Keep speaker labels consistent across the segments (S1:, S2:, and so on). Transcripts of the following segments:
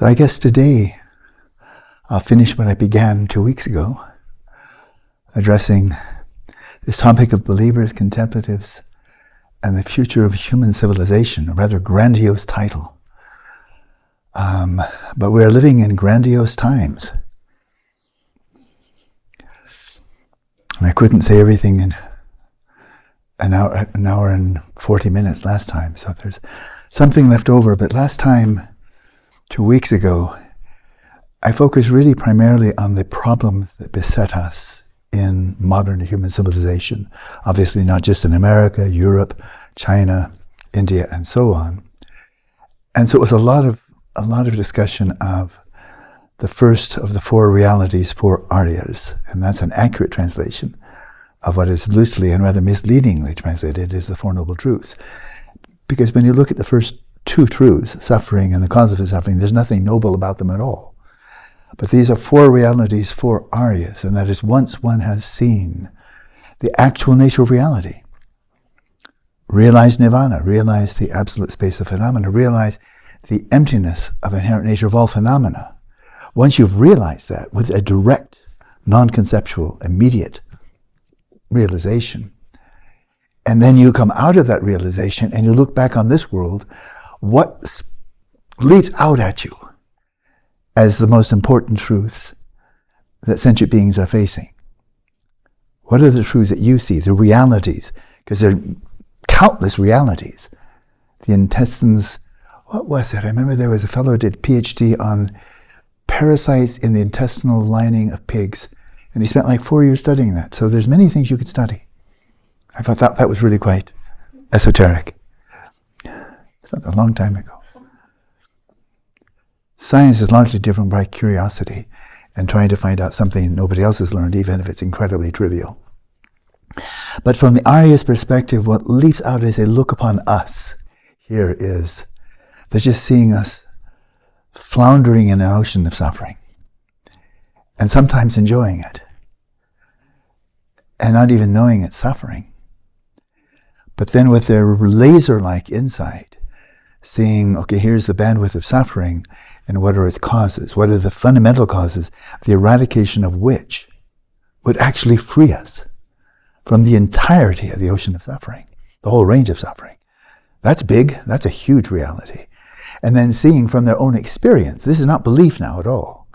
S1: So I guess today I'll finish what I began 2 weeks ago, addressing this topic of believers, contemplatives, and the future of human civilization, a rather grandiose title. But we are living in grandiose times. And I couldn't say everything in an hour and 40 minutes last time, so there's something left over. But last time, 2 weeks ago, I focused really primarily on the problems that beset us in modern human civilization. Obviously not just in America, Europe, China, India, and so on. And so it was a lot of discussion of the first of the four realities, four Aryas, and that's an accurate translation of what is loosely and rather misleadingly translated as the Four Noble Truths. Because when you look at the first two truths, suffering and the cause of suffering, there's nothing noble about them at all. But these are four realities, four Aryas, and that is once one has seen the actual nature of reality, realize nirvana, realize the absolute space of phenomena, realize the emptiness of inherent nature of all phenomena. Once you've realized that with a direct, non-conceptual, immediate realization, and then you come out of that realization and you look back on this world, what leaps out at you as the most important truths that sentient beings are facing? What are the truths that you see, the realities? Because there are countless realities. The intestines, what was it? I remember there was a fellow who did a PhD on parasites in the intestinal lining of pigs, and he spent like 4 years studying that. So there's many things you could study. I thought that was really quite esoteric. It's not a long time ago. Science is largely driven by curiosity and trying to find out something nobody else has learned, even if it's incredibly trivial. But from the Arya's perspective, what leaps out as they look upon us here is they're just seeing us floundering in an ocean of suffering and sometimes enjoying it and not even knowing it's suffering. But then with their laser-like insight, seeing, okay, here's the bandwidth of suffering, and what are its causes? What are the fundamental causes, the eradication of which would actually free us from the entirety of the ocean of suffering, the whole range of suffering. That's big, that's a huge reality. And then seeing from their own experience, this is not belief now at all.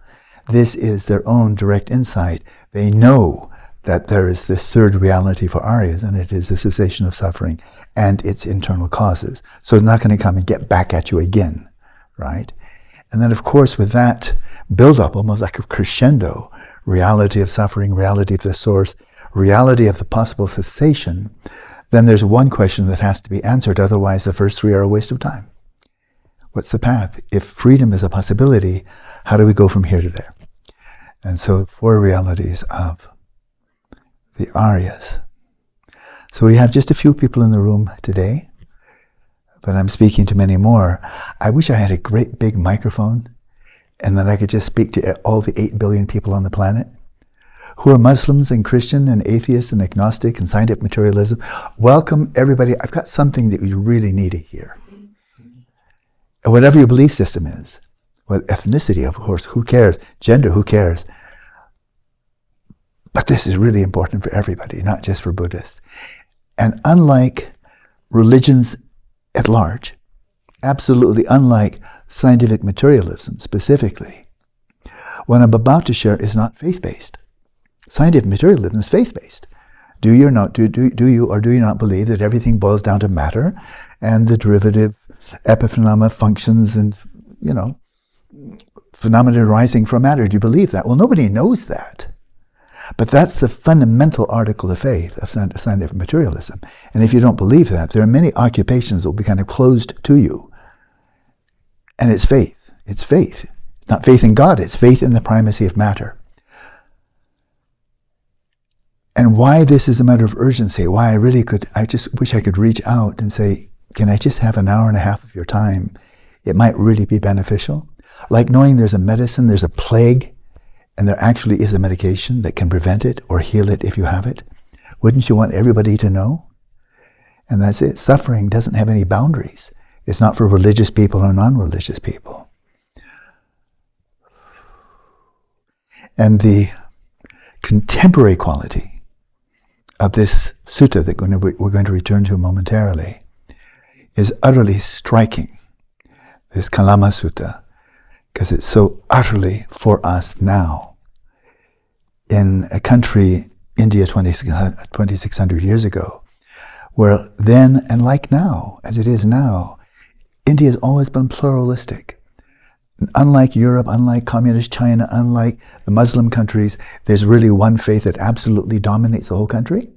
S1: This is their own direct insight. They know that there is this third reality for Aryas, and it is the cessation of suffering and its internal causes. So it's not going to come and get back at you again, right? And then, of course, with that build-up, almost like a crescendo, reality of suffering, reality of the source, reality of the possible cessation, then there's one question that has to be answered. Otherwise, the first three are a waste of time. What's the path? If freedom is a possibility, how do we go from here to there? And so, four realities of the Aryas. So we have just a few people in the room today, but I'm speaking to many more. I wish I had a great big microphone and that I could just speak to all the 8 billion people on the planet who are Muslims and Christian and atheist and agnostic and scientific materialism. Welcome everybody. I've got something that you really need to hear. And whatever your belief system is, well, ethnicity, of course, who cares? Gender, who cares? But this is really important for everybody, not just for Buddhists. And unlike religions at large, absolutely unlike scientific materialism specifically, what I'm about to share is not faith-based. Scientific materialism is faith-based. Do you or do you not believe that everything boils down to matter and the derivative epiphenomena functions and, phenomena arising from matter? Do you believe that? Well, nobody knows that. But that's the fundamental article of faith of scientific materialism. And if you don't believe that, there are many occupations that will be kind of closed to you. And it's faith. It's faith. It's not faith in God, it's faith in the primacy of matter. And why this is a matter of urgency, why I just wish I could reach out and say, can I just have an hour and a half of your time? It might really be beneficial. Like knowing there's a medicine, there's a plague, and there actually is a medication that can prevent it or heal it if you have it. Wouldn't you want everybody to know? And that's it. Suffering doesn't have any boundaries. It's not for religious people or non-religious people. And the contemporary quality of this sutta that we're going to return to momentarily is utterly striking, this Kalama Sutta, because it's so utterly for us now. In a country, India 2,600 years ago, where then, and like now, as it is now, India has always been pluralistic. Unlike Europe, unlike communist China, unlike the Muslim countries, there's really one faith that absolutely dominates the whole country.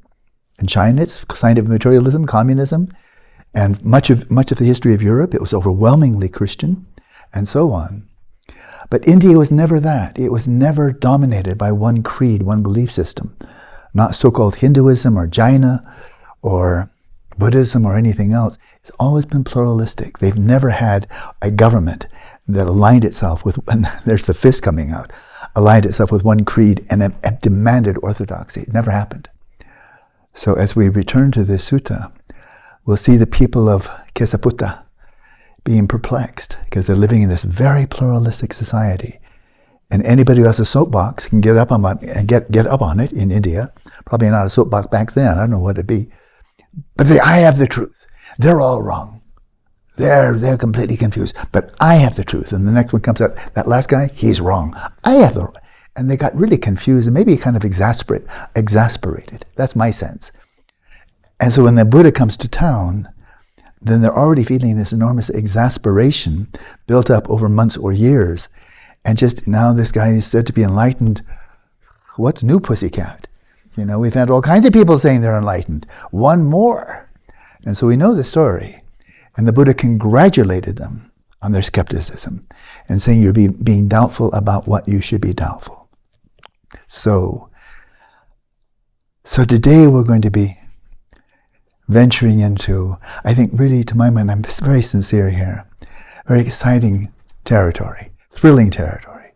S1: In China, it's scientific materialism, communism, and much of the history of Europe, it was overwhelmingly Christian, and so on. But India was never that. It was never dominated by one creed, one belief system. Not so-called Hinduism or Jaina or Buddhism or anything else. It's always been pluralistic. They've never had a government that aligned itself with, and there's the fist coming out, aligned itself with one creed and demanded orthodoxy. It never happened. So as we return to this sutta, we'll see the people of Kesaputta being perplexed because they're living in this very pluralistic society. And anybody who has a soapbox can get up on it in India. Probably not a soapbox back then. I don't know what it'd be. But I have the truth. They're all wrong. They're completely confused. But I have the truth. And the next one comes out, that last guy, he's wrong. I have the... And they got really confused and maybe kind of exasperated. That's my sense. And so when the Buddha comes to town, then they're already feeling this enormous exasperation built up over months or years. And just now this guy is said to be enlightened. What's new, pussycat? You know, we've had all kinds of people saying they're enlightened. One more. And so we know the story. And the Buddha congratulated them on their skepticism and saying you're being doubtful about what you should be doubtful. So today we're going to be venturing into, I think really to my mind, I'm very sincere here, very exciting territory, thrilling territory,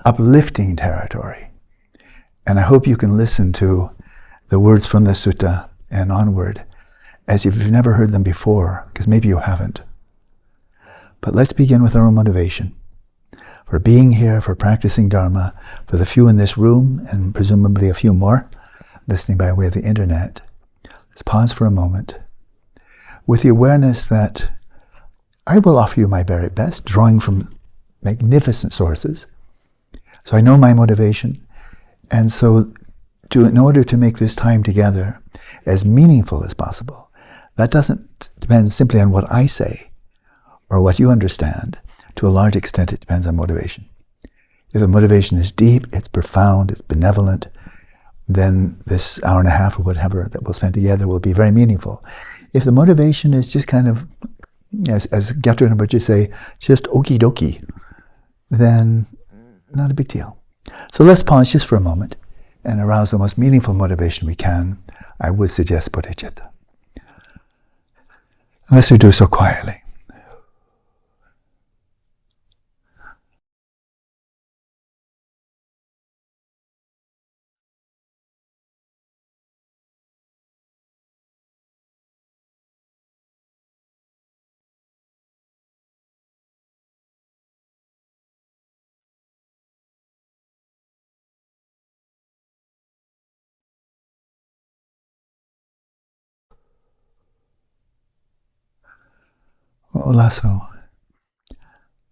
S1: uplifting territory. And I hope you can listen to the words from the sutta and onward as if you've never heard them before, because maybe you haven't. But let's begin with our own motivation for being here, for practicing Dharma, for the few in this room, and presumably a few more listening by way of the internet. Let's pause for a moment with the awareness that I will offer you my very best, drawing from magnificent sources. So I know my motivation, and so in order to make this time together as meaningful as possible, that doesn't depend simply on what I say or what you understand. To a large extent, it depends on motivation. If the motivation is deep, it's profound, it's benevolent, then this hour and a half or whatever that we'll spend together will be very meaningful. If the motivation is just kind of, as Khandro Rinpoche say, just okie dokie, then not a big deal. So let's pause just for a moment and arouse the most meaningful motivation we can. I would suggest bodhicitta. Unless we do so quietly. Olaso.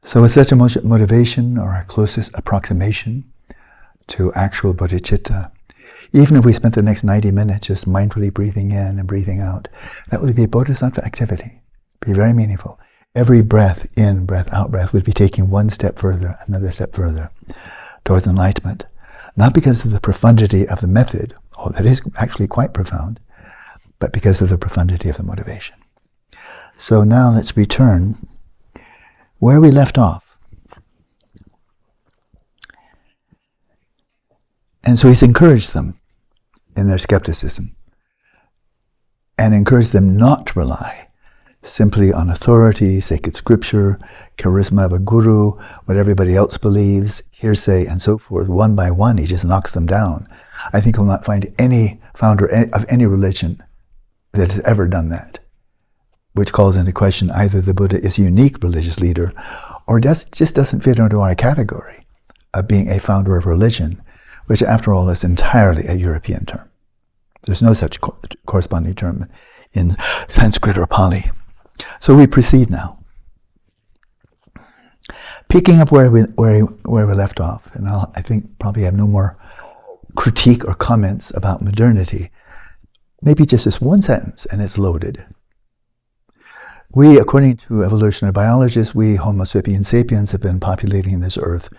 S1: So with such a motivation, or our closest approximation to actual bodhicitta, even if we spent the next 90 minutes just mindfully breathing in and breathing out, that would be a bodhisattva activity. Be very meaningful. Every breath in, breath out, breath would be taking one step further, another step further towards enlightenment. Not because of the profundity of the method, oh, that is actually quite profound, but because of the profundity of the motivation. So now let's return where we left off. And so he's encouraged them in their skepticism and encouraged them not to rely simply on authority, sacred scripture, charisma of a guru, what everybody else believes, hearsay, and so forth. One by one, he just knocks them down. I think you'll not find any founder of any religion that has ever done that, which calls into question either the Buddha is a unique religious leader or just doesn't fit into our category of being a founder of religion. which after all is entirely a European term. There's no such corresponding term in Sanskrit or Pali. So we proceed now. Picking up where we left off, and I think probably have no more critique or comments about modernity. Maybe just this one sentence, and it's loaded. We, according to evolutionary biologists, we Homo sapiens sapiens have been populating this earth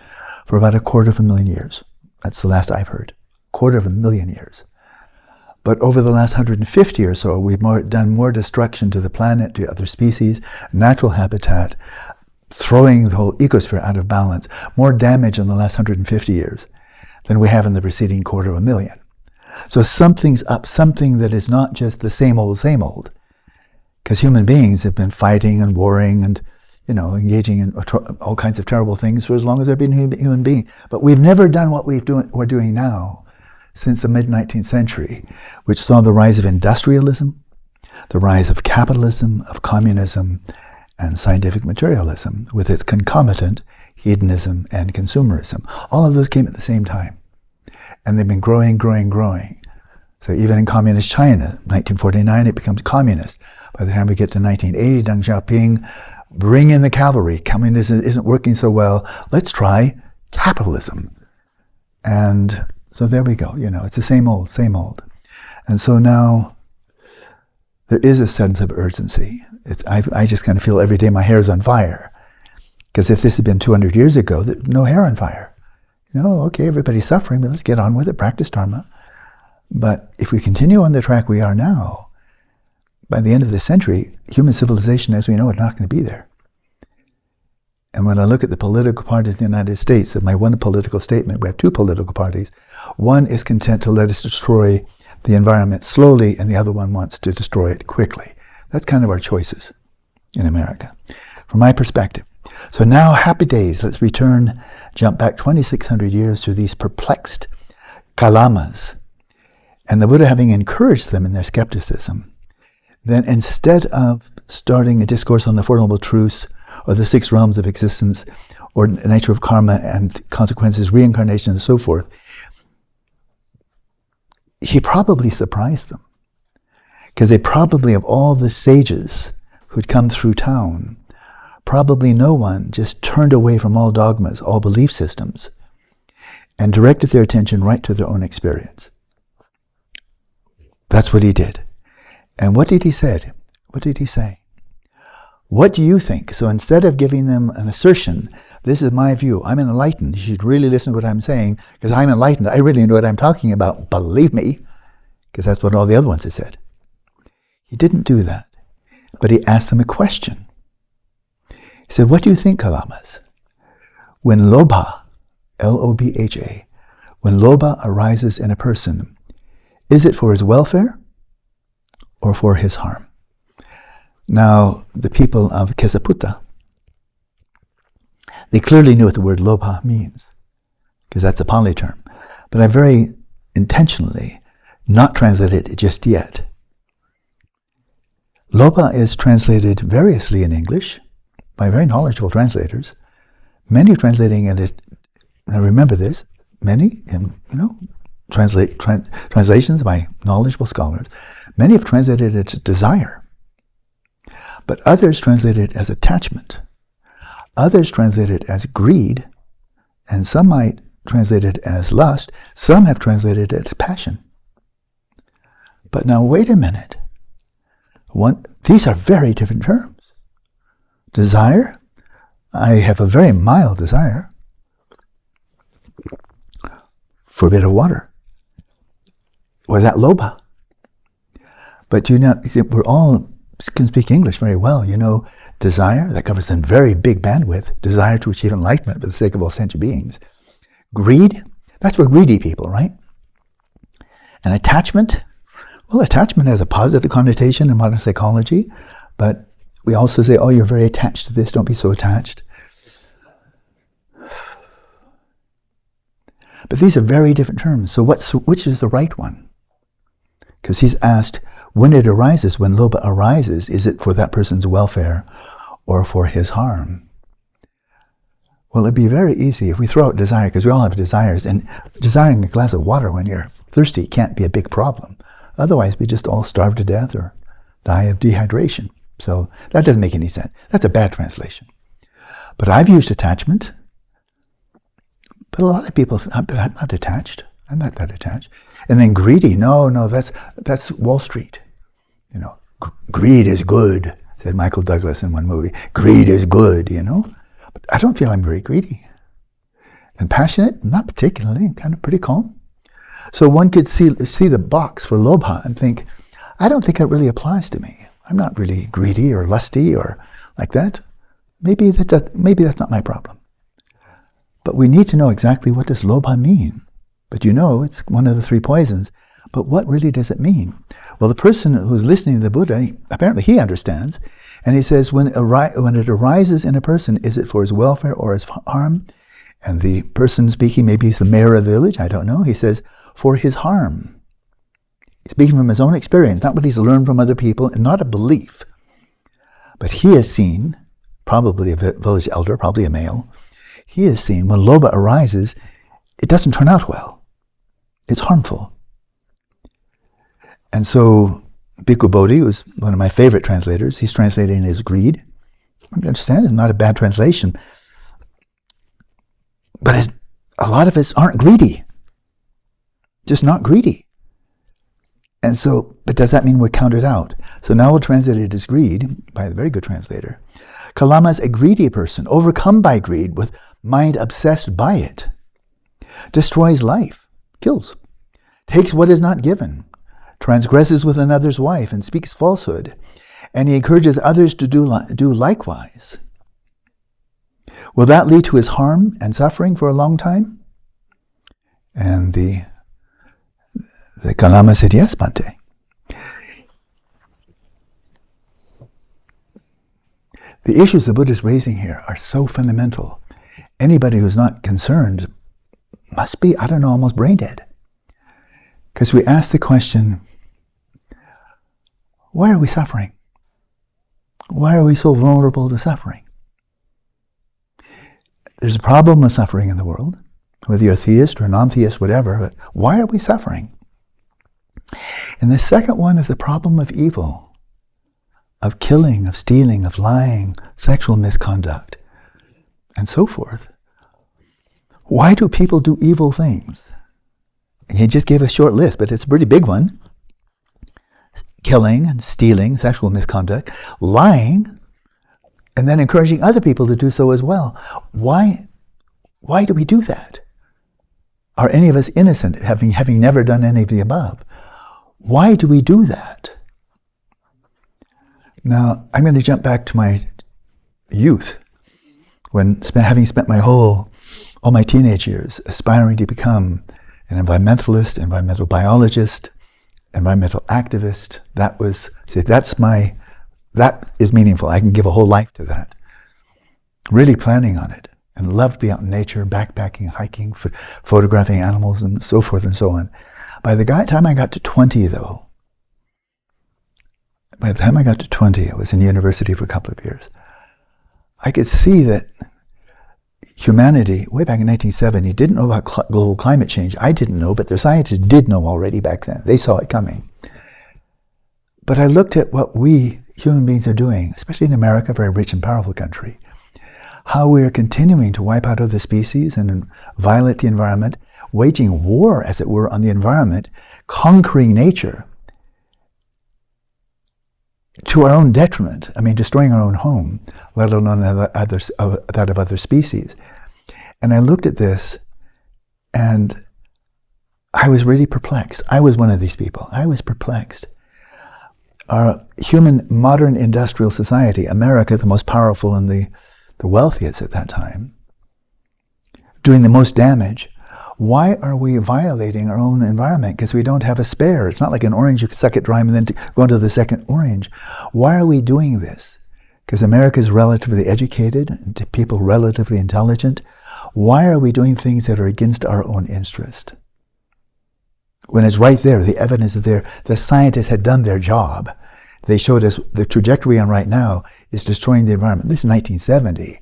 S1: for about 250,000 years. That's the last I've heard. 250,000 years. But over the last 150 or so, we've done more destruction to the planet, to other species, natural habitat, throwing the whole ecosphere out of balance, more damage in the last 150 years than we have in the preceding 250,000. So something's up, something that is not just the same old. Because human beings have been fighting and warring and, engaging in all kinds of terrible things for as long as they've been human beings. But we've never done what we're doing now since the mid-19th century, which saw the rise of industrialism, the rise of capitalism, of communism, and scientific materialism, with its concomitant hedonism and consumerism. All of those came at the same time. And they've been growing. So even in communist China, 1949, it becomes communist. By the time we get to 1980, Deng Xiaoping, bring in the cavalry. Communism isn't working so well. Let's try capitalism. And so there we go. It's the same old. And so now there is a sense of urgency. I just kind of feel every day my hair's on fire. Because if this had been 200 years ago, there's no hair on fire. Okay, everybody's suffering, but let's get on with it, practice dharma. But if we continue on the track we are now, by the end of the century, human civilization as we know it is not going to be there. And when I look at the political parties in the United States, in my one political statement, we have two political parties. One is content to let us destroy the environment slowly, and the other one wants to destroy it quickly. That's kind of our choices in America, from my perspective. So now, happy days. Let's jump back 2,600 years to these perplexed kalamas. And the Buddha, having encouraged them in their skepticism, then instead of starting a discourse on the Four Noble Truths, or the 6 realms of existence, or the nature of karma and consequences, reincarnation, and so forth, he probably surprised them. Because they probably, of all the sages who'd come through town, probably no one just turned away from all dogmas, all belief systems, and directed their attention right to their own experience. That's what he did. And what did he say? What did he say? What do you think? So instead of giving them an assertion, this is my view, I'm enlightened, you should really listen to what I'm saying, because I'm enlightened, I really know what I'm talking about, believe me, because that's what all the other ones have said. He didn't do that, but he asked them a question. He said, what do you think, Kalamas? When lobha, L-O-B-H-A, when lobha arises in a person, is it for his welfare or for his harm? Now, the people of Kesaputta, they clearly knew what the word lobha means, because that's a Pali term. But I very intentionally not translated it just yet. Lobha is translated variously in English by very knowledgeable translators. Many are translating it as, now remember this, many, translations by knowledgeable scholars, many have translated it as desire. But others translate it as attachment. Others translate it as greed. And some might translate it as lust. Some have translated it as passion. But now wait a minute. These are very different terms. Desire, I have a very mild desire for a bit of water. Or that lobha. But we're all can speak English very well. Desire, that covers some very big bandwidth. Desire to achieve enlightenment for the sake of all sentient beings. Greed, that's for greedy people, right? And attachment, well, attachment has a positive connotation in modern psychology, but we also say, oh, you're very attached to this, don't be so attached. But these are very different terms. So which is the right one? Because he's asked, when it arises, when lobha arises, is it for that person's welfare or for his harm? Well, it'd be very easy if we throw out desire, because we all have desires, and desiring a glass of water when you're thirsty can't be a big problem. Otherwise, we just all starve to death or die of dehydration. So that doesn't make any sense. That's a bad translation. But I've used attachment. But a lot of people, I'm not attached. I'm not that attached. And then greedy, no, that's Wall Street. You know, greed is good, said Michael Douglas in one movie. Greed is good, you know. But I don't feel I'm very greedy. And passionate, not particularly, I'm kind of pretty calm. So one could see the box for lobha and think, I don't think that really applies to me. I'm not really greedy or lusty or like that. Maybe that's not my problem. But we need to know exactly what does lobha mean. But you know, it's one of the three poisons. But what really does it mean? Well, the person who's listening to the Buddha, apparently he understands. And he says, when it arises in a person, is it for his welfare or his harm? And the person speaking, maybe he's the mayor of the village, I don't know. He says, for his harm. He's speaking from his own experience, not what he's learned from other people, and not a belief. But he has seen, probably a village elder, probably a male, he has seen when lobha arises, it doesn't turn out well. It's harmful. And so Bhikkhu Bodhi, who's one of my favorite translators, he's translating as greed. I understand it's not a bad translation. But a lot of us aren't greedy. Just not greedy. And so, but does that mean we're counted out? So now we'll translate it as greed by a very good translator. Kalama is a greedy person, overcome by greed, with mind obsessed by it. Destroys life, kills. Takes what is not given. Transgresses with another's wife and speaks falsehood. And he encourages others to do likewise. Will that lead to his harm and suffering for a long time? And the Kalama said, yes, Bhante. The issues the Buddha is raising here are so fundamental. Anybody who's not concerned must be, almost brain dead. Because we ask the question, why are we suffering? Why are we so vulnerable to suffering? There's a problem with suffering in the world, whether you're a theist or a non-theist, whatever, but why are we suffering? And the second one is the problem of evil. Of killing, of stealing, of lying, sexual misconduct, and so forth. Why do people do evil things? He just gave a short list, but it's a pretty big one. Killing and stealing, sexual misconduct, lying, and then encouraging other people to do so as well. Why do we do that? Are any of us innocent, having never done any of the above? Why do we do that? Now, I'm going to jump back to my youth, when having spent all my teenage years aspiring to become an environmentalist, environmental biologist, environmental activist. That is meaningful. I can give a whole life to that. Really planning on it, and love to be out in nature, backpacking, hiking, photographing animals, and so forth and so on. By the time I got to 20, though, I was in university for a couple of years. I could see that humanity, way back in 1970, didn't know about global climate change. I didn't know, but the scientists did know already back then. They saw it coming. But I looked at what we human beings are doing, especially in America, a very rich and powerful country, how we are continuing to wipe out other species and violate the environment, waging war, as it were, on the environment, conquering nature, to our own detriment. Destroying our own home, let alone that of other species. And I looked at this, and I was really perplexed. I was one of these people. I was perplexed. Our human modern industrial society, America, the most powerful and the wealthiest at that time, doing the most damage. Why are we violating our own environment? Because we don't have a spare. It's not like an orange, you suck it dry and then go into the second orange. Why are we doing this? Because America is relatively educated, and people relatively intelligent. Why are we doing things that are against our own interest? When it's right there, the evidence is there. The scientists had done their job. They showed us the trajectory on right now is destroying the environment. This is 1970.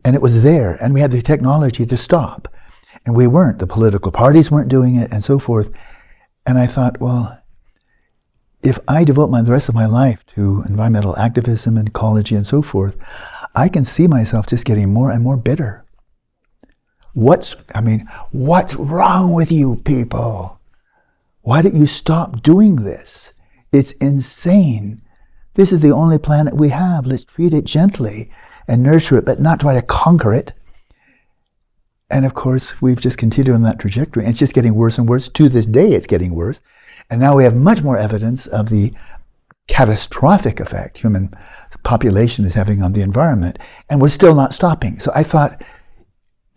S1: And it was there, and we had the technology to stop. And we weren't. The political parties weren't doing it, and so forth. And I thought, well, if I devote the rest of my life to environmental activism and ecology and so forth, I can see myself just getting more and more bitter. What's wrong with you people? Why don't you stop doing this? It's insane. This is the only planet we have. Let's treat it gently and nurture it, but not try to conquer it. And of course, we've just continued on that trajectory. And it's just getting worse and worse. To this day, it's getting worse. And now we have much more evidence of the catastrophic effect human population is having on the environment. And we're still not stopping. So I thought,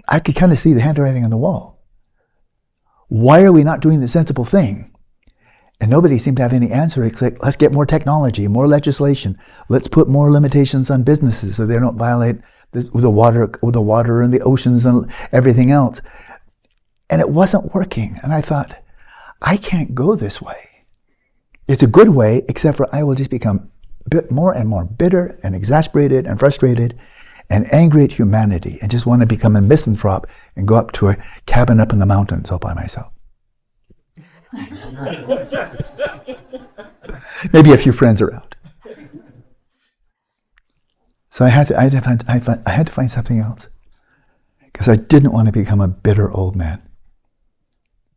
S1: I could kind of see the handwriting on the wall. Why are we not doing the sensible thing? And nobody seemed to have any answer except, let's get more technology, more legislation. Let's put more limitations on businesses so they don't violate the water and the oceans and everything else. And it wasn't working. And I thought, I can't go this way. It's a good way, except for I will just become more and more bitter and exasperated and frustrated and angry at humanity and just want to become a misanthrope and go up to a cabin up in the mountains all by myself. Maybe a few friends around. So I had to find something else, because I didn't want to become a bitter old man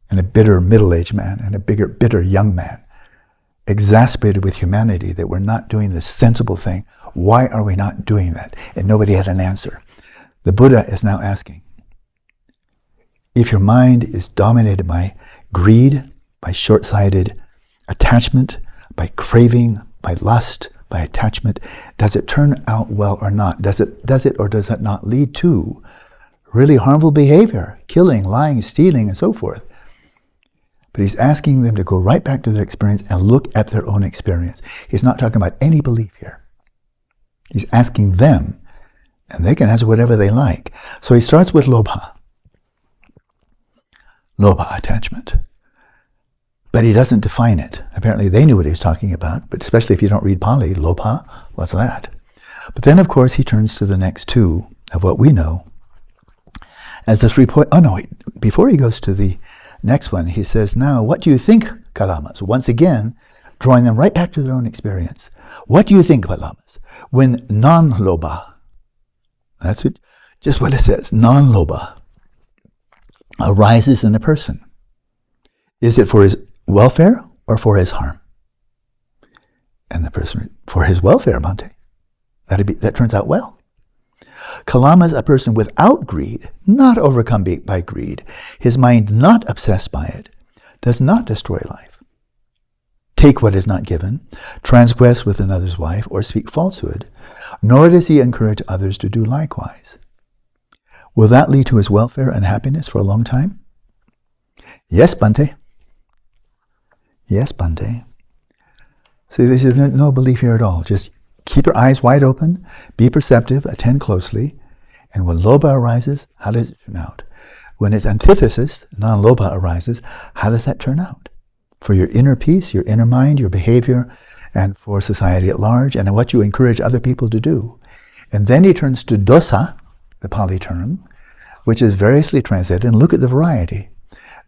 S1: and a bitter middle-aged man and a bitter young man, exasperated with humanity that we're not doing the sensible thing. Why are we not doing that? And nobody had an answer. The Buddha is now asking, if your mind is dominated by greed, by short-sighted attachment, by craving, by lust, by attachment, does it turn out well or not? Does it or does it not lead to really harmful behavior, killing, lying, stealing, and so forth? But he's asking them to go right back to their experience and look at their own experience. He's not talking about any belief here. He's asking them, and they can answer whatever they like. So he starts with lobha. Lobha, attachment. But he doesn't define it. Apparently they knew what he was talking about, but especially if you don't read Pali, lobha, what's that? But then, of course, he turns to the next two of what we know as the 3 point. Oh no, before he goes to the next one, he says, now, what do you think, Kalamas? Once again, drawing them right back to their own experience. What do you think, Kalamas, when non-lobha, that's just what it says, non-lobha, arises in a person? Is it for his welfare or for his harm? And the person, for his welfare, Bhante. That turns out well. Kalama is a person without greed, not overcome by greed, his mind not obsessed by it, does not destroy life, take what is not given, transgress with another's wife, or speak falsehood, nor does he encourage others to do likewise. Will that lead to his welfare and happiness for a long time? Yes, Bhante. Yes, Bhante. See, this is no belief here at all. Just keep your eyes wide open, be perceptive, attend closely, and when lobha arises, how does it turn out? When its antithesis, non-lobha, arises, how does that turn out? For your inner peace, your inner mind, your behavior, and for society at large, and what you encourage other people to do. And then he turns to dosa, the Pali term, which is variously translated, and look at the variety.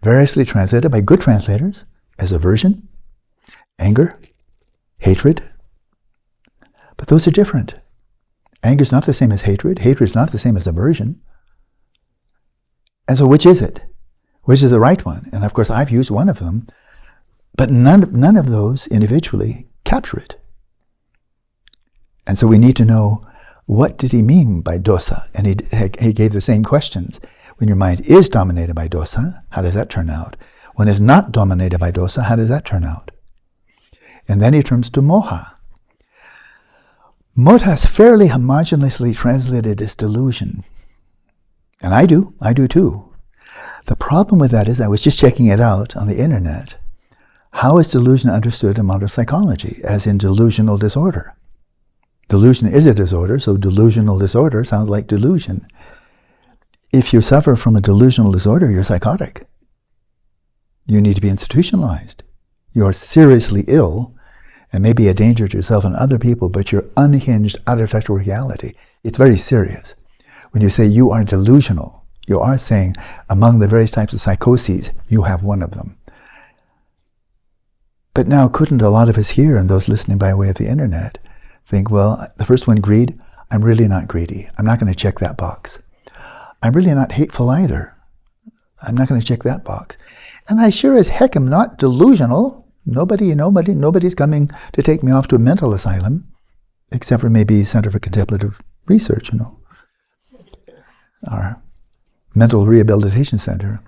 S1: Variously translated by good translators as aversion, anger, hatred. But those are different. Anger is not the same as hatred. Hatred is not the same as aversion. And so which is it? Which is the right one? And of course I've used one of them, but none of those individually capture it. And so we need to know, what did he mean by dosa? And he gave the same questions. When your mind is dominated by dosa, how does that turn out? When it's not dominated by dosa, how does that turn out? And then he turns to moha. Moha is fairly homogeneously translated as delusion. And I do too. The problem with that is, I was just checking it out on the internet. How is delusion understood in modern psychology, as in delusional disorder? Delusion is a disorder, so delusional disorder sounds like delusion. If you suffer from a delusional disorder, you're psychotic. You need to be institutionalized. You're seriously ill and may be a danger to yourself and other people, but you're unhinged, out of touch with reality. It's very serious. When you say you are delusional, you are saying among the various types of psychoses, you have one of them. But now, couldn't a lot of us here and those listening by way of the internet think, well, the first one, greed, I'm really not greedy. I'm not going to check that box. I'm really not hateful either. I'm not going to check that box. And I sure as heck am not delusional. Nobody's coming to take me off to a mental asylum, except for maybe Center for Contemplative Research, our mental rehabilitation center.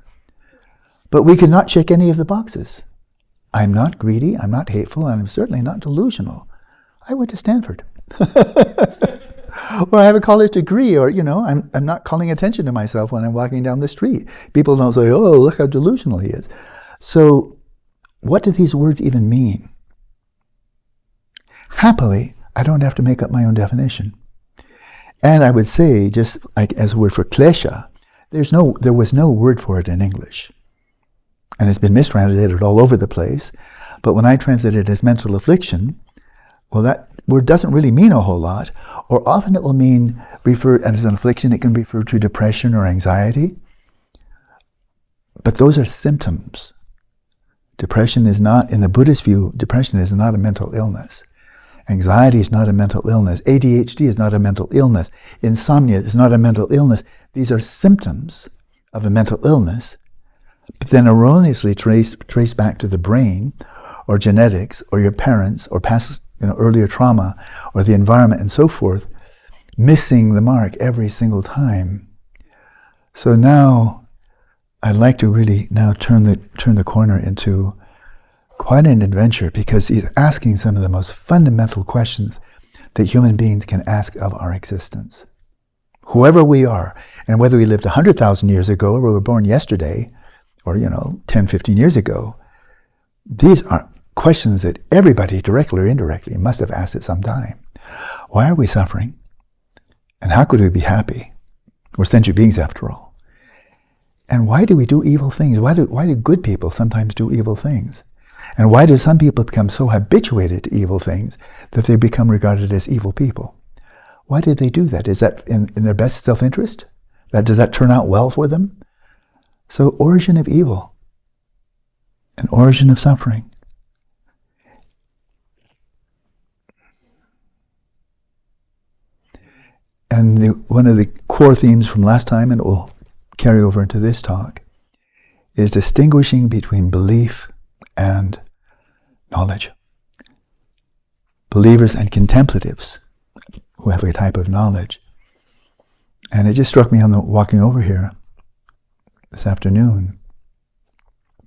S1: But we could not check any of the boxes. I'm not greedy, I'm not hateful, and I'm certainly not delusional. I went to Stanford. Or I have a college degree, or, I'm not calling attention to myself when I'm walking down the street. People don't say, oh, look how delusional he is. So, what do these words even mean? Happily, I don't have to make up my own definition. And I would say, just like as a word for klesha, there was no word for it in English. And it's been mistranslated all over the place. But when I translate it as mental affliction, well, that word doesn't really mean a whole lot. Or often it will refer as an affliction, it can refer to depression or anxiety. But those are symptoms. Depression is not, in the Buddhist view, depression is not a mental illness. Anxiety is not a mental illness. ADHD is not a mental illness. Insomnia is not a mental illness. These are symptoms of a mental illness, but then erroneously trace back to the brain, or genetics, or your parents, or past, earlier trauma, or the environment, and so forth, missing the mark every single time. So now, I'd like to really now turn the corner into quite an adventure, because he's asking some of the most fundamental questions that human beings can ask of our existence. Whoever we are, and whether we lived 100,000 years ago, or we were born yesterday, or 10, 15 years ago, these are questions that everybody, directly or indirectly, must have asked at some time. Why are we suffering? And how could we be happy? We're sentient beings after all. And why do we do evil things? Why do good people sometimes do evil things? And why do some people become so habituated to evil things that they become regarded as evil people? Why did they do that? Is that in their best self-interest? Does that turn out well for them? So, origin of evil, an origin of suffering. And one of the core themes from last time, and it will carry over into this talk, is distinguishing between belief and knowledge. Believers and contemplatives who have a type of knowledge. And it just struck me on the walking over here this afternoon.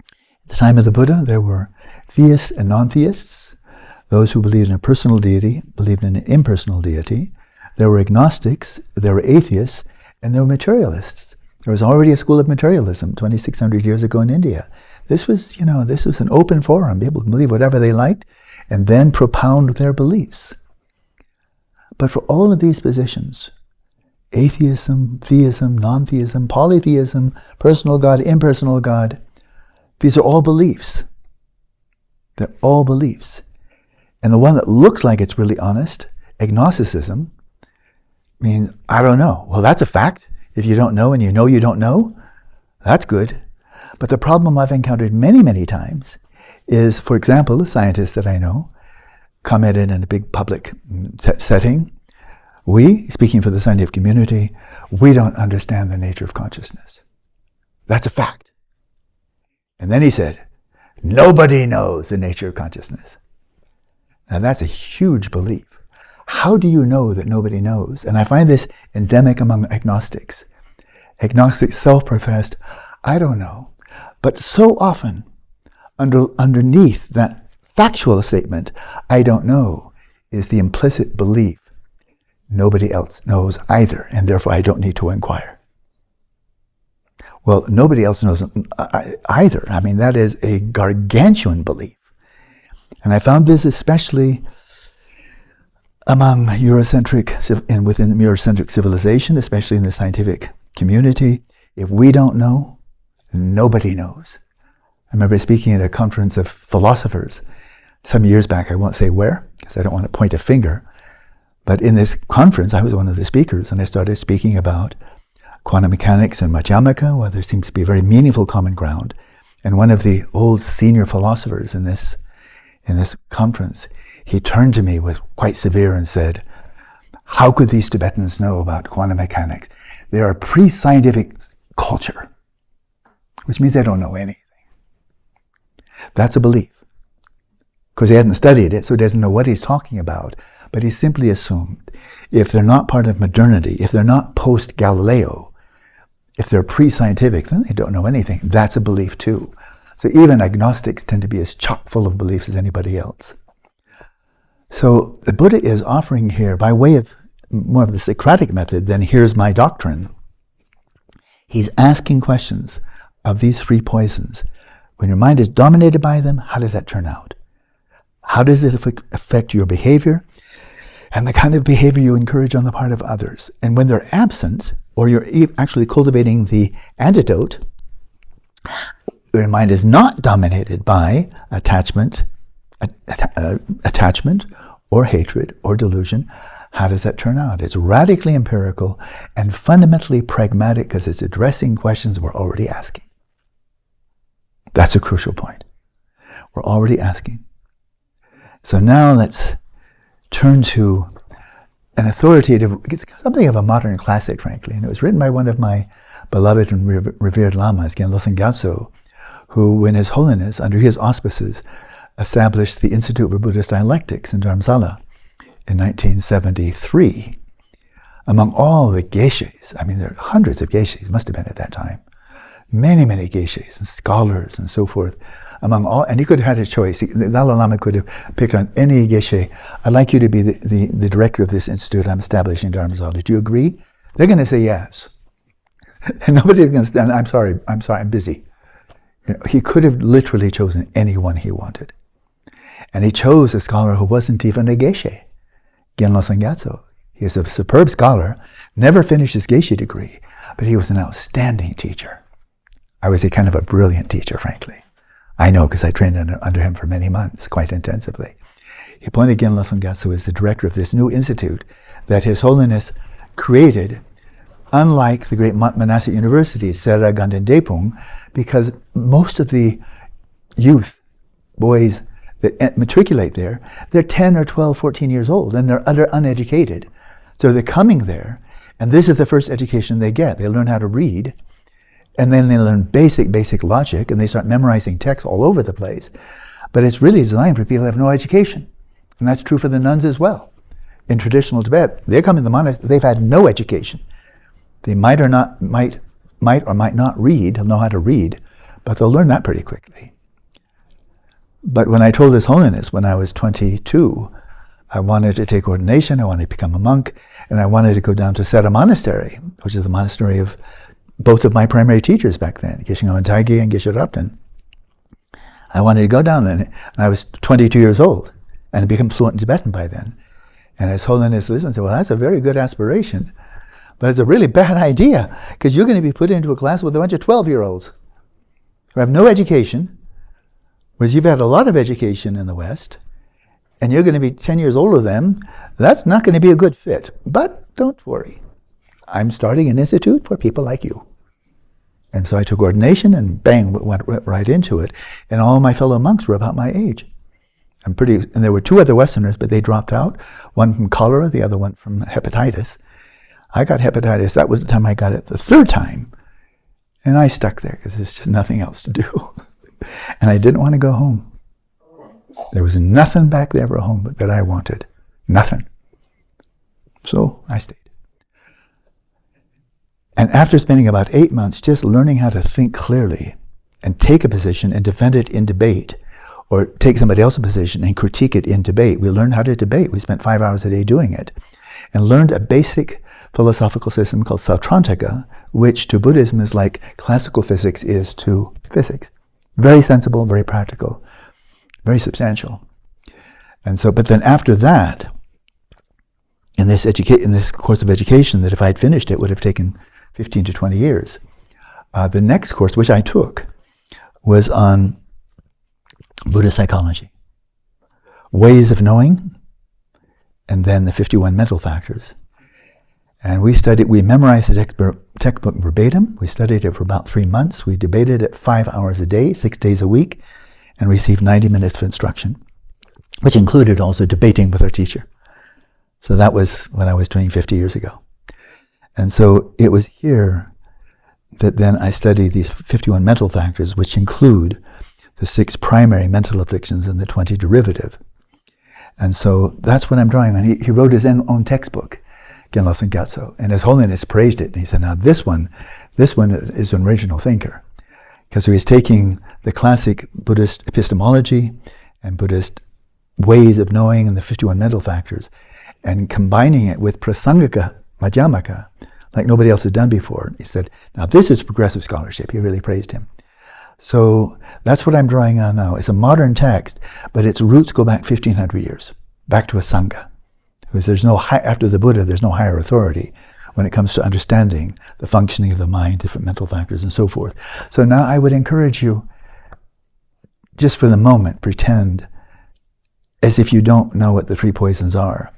S1: At the time of the Buddha, there were theists and non-theists. Those who believed in a personal deity believed in an impersonal deity. There were agnostics, there were atheists, and there were materialists. There was already a school of materialism 2,600 years ago in India. This was an open forum. People could believe whatever they liked and then propound their beliefs. But for all of these positions, atheism, theism, non-theism, polytheism, personal God, impersonal God, these are all beliefs. They're all beliefs. And the one that looks like it's really honest, agnosticism, means, I don't know. Well, that's a fact. If you don't know and you know you don't know, that's good. But the problem I've encountered many, many times is, for example, a scientist that I know commented in a big public setting, we, speaking for the scientific community, we don't understand the nature of consciousness. That's a fact. And then he said, nobody knows the nature of consciousness. Now that's a huge belief. How do you know that nobody knows? And I find this endemic among agnostics. Agnostics self-professed, I don't know. But so often, underneath that factual statement, I don't know, is the implicit belief, nobody else knows either, and therefore I don't need to inquire. Well, nobody else knows either. I mean, that is a gargantuan belief. And I found this especially among Eurocentric and within Eurocentric civilization, especially in the scientific community. If we don't know, nobody knows. I remember speaking at a conference of philosophers some years back. I won't say where, because I don't want to point a finger. But in this conference, I was one of the speakers, and I started speaking about quantum mechanics and Madhyamaka, where there seems to be a very meaningful common ground. And one of the old senior philosophers in this conference, he turned to me with quite severe and said, "How could these Tibetans know about quantum mechanics? They are a pre-scientific culture," which means they don't know anything. That's a belief. Because he hasn't studied it, so he doesn't know what he's talking about. But he simply assumed, if they're not part of modernity, if they're not post-Galileo, if they're pre-scientific, then they don't know anything. That's a belief too. So even agnostics tend to be as chock full of beliefs as anybody else. So the Buddha is offering here, by way of more of the Socratic method than "here's my doctrine," he's asking questions of these three poisons. When your mind is dominated by them, how does that turn out? How does it affect your behavior and the kind of behavior you encourage on the part of others? And when they're absent, or you're actually cultivating the antidote, your mind is not dominated by attachment or hatred or delusion, how does that turn out? It's radically empirical and fundamentally pragmatic because it's addressing questions we're already asking. That's a crucial point. We're already asking. So now let's turn to an authoritative, it's something of a modern classic, frankly, and it was written by one of my beloved and revered lamas, Genlosen Gyatso, who, in His Holiness, under his auspices, established the Institute for Buddhist Dialectics in Dharamsala in 1973. Among all the geshes, I mean, there are hundreds of geshes, must have been at that time, many, many geshes and scholars and so forth, among all, and he could have had a choice. The Dalai Lama could have picked on any geshe. "I'd like you to be the director of this institute I'm establishing in Dharamsala. Do you agree?" They're going to say yes. And nobody's going to stand, I'm sorry, I'm busy. He could have literally chosen anyone he wanted. And he chose a scholar who wasn't even a geshe, Genlosen Gyatso. He was a superb scholar, never finished his geshe degree, but he was an outstanding teacher. I was a kind of a brilliant teacher, frankly. I know, because I trained under him for many months, quite intensively. He appointed Genlosen Gyatso as the director of this new institute that His Holiness created, unlike the great monastic universities, Sera, Ganden, Depung, because most of the youth, boys that matriculate there, they're 10 or 12, 14 years old, and they're uneducated. So they're coming there, and this is the first education they get. They learn how to read, and then they learn basic logic, and they start memorizing texts all over the place. But it's really designed for people who have no education. And that's true for the nuns as well. In traditional Tibet, they come in the monastery, they've had no education. They might or might not read, they'll know how to read, but they'll learn that pretty quickly. But when I told His Holiness when I was 22, I wanted to take ordination, I wanted to become a monk, and I wanted to go down to Sera Monastery, which is the monastery of both of my primary teachers back then, Geshe Ngawang Taige and Geshe Rapten. I wanted to go down there, and I was 22 years old, and had become fluent in Tibetan by then. And His Holiness listened and said, "Well, that's a very good aspiration, but it's a really bad idea, because you're going to be put into a class with a bunch of 12-year-olds who have no education, whereas you've had a lot of education in the West, and you're going to be 10 years older than them. That's not going to be a good fit. But don't worry. I'm starting an institute for people like you." And so I took ordination and bang, went right into it. And all my fellow monks were about my age. And there were two other Westerners, but they dropped out. One from cholera, the other one from hepatitis. I got hepatitis. That was the time I got it the third time. And I stuck there because there's just nothing else to do. And I didn't want to go home. There was nothing back there for home that I wanted. Nothing. So I stayed. And after spending about 8 months just learning how to think clearly and take a position and defend it in debate, or take somebody else's position and critique it in debate, we learned how to debate. We spent 5 hours a day doing it, and learned a basic philosophical system called Sautrantika, which to Buddhism is like classical physics is to physics. Very sensible, very practical, very substantial. And so, but then after that, in this course of education, that if I'd finished it would have taken 15 to 20 years. The next course, which I took, was on Buddhist psychology. Ways of knowing and then the 51 mental factors. And we memorized the textbook verbatim. We studied it for about 3 months. We debated it 5 hours a day, 6 days a week, and received 90 minutes of instruction, which included also debating with our teacher. So that was what I was doing 50 years ago. And so it was here that then I studied these 51 mental factors, which include the 6 primary mental afflictions and the 20 derivative. And so that's what I'm drawing on. He wrote his own textbook, Genlo Sengatsu, and His Holiness praised it. And he said, now this one is an original thinker. Because he was taking the classic Buddhist epistemology and Buddhist ways of knowing and the 51 mental factors and combining it with prasangika madhyamaka, like nobody else had done before. He said, now this is progressive scholarship. He really praised him. So that's what I'm drawing on now. It's a modern text, but its roots go back 1,500 years, back to a Sangha. Because there's no after the Buddha, there's no higher authority when it comes to understanding the functioning of the mind, different mental factors, and so forth. So now I would encourage you, just for the moment, pretend as if you don't know what the 3 poisons are.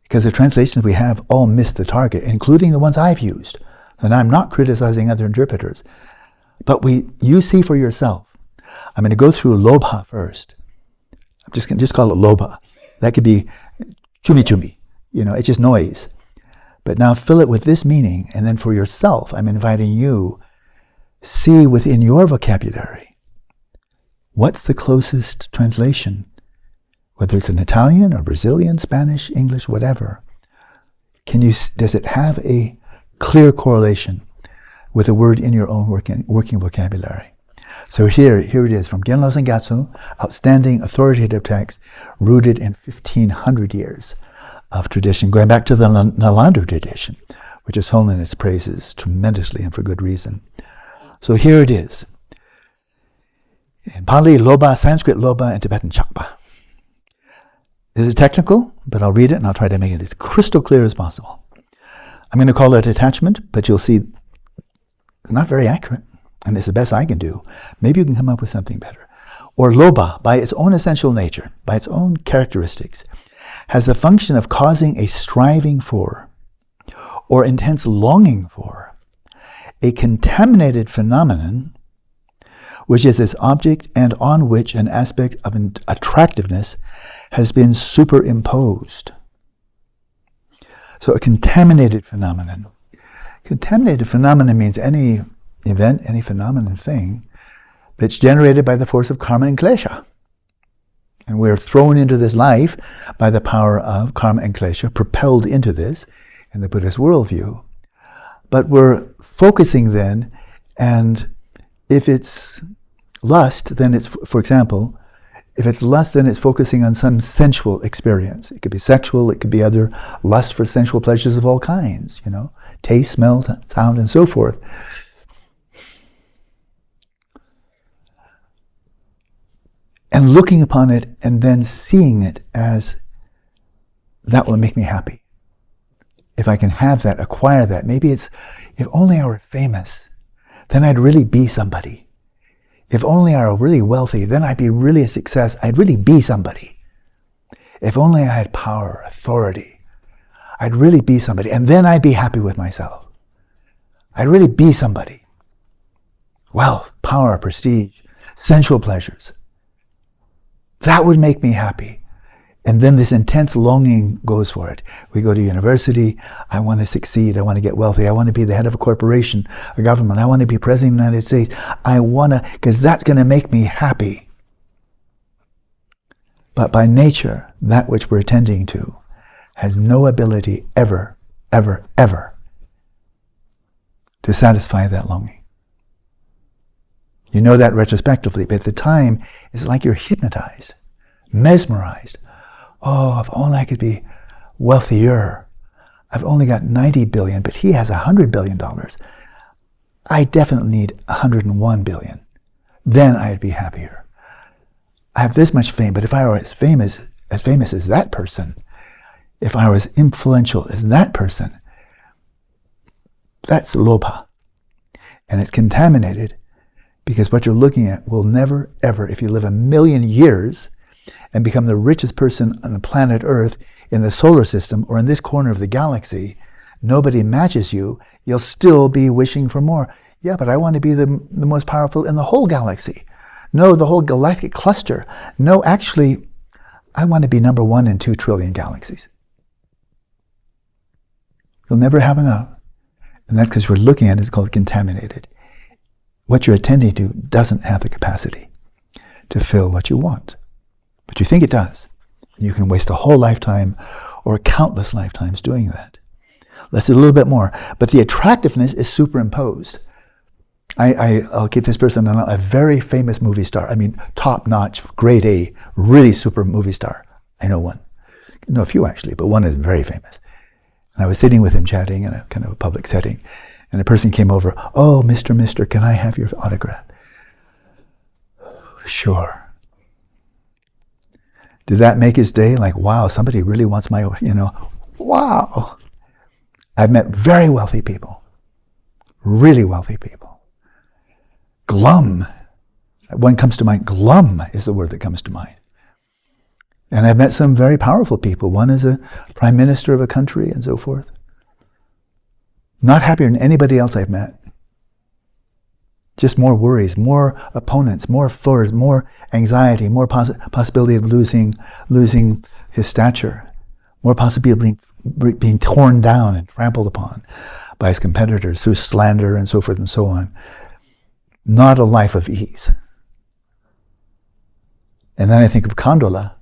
S1: Because the translations we have all miss the target, including the ones I've used. And I'm not criticizing other interpreters. But you see for yourself. I'm going to go through lobha first. I'm just going to call it lobha. That could be chumi chumi. It's just noise. But now fill it with this meaning, and then for yourself, I'm inviting you, see within your vocabulary, what's the closest translation? Whether it's in Italian or Brazilian, Spanish, English, whatever. Does it have a clear correlation with a word in your own working vocabulary? So here it is, from Genlo Sengatsu, outstanding authoritative text, rooted in 1,500 years of tradition, going back to the Nalanda tradition, which His Holiness praises tremendously and for good reason. So here it is. In Pali, Loba, Sanskrit, Loba, and Tibetan Chakpa. This is technical, but I'll read it and I'll try to make it as crystal clear as possible. I'm going to call it attachment, but you'll see it's not very accurate, and it's the best I can do. Maybe you can come up with something better. Or loba, by its own essential nature, by its own characteristics, has the function of causing a striving for, or intense longing for, a contaminated phenomenon, which is its object and on which an aspect of attractiveness has been superimposed. So a contaminated phenomenon. Contaminated phenomenon means any event, any phenomenon thing that's generated by the force of karma and klesha. And we're thrown into this life by the power of karma and klesha, propelled into this in the Buddhist worldview. But we're focusing then, and if it's lust, then it's, for example, if it's lust, then it's focusing on some sensual experience. It could be sexual, it could be other lust for sensual pleasures of all kinds, taste, smell, sound, and so forth. And looking upon it and then seeing it as, that will make me happy. If I can have that, acquire that. Maybe it's, if only I were famous, then I'd really be somebody. If only I were really wealthy, then I'd be really a success. I'd really be somebody. If only I had power, authority, I'd really be somebody. And then I'd be happy with myself. I'd really be somebody. Wealth, power, prestige, sensual pleasures. That would make me happy. And then this intense longing goes for it. We go to university, I want to succeed, I want to get wealthy, I want to be the head of a corporation, a government, I want to be president of the United States. I want to, because that's going to make me happy. But by nature, that which we're attending to has no ability ever, ever, ever to satisfy that longing. You know that retrospectively, but at the time, it's like you're hypnotized, mesmerized. Oh, if only I could be wealthier. I've only got 90 billion, but he has $100 billion. I definitely need 101 billion. Then I'd be happier. I have this much fame, but if I were as famous as that person, if I was influential as that person, that's lobha. And it's contaminated because what you're looking at will never, ever, if you live 1,000,000 years, and become the richest person on the planet Earth, in the solar system, or in this corner of the galaxy, nobody matches you, you'll still be wishing for more. Yeah, but I want to be the most powerful in the whole galaxy. No, the whole galactic cluster. No, actually, I want to be number 1 in 2 trillion galaxies. You'll never have enough. And that's because we're looking at it, it's called contaminated. What you're attending to doesn't have the capacity to fill what you want. But you think it does. You can waste a whole lifetime or countless lifetimes doing that. Let's do a little bit more. But the attractiveness is superimposed. I'll give this person a very famous movie star. I mean, top-notch, grade A, really super movie star. I know one. I know a few actually, but one is very famous. And I was sitting with him chatting in a kind of a public setting, and a person came over, "Oh, Mr., can I have your autograph?" Sure. Did that make his day? Like, wow, somebody really wants my, wow. I've met very wealthy people, really wealthy people. Glum. One comes to mind. Glum is the word that comes to mind. And I've met some very powerful people. One is a prime minister of a country and so forth. Not happier than anybody else I've met. Just more worries, more opponents, more fears, more anxiety, more possibility of losing his stature, more possibility of being torn down and trampled upon by his competitors through slander and so forth and so on. Not a life of ease. And then I think of Condola.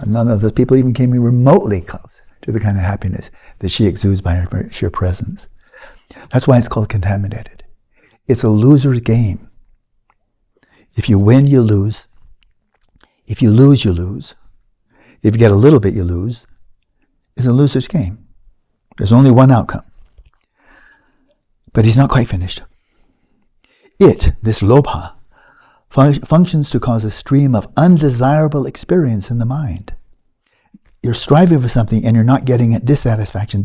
S1: None of the people even came remotely close to the kind of happiness that she exudes by her sheer presence. That's why it's called contaminated. It's a loser's game. If you win, you lose. If you lose, you lose. If you get a little bit, you lose. It's a loser's game. There's only one outcome. But he's not quite finished. This lobha, functions to cause a stream of undesirable experience in the mind. You're striving for something and you're not getting it. Dissatisfaction,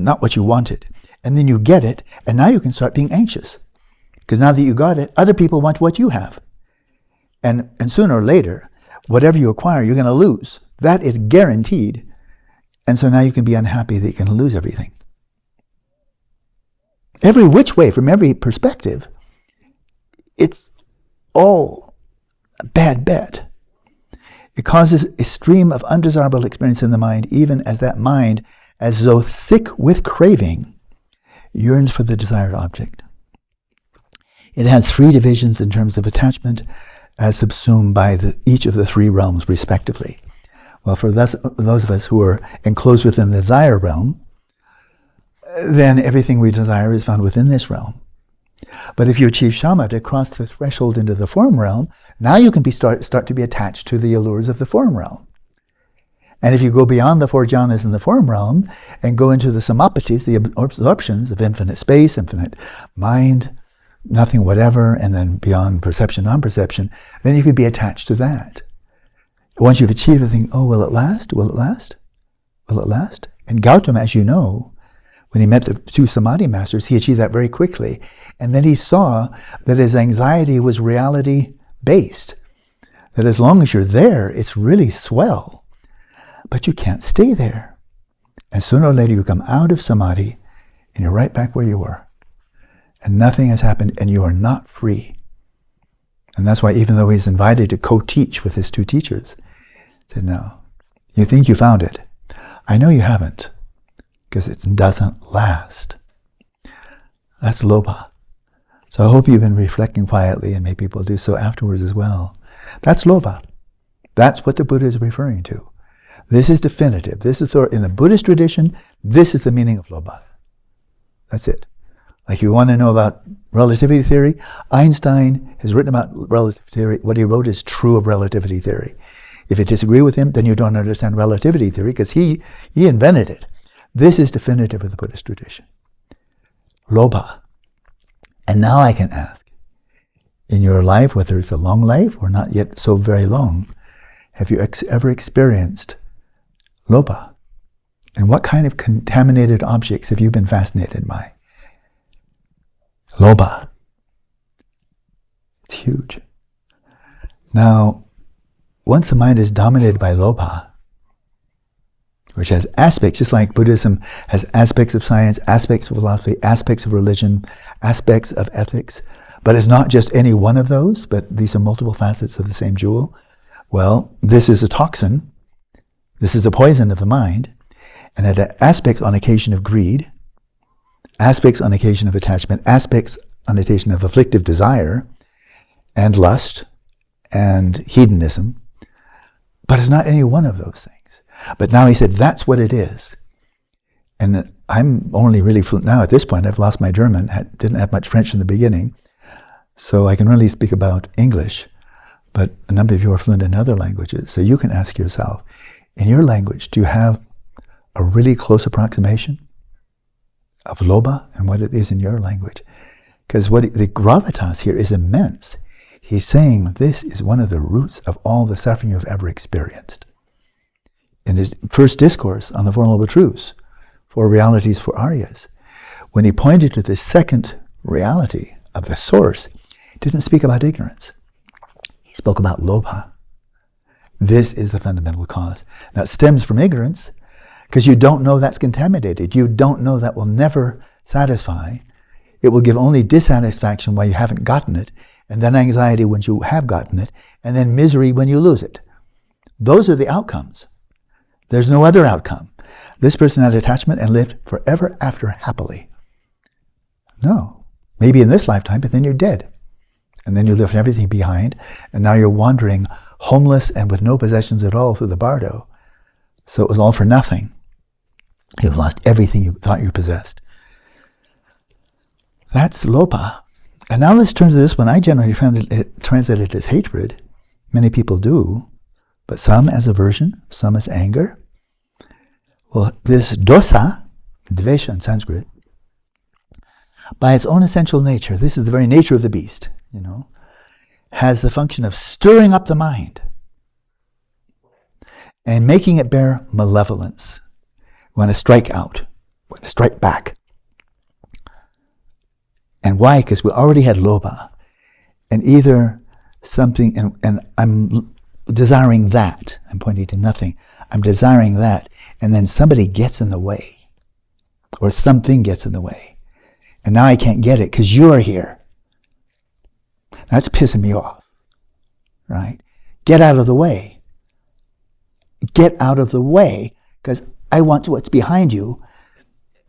S1: not what you wanted. And then you get it, and now you can start being anxious. Because now that you got it, other people want what you have. And sooner or later, whatever you acquire, you're going to lose. That is guaranteed. And so now you can be unhappy that you're going to lose everything. Every which way, from every perspective, it's all a bad bet. It causes a stream of undesirable experience in the mind, even as that mind, as though sick with craving, yearns for the desired object. It has 3 divisions in terms of attachment, as subsumed by each of the 3 realms, respectively. Well, for those of us who are enclosed within the desire realm, then everything we desire is found within this realm. But if you achieve shamatha, cross the threshold into the form realm, now you can start to be attached to the allures of the form realm. And if you go beyond the 4 jhanas in the form realm and go into the samapatis, the absorptions of infinite space, infinite mind, nothing whatever, and then beyond perception, non-perception, then you could be attached to that. Once you've achieved the thing, oh, will it last? Will it last? Will it last? And Gautama, as you know, when he met the 2 samadhi masters, he achieved that very quickly. And then he saw that his anxiety was reality-based. That as long as you're there, it's really swell. But you can't stay there. And sooner or later you come out of samadhi and you're right back where you were. And nothing has happened and you are not free. And that's why even though he's invited to co-teach with his 2 teachers, he said, no, you think you found it. I know you haven't, because it doesn't last. That's lobha. So I hope you've been reflecting quietly, and maybe people do so afterwards as well. That's lobha. That's what the Buddha is referring to. This is definitive. This is in the Buddhist tradition, this is the meaning of lobha. That's it. Like you want to know about relativity theory, Einstein has written about relativity theory. What he wrote is true of relativity theory. If you disagree with him, then you don't understand relativity theory because he invented it. This is definitive of the Buddhist tradition. Lobha. And now I can ask, in your life, whether it's a long life or not yet so very long, have you ever experienced lobha? And what kind of contaminated objects have you been fascinated by? Lobha. It's huge. Now, once the mind is dominated by lobha, which has aspects, just like Buddhism has aspects of science, aspects of philosophy, aspects of religion, aspects of ethics, but it's not just any one of those, but these are multiple facets of the same jewel. Well, this is a toxin. This is a poison of the mind, and it has aspects on occasion of greed, aspects on occasion of attachment, aspects on occasion of afflictive desire, and lust, and hedonism, but it's not any one of those things. But now he said, that's what it is. And I'm only really fluent now at this point. I've lost my German, didn't have much French in the beginning, so I can really speak about English. But a number of you are fluent in other languages, so you can ask yourself, in your language, do you have a really close approximation of lobha and what it is in your language? Because the gravitas here is immense. He's saying this is one of the roots of all the suffering you've ever experienced. In his first discourse on the Four Noble Truths, Four Realities for Aryas, when he pointed to the second reality of the source, he didn't speak about ignorance. He spoke about lobha. This is the fundamental cause. Now it stems from ignorance, because you don't know that's contaminated. You don't know that will never satisfy. It will give only dissatisfaction while you haven't gotten it, and then anxiety when you have gotten it, and then misery when you lose it. Those are the outcomes. There's no other outcome. This person had attachment and lived forever after happily. No. Maybe in this lifetime, but then you're dead. And then you left everything behind, and now you're wandering homeless and with no possessions at all through the bardo. So it was all for nothing. You've lost everything you thought you possessed. That's lobha. And now let's turn to this one. I generally translate it as hatred. Many people do, but some as aversion, some as anger. Well, this dosa, dvesha in Sanskrit, by its own essential nature, this is the very nature of the beast, has the function of stirring up the mind and making it bear malevolence. We want to strike out, we want to strike back. And why? Because we already had lobha, and either something, and I'm desiring that, I'm pointing to nothing, I'm desiring that, and then somebody gets in the way, or something gets in the way, and now I can't get it because you're here. That's pissing me off, right? Get out of the way. Get out of the way, because I want what's behind you,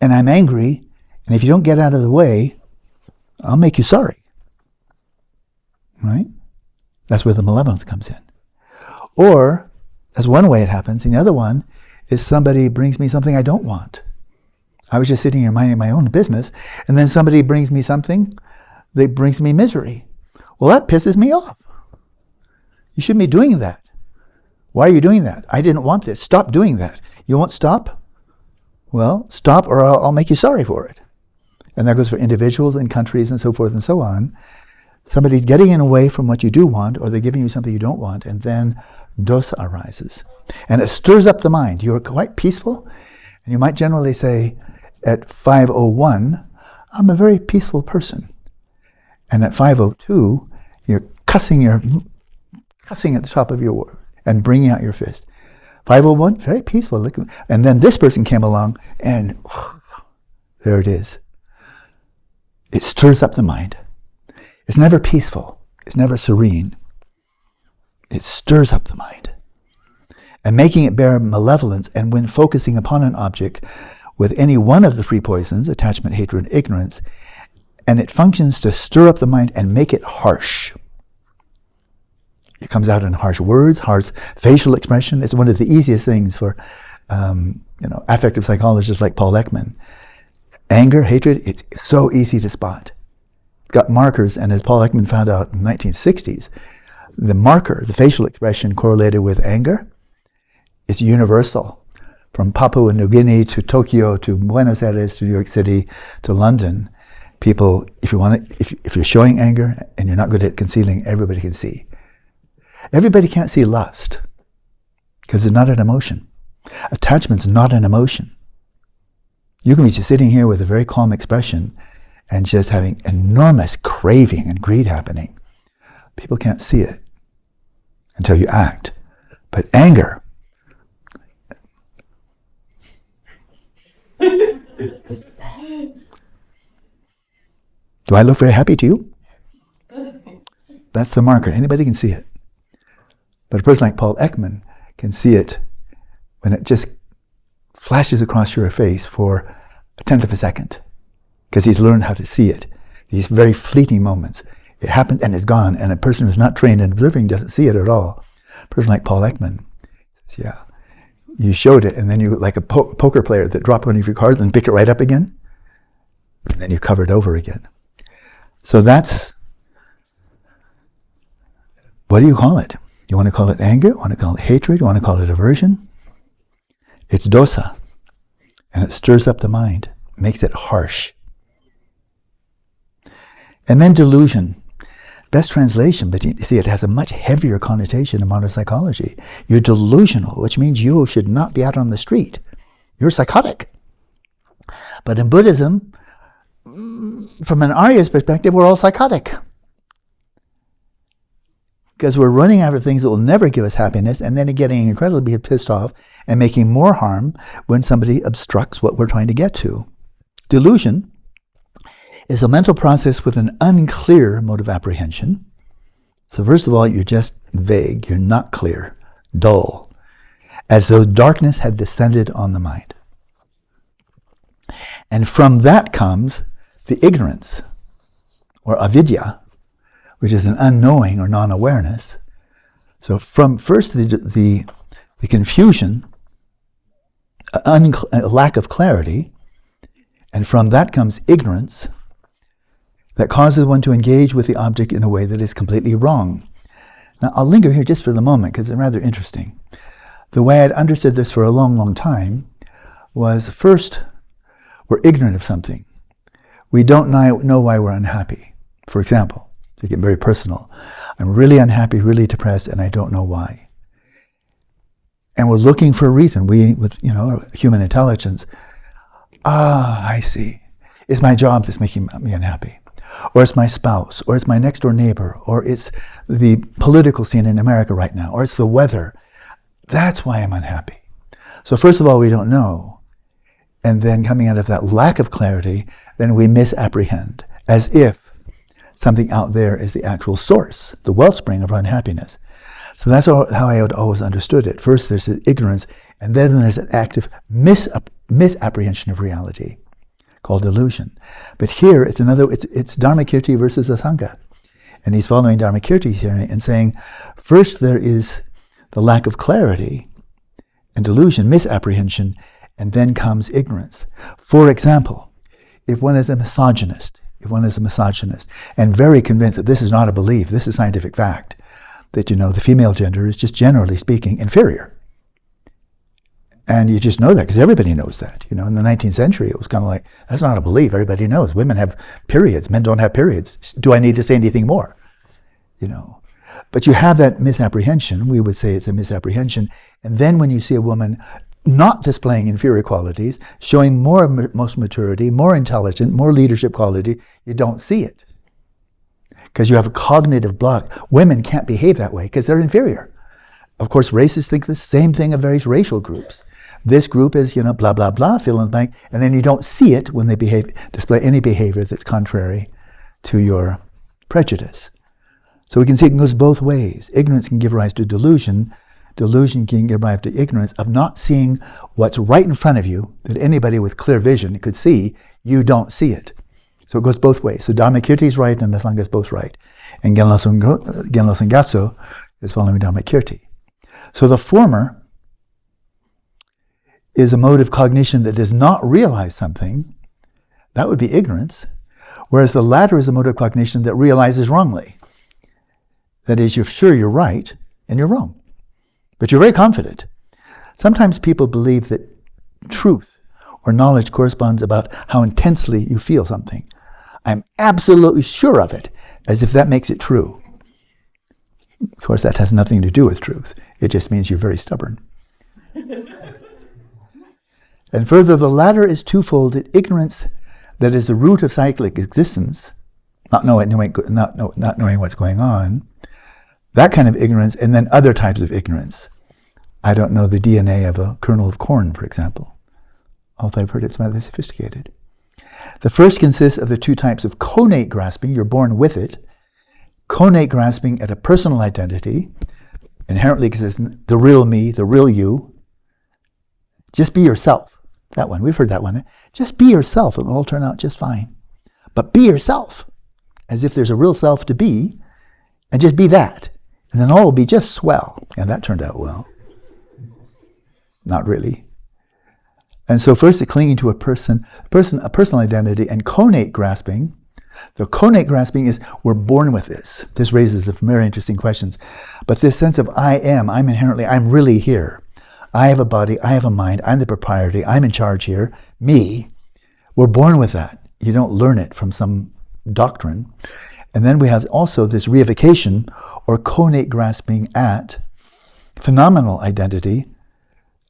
S1: and I'm angry, and if you don't get out of the way, I'll make you sorry, right? That's where the malevolence comes in. Or, that's one way it happens, and the other one is somebody brings me something I don't want. I was just sitting here minding my own business, and then somebody brings me something that brings me misery. Well, that pisses me off. You shouldn't be doing that. Why are you doing that? I didn't want this. Stop doing that. You won't stop? Well, stop or I'll make you sorry for it. And that goes for individuals and countries and so forth and so on. Somebody's getting in away from what you do want, or they're giving you something you don't want, and then dosa arises. And it stirs up the mind. You're quite peaceful, and you might generally say, at 5:01, I'm a very peaceful person. And at 5:02, you're cussing at the top of your word and bringing out your fist. 5:01, very peaceful. And then this person came along, and there it is. It stirs up the mind. It's never peaceful. It's never serene. It stirs up the mind. And making it bear malevolence, and when focusing upon an object with any one of the three poisons, attachment, hatred, and ignorance, and it functions to stir up the mind and make it harsh. It comes out in harsh words, harsh facial expression. It's one of the easiest things for affective psychologists like Paul Ekman. Anger, hatred, it's so easy to spot. It's got markers, and as Paul Ekman found out in the 1960s, the marker, the facial expression correlated with anger, is universal. From Papua New Guinea to Tokyo to Buenos Aires to New York City to London, people, if you're showing anger and you're not good at concealing, everybody can see. Everybody can't see lust because it's not an emotion. Attachment's not an emotion. You can be just sitting here with a very calm expression and just having enormous craving and greed happening. People can't see it until you act. But anger, do I look very happy to you? That's the marker. Anybody can see it. But a person like Paul Ekman can see it when it just flashes across your face for a tenth of a second, because he's learned how to see it. These very fleeting moments. It happens and it's gone, and a person who's not trained in observing doesn't see it at all. A person like Paul Ekman, yeah, you showed it, and then you, like a poker player that dropped one of your cards and pick it right up again, and then you cover it over again. So that's, what do you call it? You want to call it anger? You want to call it hatred? You want to call it aversion? It's dosa, and it stirs up the mind, makes it harsh. And then delusion. Best translation, but you see, it has a much heavier connotation in modern psychology. You're delusional, which means you should not be out on the street. You're psychotic. But in Buddhism, from an Arya's perspective, we're all psychotic. Because we're running after things that will never give us happiness, and then getting incredibly pissed off and making more harm when somebody obstructs what we're trying to get to. Delusion is a mental process with an unclear mode of apprehension. So first of all, you're just vague, you're not clear, dull, as though darkness had descended on the mind. And from that comes the ignorance, or avidya, which is an unknowing or non-awareness. So from first the confusion, a lack of clarity, and from that comes ignorance, that causes one to engage with the object in a way that is completely wrong. Now, I'll linger here just for the moment because it's rather interesting. The way I'd understood this for a long, long time was, first, we're ignorant of something. We don't know why we're unhappy. For example, to get very personal, I'm really unhappy, really depressed, and I don't know why. And we're looking for a reason. We, with human intelligence, I see. It's my job that's making me unhappy. Or it's my spouse, or it's my next door neighbor, or it's the political scene in America right now, or it's the weather. That's why I'm unhappy. So first of all, we don't know. And then coming out of that lack of clarity, then we misapprehend, as if something out there is the actual source, the wellspring of our unhappiness. So that's how I had always understood it. First there's the ignorance, and then there's an active misapprehension of reality, called delusion. But here it's Dharmakirti versus Asanga. And he's following Dharmakirti here and saying, first there is the lack of clarity and delusion, misapprehension, and then comes ignorance. For example, if one is a misogynist, and very convinced that this is not a belief, this is scientific fact, that the female gender is just generally speaking inferior. And you just know that because everybody knows that. In the 19th century, it was kind of like, that's not a belief. Everybody knows. Women have periods. Men don't have periods. Do I need to say anything more? But you have that misapprehension. We would say it's a misapprehension. And then when you see a woman not displaying inferior qualities, showing most maturity, more intelligent, more leadership quality, you don't see it. Because you have a cognitive block. Women can't behave that way because they're inferior. Of course, racists think the same thing of various racial groups. This group is, blah, blah, blah, fill in the blank, and then you don't see it when they display any behavior that's contrary to your prejudice. So we can see it goes both ways. Ignorance can give rise to delusion. Delusion can give rise to ignorance of not seeing what's right in front of you, that anybody with clear vision could see. You don't see it. So it goes both ways. So Dharmakirti is right and the Sangha is both right. And Genlo Sangatso is following Dharmakirti. So the former is a mode of cognition that does not realize something. That would be ignorance. Whereas the latter is a mode of cognition that realizes wrongly. That is, you're sure you're right and you're wrong. But you're very confident. Sometimes people believe that truth or knowledge corresponds about how intensely you feel something. I'm absolutely sure of it, as if that makes it true. Of course, that has nothing to do with truth. It just means you're very stubborn. And further, the latter is twofold. Ignorance that is the root of cyclic existence, not knowing what's going on, that kind of ignorance, and then other types of ignorance. I don't know the DNA of a kernel of corn, for example, although I've heard it's rather sophisticated. The first consists of the two types of connate grasping. You're born with it. Connate grasping at a personal identity, inherently existent, the real me, the real you. Just be yourself. That one, we've heard that one. Just be yourself, it will all turn out just fine. But be yourself, as if there's a real self to be, and just be that. And then all will be just swell. And that turned out well. Not really. And so first, the clinging to a personal identity, and connate grasping. The connate grasping is we're born with this. This raises some very interesting questions. But this sense of I'm really here. I have a body, I have a mind, I'm the proprietor, I'm in charge here, me. We're born with that. You don't learn it from some doctrine. And then we have also this reification or connate grasping at phenomenal identity,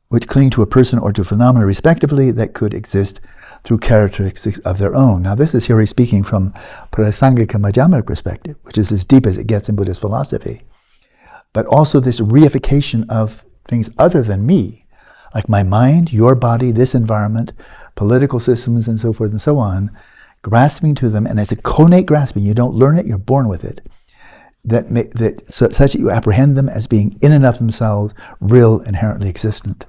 S1: which cling to a person or to a phenomena respectively that could exist through characteristics of their own. Now this is here he's speaking from Prasangika Madhyamaka perspective, which is as deep as it gets in Buddhist philosophy. But also this reification of things other than me, like my mind, your body, this environment, political systems and so forth and so on, grasping to them, and it's a connate grasping. You don't learn it, you're born with it. Such that you apprehend them as being in and of themselves, real, inherently existent.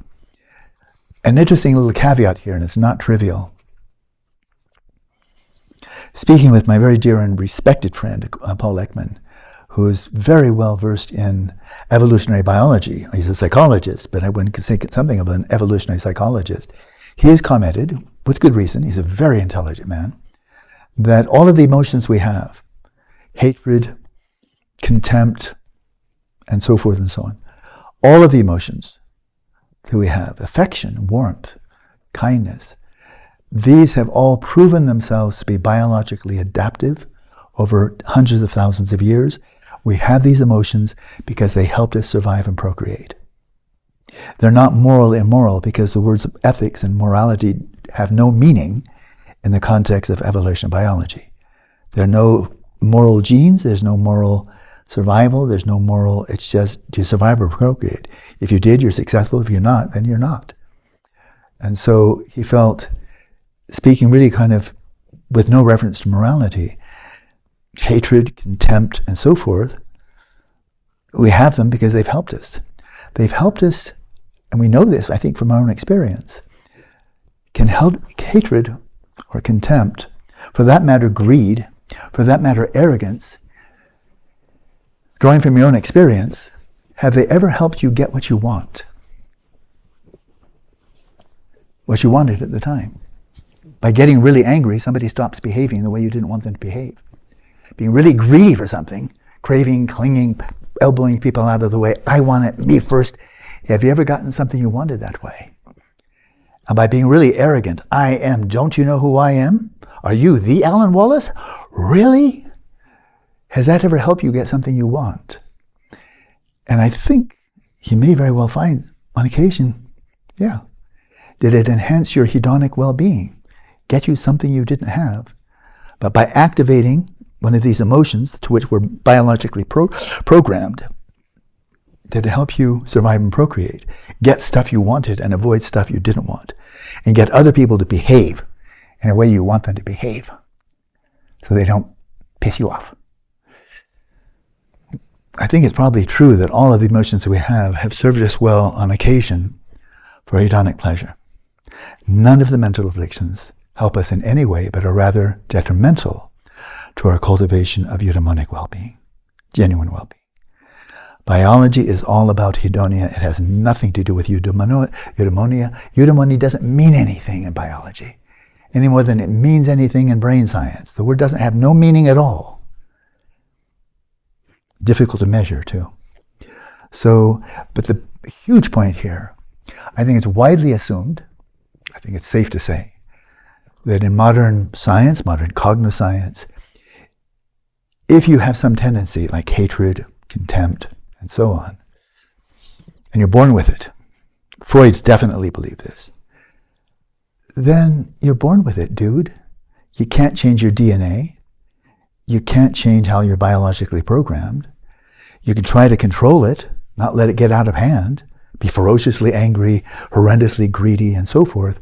S1: An interesting little caveat here, and it's not trivial. Speaking with my very dear and respected friend, Paul Ekman, who is very well versed in evolutionary biology. He's a psychologist, but I wouldn't say something of an evolutionary psychologist. He has commented, with good reason, he's a very intelligent man, that all of the emotions we have, hatred, contempt, and so forth and so on, all of the emotions that we have, affection, warmth, kindness, these have all proven themselves to be biologically adaptive over hundreds of thousands of years. We have these emotions because they helped us survive and procreate. They're not moral immoral because the words of ethics and morality have no meaning in the context of evolution biology. There are no moral genes, there's no moral survival, there's no moral, it's just do you survive or procreate. If you did, you're successful. If you're not, then you're not. And so he felt, speaking really kind of with no reference to morality, hatred, contempt, and so forth, we have them because they've helped us. They've helped us, and we know this, I think, from our own experience, can help hatred or contempt, for that matter greed, for that matter arrogance, drawing from your own experience, have they ever helped you get what you want? What you wanted at the time. By getting really angry, somebody stops behaving the way you didn't want them to behave. Being really greedy for something, craving, clinging, elbowing people out of the way, I want it, me first. Have you ever gotten something you wanted that way? And by being really arrogant, I am, don't you know who I am? Are you the Alan Wallace? Really? Has that ever helped you get something you want? And I think you may very well find, on occasion, yeah. Did it enhance your hedonic well-being? Get you something you didn't have? But by activating one of these emotions to which we're biologically programmed, did it help you survive and procreate? Get stuff you wanted and avoid stuff you didn't want. And get other people to behave in a way you want them to behave so they don't piss you off. I think it's probably true that all of the emotions that we have served us well on occasion for hedonic pleasure. None of the mental afflictions help us in any way, but are rather detrimental to our cultivation of eudaimonic well-being, genuine well-being. Biology is all about hedonia. It has nothing to do with eudaimonia. Eudaimonia doesn't mean anything in biology, any more than it means anything in brain science. The word doesn't have no meaning at all. Difficult to measure, too. So, but the huge point here, I think it's widely assumed, I think it's safe to say, that in modern science, modern cognitive science, if you have some tendency like hatred, contempt, and so on, and you're born with it, Freud's definitely believed this, then you're born with it, dude. You can't change your DNA. You can't change how you're biologically programmed. You can try to control it, not let it get out of hand, be ferociously angry, horrendously greedy, and so forth.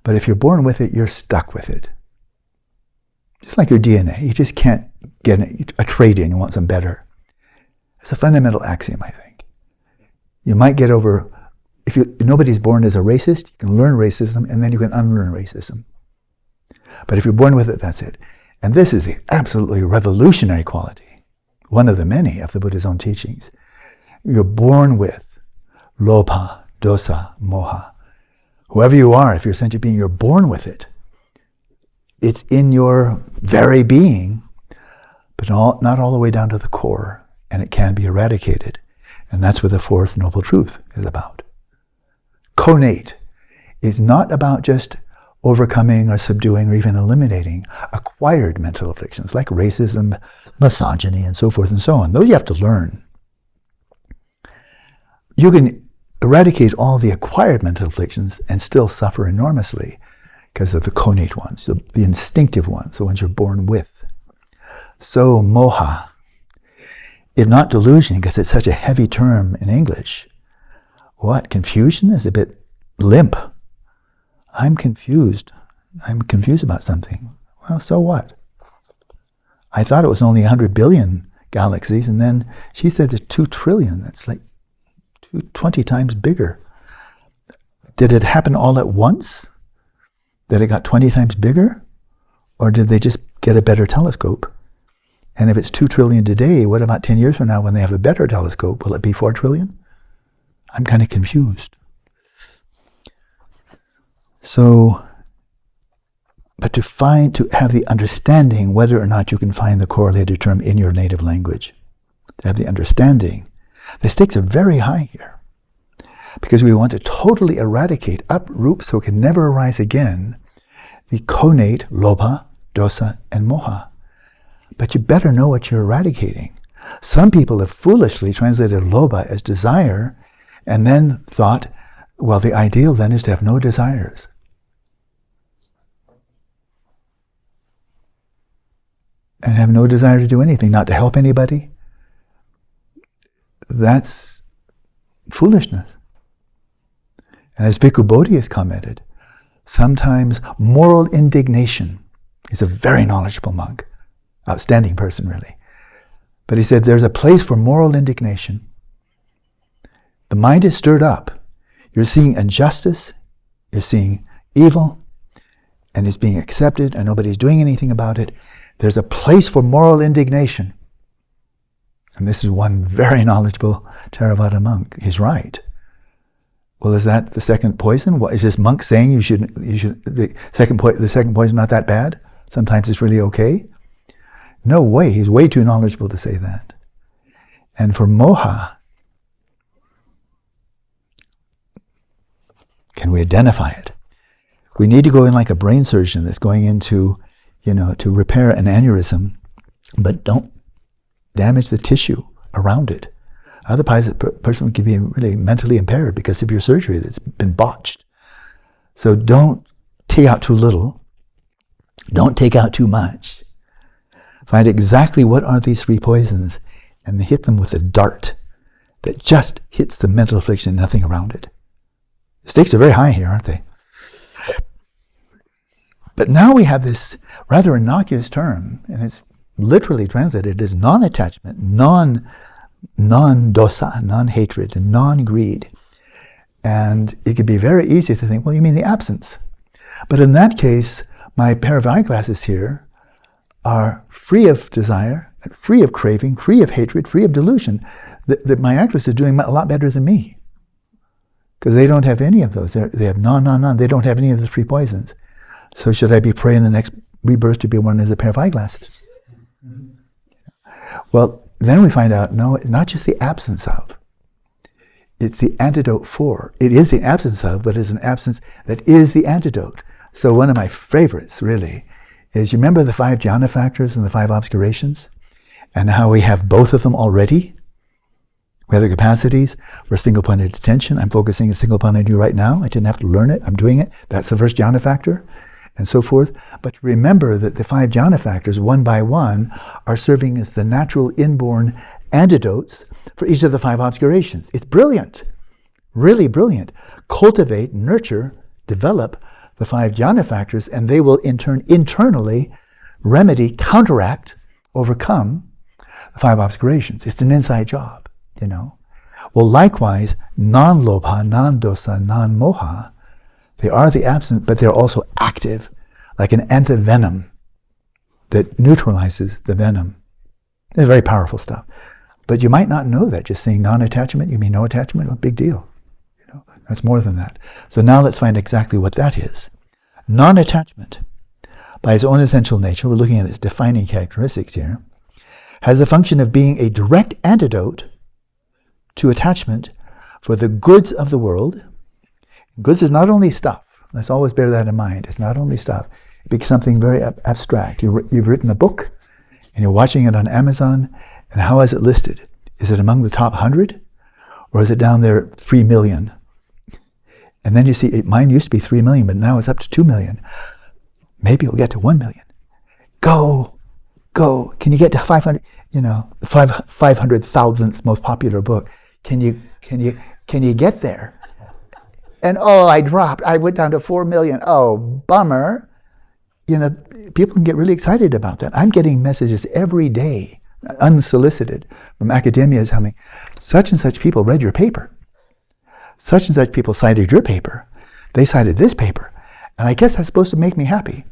S1: But if you're born with it, you're stuck with it. Just like your DNA. You just can't get a trait in. You want some better. It's a fundamental axiom, I think. You might get over, if nobody's born as a racist, you can learn racism, and then you can unlearn racism. But if you're born with it, that's it. And this is the absolutely revolutionary quality, one of the many of the Buddha's own teachings. You're born with lobha, dosa, moha. Whoever you are, if you're a sentient being, you're born with it. It's in your very being, but not all the way down to the core, and it can be eradicated. And that's what the fourth noble truth is about. Connate is not about just overcoming or subduing or even eliminating acquired mental afflictions like racism, misogyny, and so forth and so on. Those you have to learn. You can eradicate all the acquired mental afflictions and still suffer enormously because of the connate ones, the instinctive ones, the ones you're born with. So moha, if not delusion, because it's such a heavy term in English, what? Confusion is a bit limp. I'm confused about something. Well, so what? I thought it was only 100 billion galaxies, and then she said there's 2 trillion. That's like 20 times bigger. Did it happen all at once? That it got 20 times bigger? Or did they just get a better telescope? And if it's 2 trillion today, what about 10 years from now when they have a better telescope? Will it be 4 trillion? I'm kind of confused. So, but to have the understanding whether or not you can find the correlated term in your native language, to have the understanding, the stakes are very high here. Because we want to totally eradicate, uproot so it can never arise again, the connate, lobha, dosa, and moha. But you better know what you're eradicating. Some people have foolishly translated lobha as desire and then thought, well, the ideal then is to have no desires. And have no desire to do anything, not to help anybody. That's foolishness. And as Bhikkhu Bodhi has commented, sometimes moral indignation is a very knowledgeable monk, outstanding person really. But he said there's a place for moral indignation. The mind is stirred up. You're seeing injustice, you're seeing evil, and it's being accepted and nobody's doing anything about it. There's a place for moral indignation. And this is one very knowledgeable Theravada monk. He's right. Well, is that the second poison? What is this monk saying? You should the second poison not that bad? Sometimes it's really okay? No way. He's way too knowledgeable to say that. And for moha, can we identify it? We need to go in like a brain surgeon that's going into, to repair an aneurysm, but don't damage the tissue around it. Otherwise, the person could be really mentally impaired because of your surgery that's been botched. So don't take out too little. Don't take out too much. Find exactly what are these 3 poisons and hit them with a dart that just hits the mental affliction, nothing around it. The stakes are very high here, aren't they? But now we have this rather innocuous term, and it's literally translated as non-attachment, non-dosa, non-hatred, and non-greed. And it could be very easy to think, well, you mean the absence. But in that case, my pair of eyeglasses here are free of desire, free of craving, free of hatred, free of delusion. My eyeglasses are doing a lot better than me. Because they don't have any of those. They have none. They don't have any of the 3 poisons. So should I be praying the next rebirth to be one as a pair of eyeglasses? Well, then we find out, no, it's not just the absence of. It's the antidote for. It is the absence of, but it's an absence that is the antidote. So one of my favorites, really, is you remember the 5 jhana factors and the 5 obscurations? And how we have both of them already? We have the capacities for single-pointed attention. I'm focusing a single point on you right now. I didn't have to learn it. I'm doing it. That's the first jhana factor, and so forth. But remember that the 5 jhana factors, one by one, are serving as the natural inborn antidotes for each of the 5 obscurations. It's brilliant. really brilliant, cultivate, nurture, develop the 5 jhana factors, and they will in turn internally remedy, counteract, overcome the 5 obscurations. It's an inside job, you know. Well, likewise, non-lobha, non-dosa, non-moha, they are the absent, but they're also active, like an antivenom that neutralizes the venom. It's very powerful stuff. But you might not know that. Just saying non-attachment, you mean no attachment? Oh, big deal. You know, that's more than that. So now let's find exactly what that is. Non-attachment, by its own essential nature, we're looking at its defining characteristics here, has the function of being a direct antidote to attachment for the goods of the world. Goods is not only stuff. Let's always bear that in mind. It's not only stuff. It becomes something very abstract. You've written a book, and you're watching it on Amazon, and how is it listed? Is it among the top 100? Or is it down there 3 million? And then you see, mine used to be 3 million, but now it's up to 2 million. Maybe it'll get to 1 million. Go. Can you get to 500? You know, the 500,000th most popular book. Can you get there? And I dropped. I went down to 4 million. Oh, bummer. You know, people can get really excited about that. I'm getting messages every day, unsolicited, from academia telling me, such and such people read your paper. Such and such people cited your paper. They cited this paper. And I guess that's supposed to make me happy.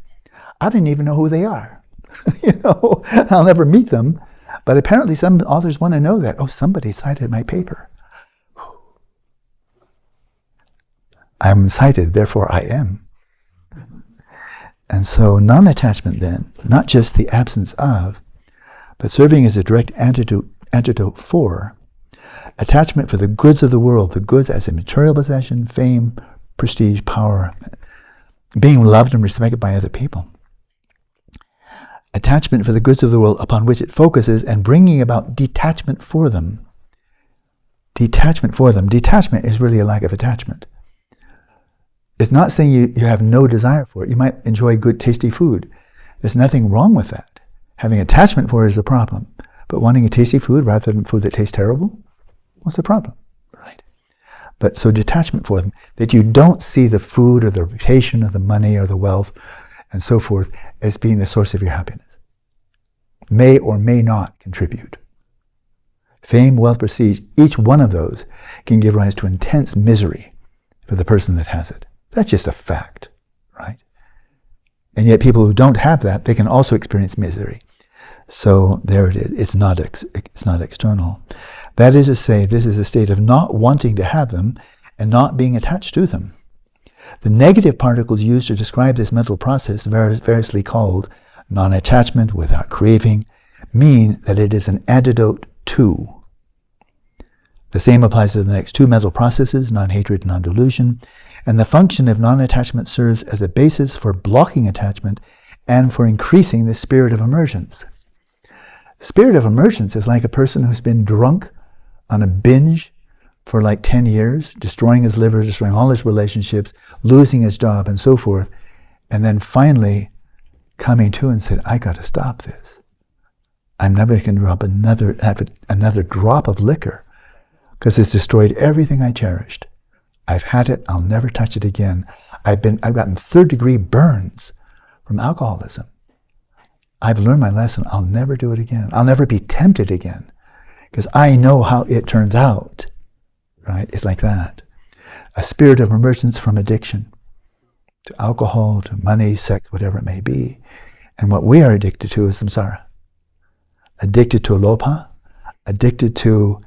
S1: I didn't even know who they are. You know, I'll never meet them. But apparently some authors want to know that. Oh, somebody cited my paper. I'm cited, therefore I am. And so non-attachment then, not just the absence of, but serving as a direct antidote for attachment for the goods of the world, the goods as a material possession, fame, prestige, power, being loved and respected by other people. Attachment for the goods of the world upon which it focuses and bringing about detachment for them. Detachment for them. Detachment is really a lack of attachment. It's not saying you have no desire for it. You might enjoy good, tasty food. There's nothing wrong with that. Having attachment for it is the problem. But wanting a tasty food rather than food that tastes terrible, what's the problem? Right? But so detachment for them, that you don't see the food or the reputation or the money or the wealth and so forth as being the source of your happiness. May or may not contribute. Fame, wealth, prestige, each one of those can give rise to intense misery for the person that has it. That's just a fact, right? And yet people who don't have that, they can also experience misery. So there it is. It's not external. That is to say, this is a state of not wanting to have them and not being attached to them. The negative particles used to describe this mental process, variously called non-attachment, without craving, mean that it is an antidote to. The same applies to the next 2 mental processes, non-hatred and non-delusion, and the function of non-attachment serves as a basis for blocking attachment and for increasing the spirit of emergence. Spirit of emergence is like a person who's been drunk on a binge for like 10 years, destroying his liver, destroying all his relationships, losing his job and so forth, and then finally coming to and said, I got to stop this. I'm never going to have another drop of liquor because it's destroyed everything I cherished. I've had it, I'll never touch it again. I've gotten 3rd-degree burns from alcoholism. I've learned my lesson, I'll never do it again. I'll never be tempted again because I know how it turns out. Right? It's like that. A spirit of emergence from addiction to alcohol, to money, sex, whatever it may be. And what we are addicted to is samsara. Addicted to lobha, addicted to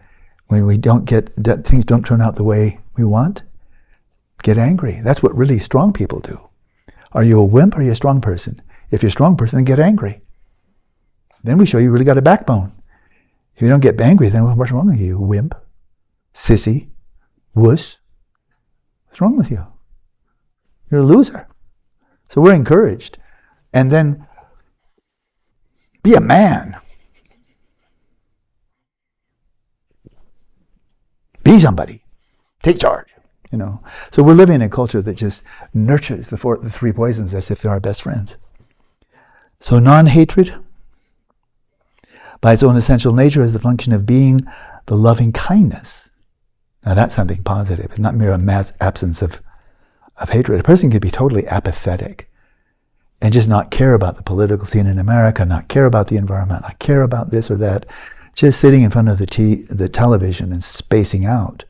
S1: when we don't get, things don't turn out the way we want, get angry. That's what really strong people do. Are you a wimp or are you a strong person? If you're a strong person, then get angry. Then we show you really got a backbone. If you don't get angry, then what's wrong with you? Wimp, sissy, wuss. What's wrong with you? You're a loser. So we're encouraged. And then be a man. Be somebody. Take charge. You know. So we're living in a culture that just nurtures the 3 poisons as if they're our best friends. So non-hatred, by its own essential nature, is the function of being the loving kindness. Now that's something positive. It's not mere mass absence of hatred. A person could be totally apathetic and just not care about the political scene in America, not care about the environment, not care about this or that, just sitting in front of the television and spacing out.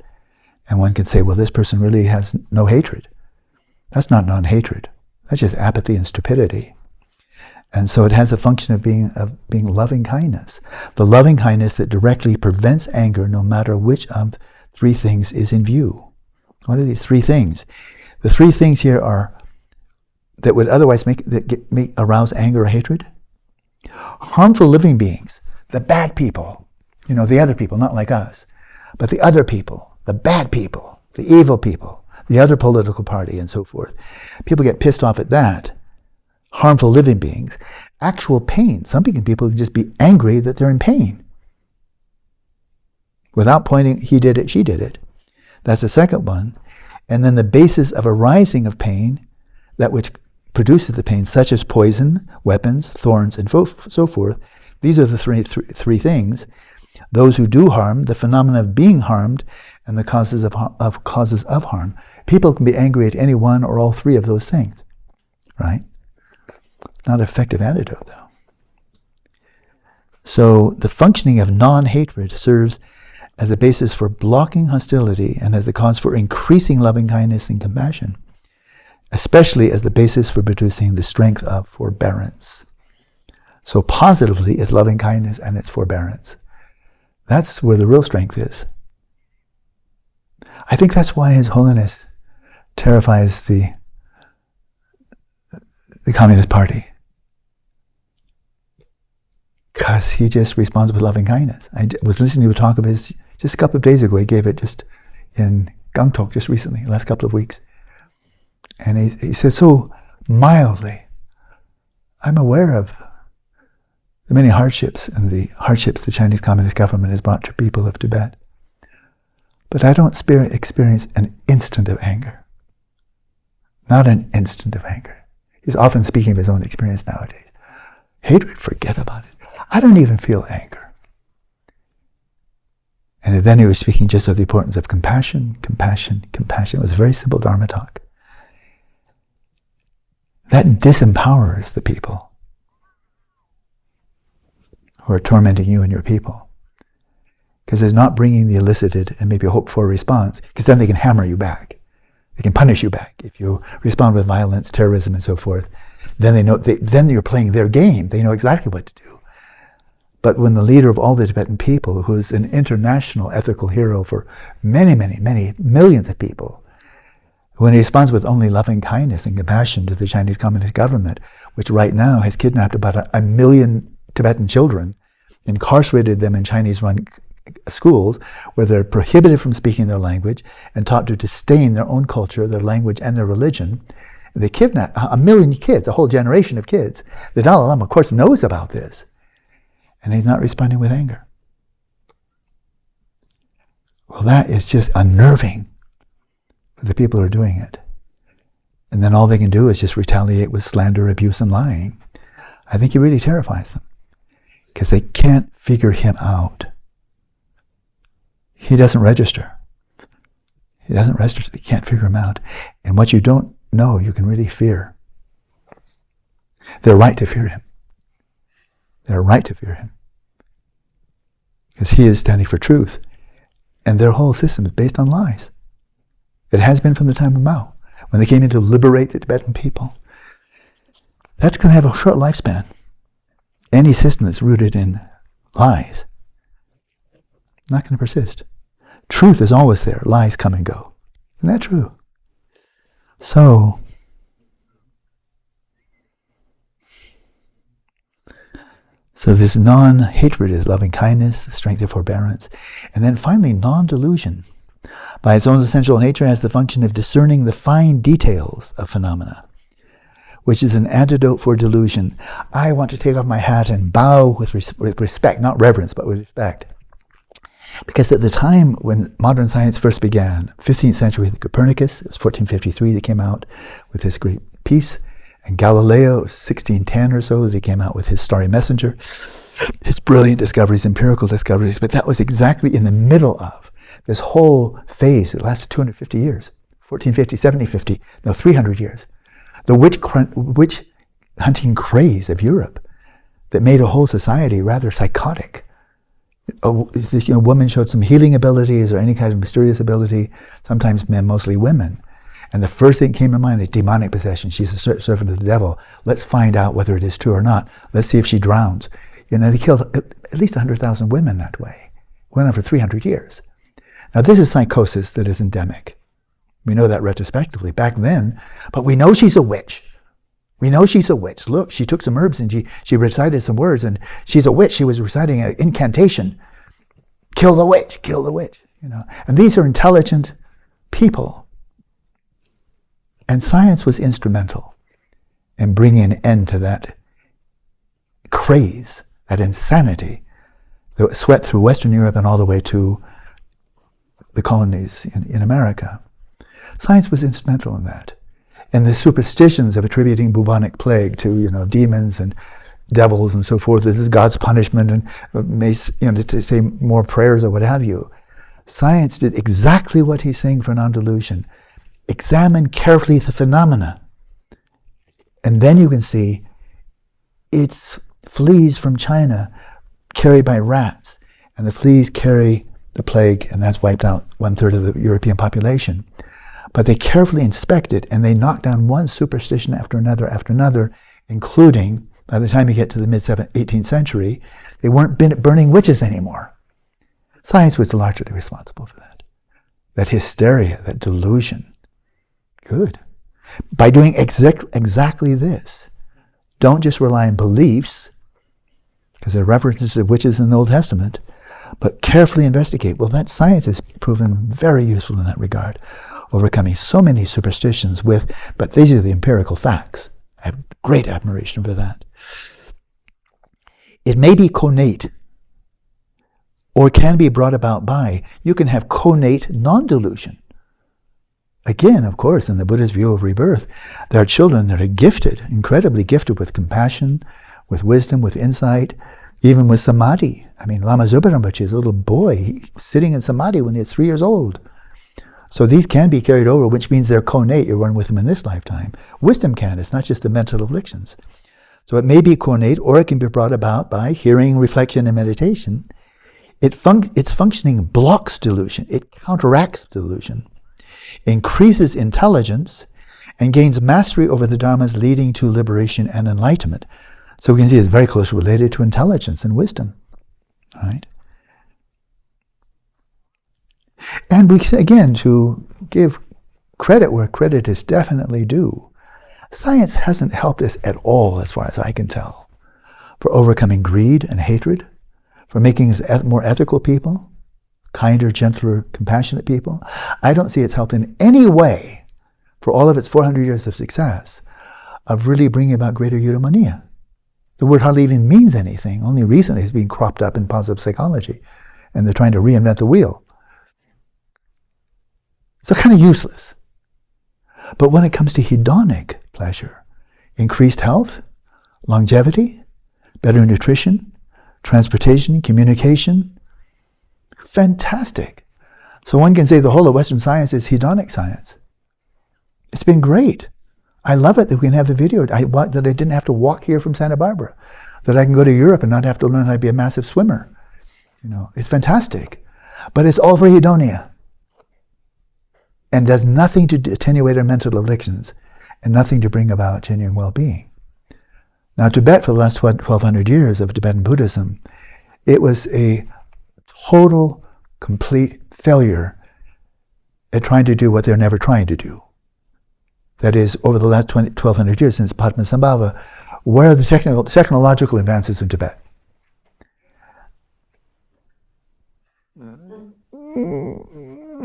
S1: And one could say, well, this person really has no hatred. That's not non-hatred. That's just apathy and stupidity. And so it has the function of being loving kindness. The loving kindness that directly prevents anger no matter which of three things is in view. What are these three things? The three things here are that would otherwise arouse anger or hatred. Harmful living beings, the bad people, the other people, not like us, but the other people, the bad people, the evil people, the other political party, and so forth. People get pissed off at that. Harmful living beings. Actual pain. Some people can just be angry that they're in pain. Without pointing, he did it, she did it. That's the second one. And then the basis of arising of pain, that which produces the pain, such as poison, weapons, thorns, and so forth. These are the three things. Those who do harm, the phenomena of being harmed, and the causes of harm. People can be angry at any one or all three of those things, right? It's not an effective antidote, though. So the functioning of non-hatred serves as a basis for blocking hostility and as a cause for increasing loving kindness and compassion, especially as the basis for producing the strength of forbearance. So positively is loving kindness and its forbearance. That's where the real strength is. I think that's why His Holiness terrifies the Communist Party. Because he just responds with loving kindness. I was listening to a talk of his just a couple of days ago. He gave it just in Gangtok just recently, the last couple of weeks. And he said so mildly, I'm aware of the many hardships and the hardships the Chinese Communist government has brought to people of Tibet. But I don't experience an instant of anger. Not an instant of anger. He's often speaking of his own experience nowadays. Hatred, forget about it. I don't even feel anger. And then he was speaking just of the importance of compassion, compassion, compassion. It was a very simple Dharma talk. That disempowers the people who are tormenting you and your people. Because it's not bringing the elicited and maybe hoped for response, because then they can hammer you back. They can punish you back. If you respond with violence, terrorism, and so forth, then they know. Then you're playing their game. They know exactly what to do. But when the leader of all the Tibetan people, who is an international ethical hero for many, many, many millions of people, when he responds with only loving kindness and compassion to the Chinese Communist government, which right now has kidnapped about a million Tibetan children, incarcerated them in Chinese-run schools where they're prohibited from speaking their language and taught to disdain their own culture, their language, and their religion. They kidnap a million kids, a whole generation of kids. The Dalai Lama, of course, knows about this. And he's not responding with anger. Well, that is just unnerving for the people who are doing it. And then all they can do is just retaliate with slander, abuse, and lying. I think he really terrifies them because they can't figure him out. He doesn't register. He doesn't register. They can't figure him out. And what you don't know, you can really fear. They're right to fear him. They're right to fear him. Because he is standing for truth. And their whole system is based on lies. It has been from the time of Mao, when they came in to liberate the Tibetan people. That's going to have a short lifespan. Any system that's rooted in lies, not going to persist. Truth is always there. Lies come and go. Isn't that true? So, this non-hatred is loving kindness, the strength of forbearance. And then finally, non-delusion. By its own essential nature has the function of discerning the fine details of phenomena, which is an antidote for delusion. I want to take off my hat and bow with respect, not reverence, but with respect. Because at the time when modern science first began, 15th century with Copernicus, it was 1453 that came out with his great piece, and Galileo, 1610 or so, that he came out with his Starry Messenger, his brilliant discoveries, empirical discoveries, but that was exactly in the middle of this whole phase that lasted 250 years, 1450, 1750, no, 300 years. The witch hunting craze of Europe that made a whole society rather psychotic. A woman showed some healing abilities or any kind of mysterious ability, sometimes men, mostly women. And the first thing that came to mind is demonic possession. She's a servant of the devil. Let's find out whether it is true or not. Let's see if she drowns. They killed at least 100,000 women that way. Went on for 300 years. Now this is psychosis that is endemic. We know that retrospectively back then, but we know she's a witch. We know she's a witch. Look, she took some herbs and she recited some words, and she's a witch. She was reciting an incantation. Kill the witch, kill the witch. And these are intelligent people. And science was instrumental in bringing an end to that craze, that insanity that swept through Western Europe and all the way to the colonies in America. Science was instrumental in that. And the superstitions of attributing bubonic plague to, demons and devils and so forth, this is God's punishment, and to say more prayers or what have you. Science did exactly what he's saying for non-delusion. Examine carefully the phenomena. And then you can see it's fleas from China carried by rats, and the fleas carry the plague, and that's wiped out 1/3 of the European population. But they carefully inspect it, and they knock down one superstition after another, including, by the time you get to the mid-18th century, they weren't burning witches anymore. Science was largely responsible for that. That hysteria, that delusion. Good. By doing exactly this, don't just rely on beliefs, because there are references to witches in the Old Testament, but carefully investigate. Well, that science has proven very useful in that regard, overcoming so many superstitions but these are the empirical facts. I have great admiration for that. It may be connate, or can be brought about by. You can have connate non-delusion. Again, of course, in the Buddhist view of rebirth, there are children that are gifted, incredibly gifted with compassion, with wisdom, with insight, even with samadhi. Lama Zopa Rinpoche is a little boy sitting in samadhi when he's 3 years old. So these can be carried over, which means they're connate. You're one with them in this lifetime. Wisdom can. It's not just the mental afflictions. So it may be connate, or it can be brought about by hearing, reflection, and meditation. Its functioning blocks delusion. It counteracts delusion, increases intelligence, and gains mastery over the dharmas, leading to liberation and enlightenment. So we can see it's very closely related to intelligence and wisdom. All right? And we, again, to give credit where credit is definitely due, science hasn't helped us at all, as far as I can tell, for overcoming greed and hatred, for making us more ethical people, kinder, gentler, compassionate people. I don't see it's helped in any way, for all of its 400 years of success, of really bringing about greater eudaimonia. The word hardly even means anything. Only recently it's being cropped up in positive psychology, and they're trying to reinvent the wheel. So kind of useless. But when it comes to hedonic pleasure, increased health, longevity, better nutrition, transportation, communication, fantastic. So one can say the whole of Western science is hedonic science. It's been great. I love it that we can have a video that I didn't have to walk here from Santa Barbara, that I can go to Europe and not have to learn how to be a massive swimmer. It's fantastic. But it's all for hedonia, and does nothing to attenuate our mental afflictions, and nothing to bring about genuine well-being. Now, Tibet, for the last 1,200 years of Tibetan Buddhism, it was a total, complete failure at trying to do what they're never trying to do. That is, over the last 1,200 years since Padmasambhava, where are the technological advances in Tibet?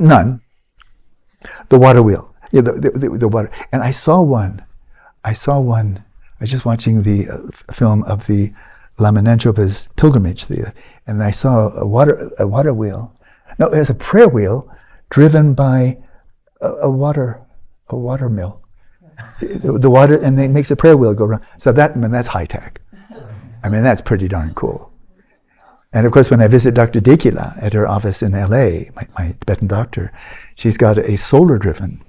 S1: None. The water wheel. Yeah, the water. And I saw one. I was just watching the film of the Lama Nanchopa's pilgrimage, and I saw a water wheel. No, it was a prayer wheel driven by a water mill. The water, and it makes a prayer wheel go around. So that's high tech. That's pretty darn cool. And of course, when I visit Dr. Dekila at her office in LA, my Tibetan doctor, she's got a solar-driven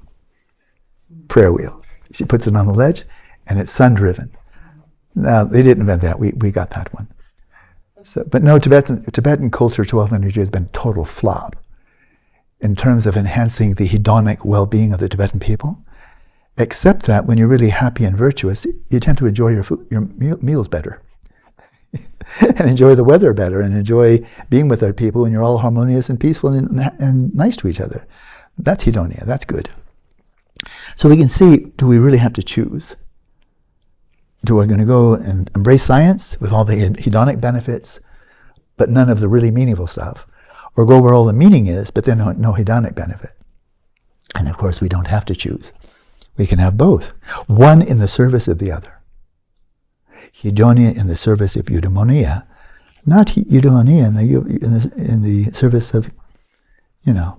S1: prayer wheel. She puts it on the ledge, and it's sun-driven. Now, they didn't invent that. We got that one. So, but no, Tibetan culture 1,200 years has been a total flop in terms of enhancing the hedonic well-being of the Tibetan people. Except that when you're really happy and virtuous, you tend to enjoy your meals better. And enjoy the weather better, and enjoy being with other people, and you're all harmonious and peaceful and nice to each other. That's hedonia, that's good. So we can see, do we really have to choose? Do we going to go and embrace science with all the hedonic benefits, but none of the really meaningful stuff? Or go where all the meaning is, but then no hedonic benefit? And of course, we don't have to choose. We can have both, one in the service of the other. Hedonia in the service of eudaimonia, not eudaimonia in the service of, hedonia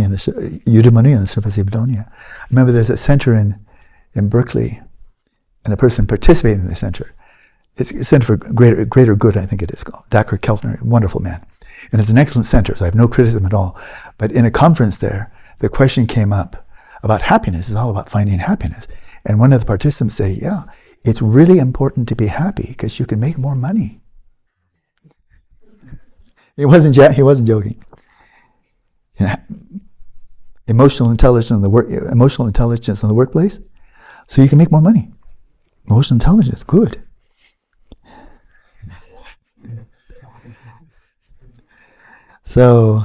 S1: in the eudaimonia in the service of hedonia. I remember there's a center in Berkeley, and a person participating in the center. It's a Center for Greater Good, I think it is called. Dr. Keltner, wonderful man. And it's an excellent center, so I have no criticism at all. But in a conference there, the question came up about happiness. It's all about finding happiness. And one of the participants say, yeah, it's really important to be happy because you can make more money. He wasn't joking. Emotional intelligence in the workplace, so you can make more money. Emotional intelligence, good. So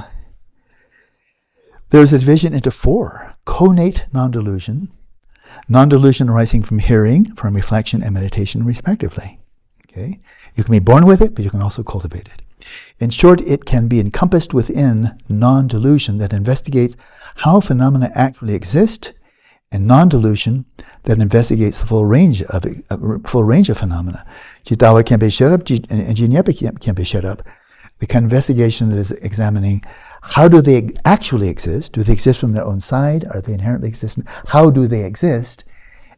S1: there's a division into 4: connate non-delusion, non-delusion arising from hearing, from reflection and meditation, respectively. Okay, you can be born with it, but you can also cultivate it. In short, it can be encompassed within non-delusion that investigates how phenomena actually exist, and non-delusion that investigates the full range of phenomena. Jitawa can be shut up, and Jinyepa can be shut up. The kind of investigation that is examining how do they actually exist? Do they exist from their own side? Are they inherently existent? How do they exist?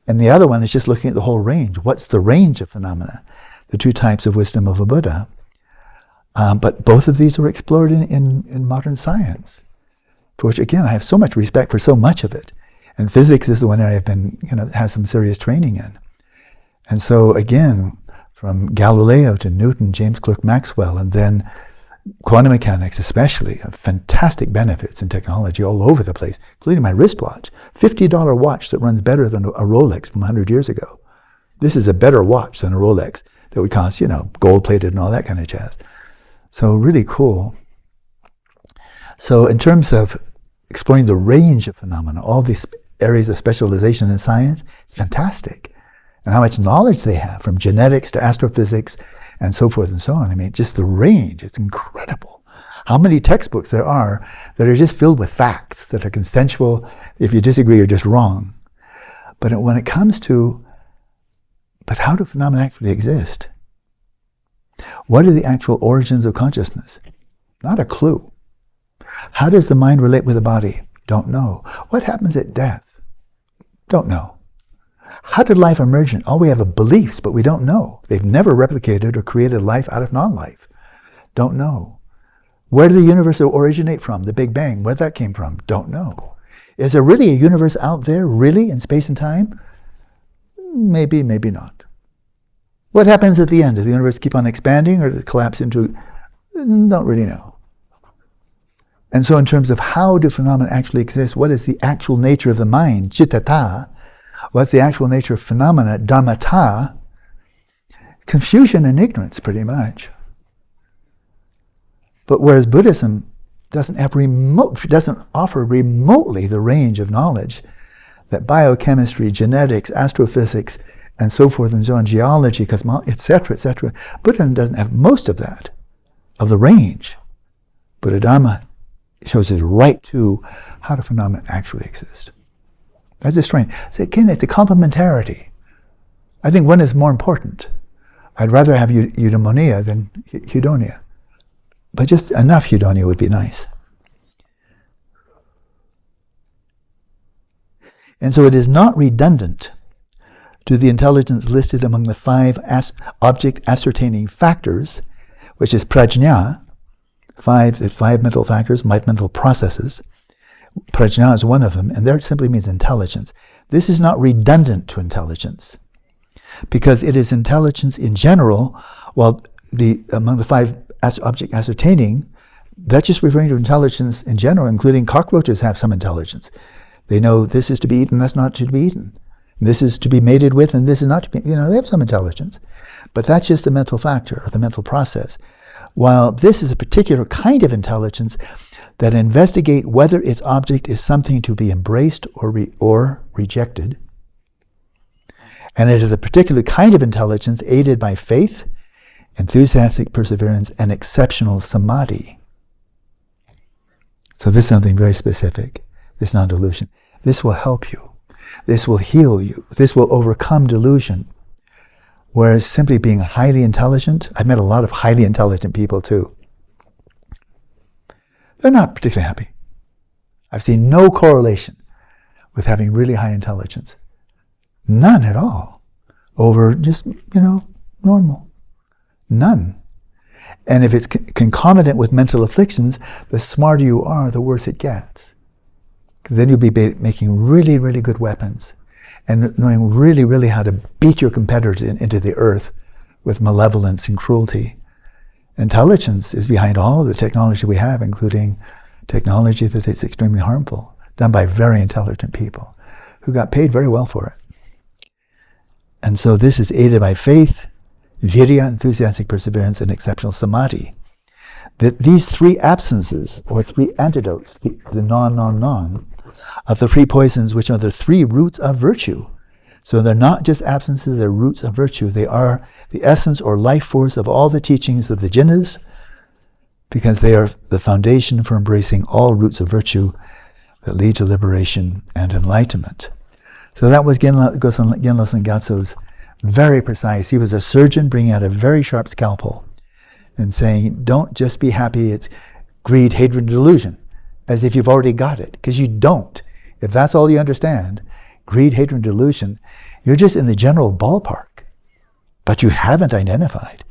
S1: And the other one is just looking at the whole range. What's the range of phenomena? The 2 types of wisdom of a Buddha. But both of these are explored in modern science, for which, again, I have so much respect for so much of it. And physics is the one area I've been, have some serious training in. And so, again, from Galileo to Newton, James Clerk Maxwell, and then quantum mechanics especially, have fantastic benefits in technology all over the place, including my wristwatch. $50 watch that runs better than a Rolex from 100 years ago. This is a better watch than a Rolex that would cost, gold-plated and all that kind of jazz. So really cool. So in terms of exploring the range of phenomena, all these areas of specialization in science, it's fantastic. And how much knowledge they have, from genetics to astrophysics and so forth and so on. I mean, just the range, it's incredible. How many textbooks there are that are just filled with facts that are consensual. If you disagree, you're just wrong. But when it comes to, but how do phenomena actually exist? What are the actual origins of consciousness? Not a clue. How does the mind relate with the body? Don't know. What happens at death? Don't know. How did life emerge? All we have are beliefs, but we don't know. They've never replicated or created life out of non-life. Don't know. Where did the universe originate from? The Big Bang. Where that came from? Don't know. Is there really a universe out there, really, in space and time? Maybe, maybe not. What happens at the end? Does the universe keep on expanding, or does it collapse into... Don't really know. And so in terms of how do phenomena actually exist, what is the actual nature of the mind, cittata, what's the actual nature of phenomena, dhammata, confusion and ignorance, pretty much. But whereas Buddhism doesn't offer remotely the range of knowledge that biochemistry, genetics, astrophysics, and so forth and so on, geology, cosmology, etc., Buddhism doesn't have most of that, of the range. Buddha Dharma shows us right to how do phenomena actually exist. That's the strength. So again, it's a complementarity. I think one is more important. I'd rather have eudaimonia than hedonia. But just enough hedonia would be nice. And so it is not redundant to the intelligence listed among the 5 object ascertaining factors, which is prajna, 5 mental factors, 5 mental processes. Prajna is one of them, and there it simply means intelligence. This is not redundant to intelligence, because it is intelligence in general, while among the 5 object ascertaining, that's just referring to intelligence in general, including cockroaches have some intelligence. They know this is to be eaten, that's not to be eaten. This is to be mated with, and this is not to be, they have some intelligence. But that's just the mental factor, or the mental process. While this is a particular kind of intelligence that investigate whether its object is something to be embraced or rejected. And it is a particular kind of intelligence aided by faith, enthusiastic perseverance, and exceptional samadhi. So this is something very specific, this non-delusion. This will help you. This will heal you. This will overcome delusion. Whereas simply being highly intelligent, I've met a lot of highly intelligent people too. They're not particularly happy. I've seen no correlation with having really high intelligence. None at all. Over just, normal. None. And if it's concomitant with mental afflictions, the smarter you are, the worse it gets. Then you'll be making really, really good weapons and knowing really, really how to beat your competitors into the earth with malevolence and cruelty. Intelligence is behind all of the technology we have, including technology that is extremely harmful, done by very intelligent people who got paid very well for it. And so this is aided by faith, virya, enthusiastic perseverance, and exceptional samadhi. That these 3 absences, or 3 antidotes, the non, of the 3 poisons, which are the 3 roots of virtue. So they're not just absences, they're roots of virtue. They are the essence or life force of all the teachings of the jinnas, because they are the foundation for embracing all roots of virtue that lead to liberation and enlightenment. So that was Genlo Losang Gyatso's very precise. He was a surgeon bringing out a very sharp scalpel and saying, don't just be happy it's greed, hatred, and delusion, as if you've already got it, because you don't. If that's all you understand, greed, hatred, and delusion, you're just in the general ballpark, but you haven't identified.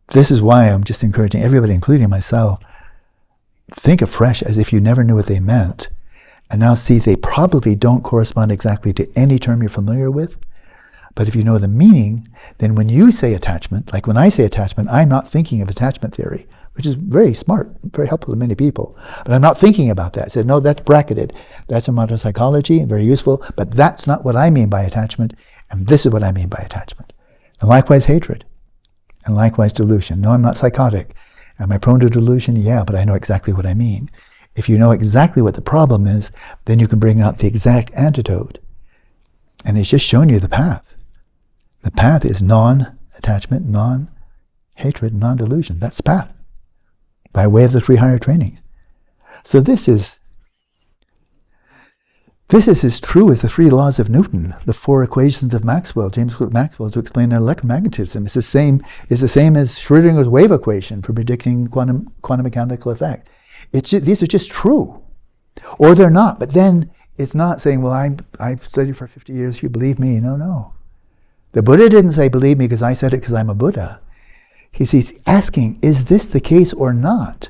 S1: This is why I'm just encouraging everybody, including myself, think afresh as if you never knew what they meant, and now see they probably don't correspond exactly to any term you're familiar with. But if you know the meaning, then when you say attachment, like when I say attachment, I'm not thinking of attachment theory, which is very smart, very helpful to many people. But I'm not thinking about that. I said, no, that's bracketed. That's a modern psychology, very useful, but that's not what I mean by attachment, and this is what I mean by attachment. And likewise hatred, and likewise delusion. No, I'm not psychotic. Am I prone to delusion? Yeah, but I know exactly what I mean. If you know exactly what the problem is, then you can bring out the exact antidote. And it's just showing you the path. The path is non-attachment, non-hatred, non-delusion. That's the path, by way of the 3 higher trainings. So this is as true as the 3 laws of Newton, the 4 equations of Maxwell, James Clerk Maxwell, to explain electromagnetism. It's the same as Schrödinger's wave equation for predicting quantum mechanical effect. These are just true, or they're not. But then it's not saying, well, I've studied for 50 years, you believe me. No. The Buddha didn't say, believe me because I said it because I'm a Buddha. He's asking, is this the case or not?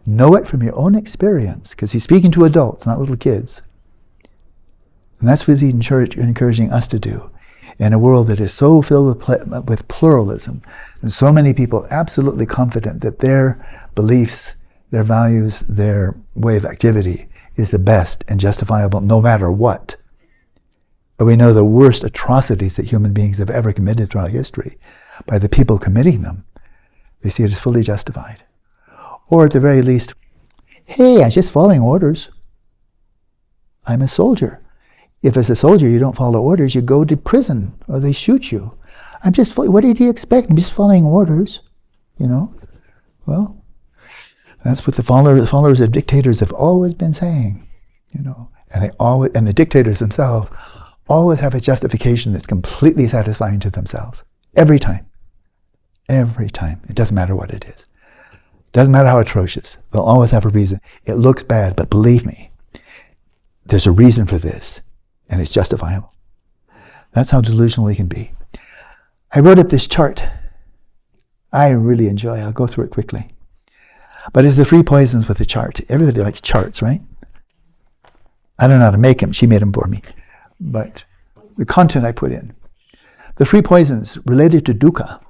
S1: Know it from your own experience, because he's speaking to adults, not little kids. And that's what he's encouraging us to do. In a world that is so filled with pluralism, and so many people absolutely confident that their beliefs, their values, their way of activity is the best and justifiable no matter what. But we know the worst atrocities that human beings have ever committed throughout history. By the people committing them, they see it as fully justified. Or at the very least, hey, I'm just following orders. I'm a soldier. If as a soldier you don't follow orders, you go to prison or they shoot you. What did you expect? I'm just following orders, Well, that's what the followers of dictators have always been saying, and the dictators themselves always have a justification that's completely satisfying to themselves. Every time. It doesn't matter what it is. It doesn't matter how atrocious. They'll always have a reason. It looks bad, but believe me, there's a reason for this, and it's justifiable. That's how delusional we can be. I wrote up this chart. I really enjoy it. I'll go through it quickly. But it's the 3 poisons with the chart. Everybody likes charts, right? I don't know how to make them. She made them for me. But the content I put in. The 3 poisons related to dukkha.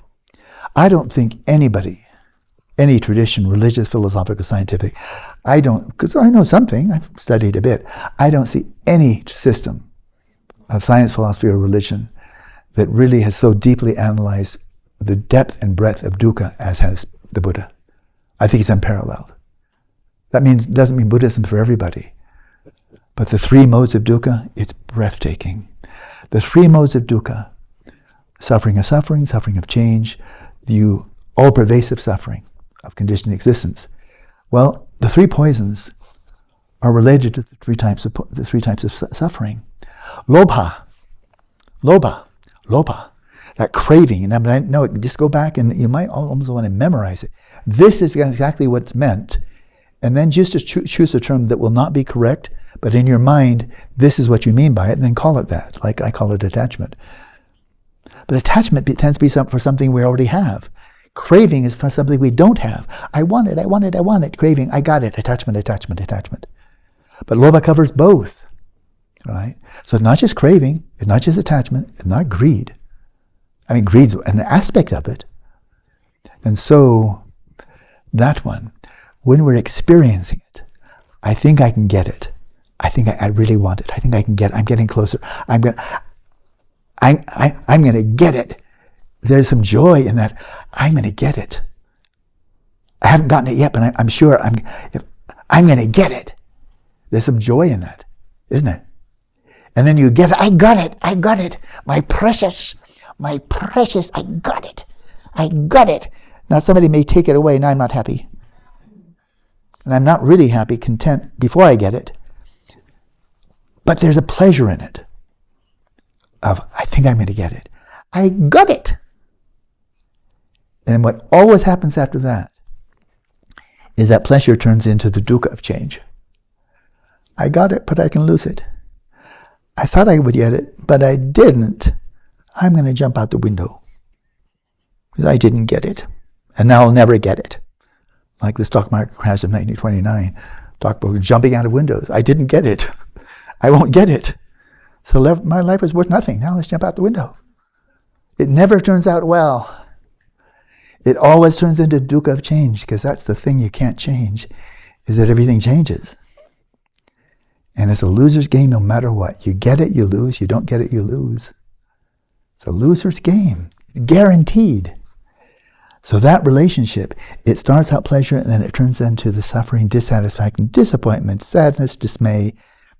S1: I don't think anybody, any tradition, religious, philosophical, scientific, I don't, because I know something, I've studied a bit, I don't see any system of science, philosophy, or religion that really has so deeply analyzed the depth and breadth of dukkha as has the Buddha. I think it's unparalleled. That doesn't mean Buddhism for everybody. But the 3 modes of dukkha, it's breathtaking. The 3 modes of dukkha, suffering of change, all-pervasive suffering of conditioned existence. Well, the 3 poisons are related to the 3 types of suffering. Lobha, that craving. And I know, just go back and you might almost want to memorize it. This is exactly what's meant. And then just to choose a term that will not be correct, but in your mind, this is what you mean by it, and then call it that. Like I call it attachment. But attachment tends to be for something we already have. Craving is for something we don't have. I want it. Craving, I got it. Attachment. But lobha covers both, right? So it's not just craving, it's not just attachment, it's not greed. I mean, greed's an aspect of it. And so, that one, when we're experiencing it, I think I can get it. I think I really want it. I think I can get it. I'm getting closer. I'm going to get it. There's some joy in that. I'm going to get it. I haven't gotten it yet, but I'm sure I'm going to get it. There's some joy in that, isn't it? And then you get it. I got it. My precious, I got it. Now somebody may take it away, and I'm not happy. And I'm not really happy, content, before I get it. But there's a pleasure in it of, I think I'm going to get it. I got it. And what always happens after that is that pleasure turns into the dukkha of change. I got it, but I can lose it. I thought I would get it, but I didn't. I'm going to jump out the window because I didn't get it. And now I'll never get it. Like the stock market crash of 1929. Stockbrokers jumping out of windows. I didn't get it. I won't get it. So my life was worth nothing. Now let's jump out the window. It never turns out well. It always turns into dukkha of change, because that's the thing you can't change, is that everything changes. And it's a loser's game no matter what. You get it, you lose. You don't get it, you lose. It's a loser's game. Guaranteed. So that relationship, it starts out pleasure and then it turns into the suffering, dissatisfaction, disappointment, sadness, dismay,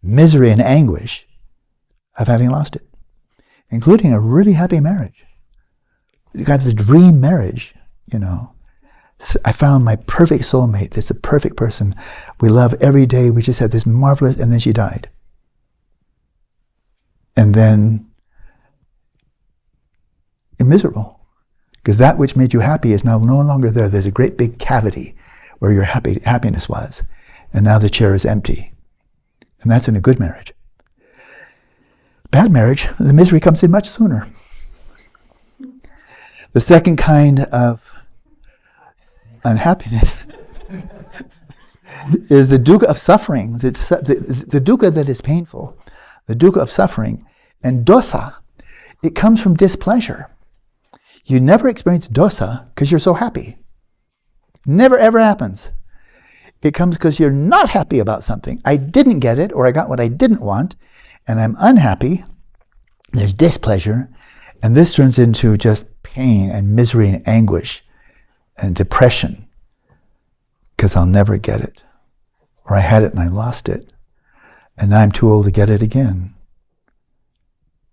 S1: misery, and anguish of having lost it, including a really happy marriage. You got the dream marriage, you know. I found my perfect soulmate. This is the perfect person. We love every day. We just had this marvelous, and then she died. And then you're miserable. Because that which made you happy is now no longer there. There's a great big cavity where your happiness was. And now the chair is empty. And that's in a good marriage. Bad marriage, the misery comes in much sooner. The second kind of unhappiness is the dukkha of suffering, the dukkha that is painful, the dukkha of suffering. And dosa, it comes from displeasure. You never experience dosa because you're so happy. Never ever happens. It comes because you're not happy about something. I didn't get it, or I got what I didn't want, and I'm unhappy. There's displeasure, and this turns into just pain and misery and anguish and depression because I'll never get it. Or I had it and I lost it, and now I'm too old to get it again.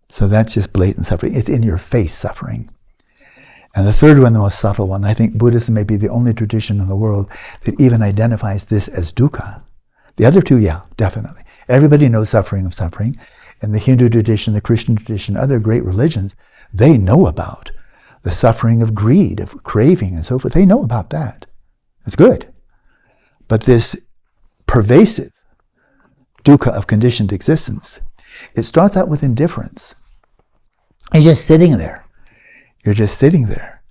S1: So that's just blatant suffering. It's in your face suffering. And the third one, the most subtle one, I think Buddhism may be the only tradition in the world that even identifies this as dukkha. The other two, yeah, definitely. Everybody knows suffering of suffering. And the Hindu tradition, the Christian tradition, other great religions, they know about the suffering of greed, of craving, and so forth. They know about that. It's good. But this pervasive dukkha of conditioned existence, it starts out with indifference. You're just sitting there. You're just sitting there.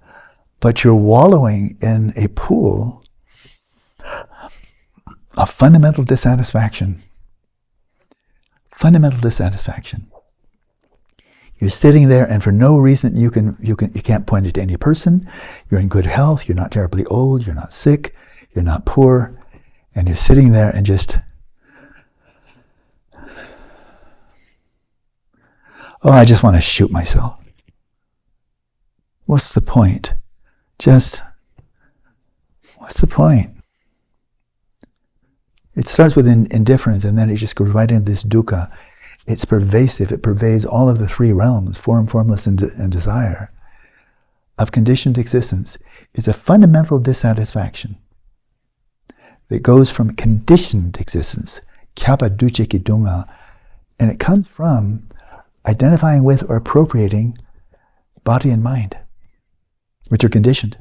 S1: But you're wallowing in a pool of fundamental dissatisfaction. Fundamental dissatisfaction. You're sitting there, and for no reason you can't point it to any person. You're in good health. You're not terribly old. You're not sick. You're not poor. And you're sitting there and just, oh, I just want to shoot myself. What's the point? What's the point? It starts with indifference, and then it just goes right into this dukkha. It's pervasive. It pervades all of the three realms, form, formless, and desire, of conditioned existence. It's a fundamental dissatisfaction that goes from conditioned existence, kyapa duche kidunga, and it comes from identifying with or appropriating body and mind, which are conditioned.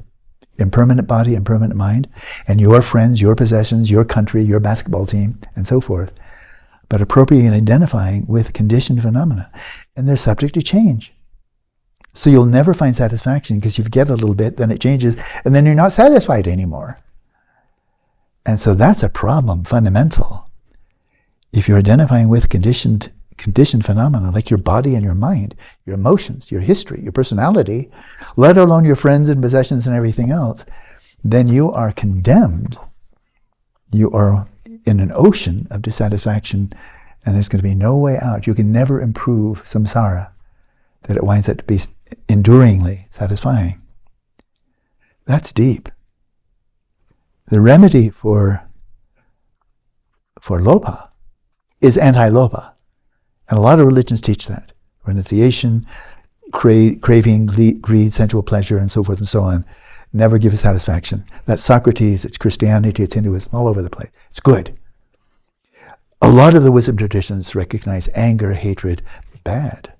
S1: Impermanent body, impermanent mind, and your friends, your possessions, your country, your basketball team, and so forth. But appropriating and identifying with conditioned phenomena. And they're subject to change. So you'll never find satisfaction because you get a little bit, then it changes, and then you're not satisfied anymore. And so that's a problem, fundamental. If you're identifying with conditioned phenomena, like your body and your mind, your emotions, your history, your personality, let alone your friends and possessions and everything else, then you are condemned. You are in an ocean of dissatisfaction, and there's going to be no way out. You can never improve samsara, that it winds up to be enduringly satisfying. That's deep. The remedy for lopa is anti-lopa. And a lot of religions teach that. Renunciation, craving, greed, sensual pleasure, and so forth and so on. Never give satisfaction. That's Socrates, it's Christianity, it's Hinduism, all over the place. It's good. A lot of the wisdom traditions recognize anger, hatred, bad.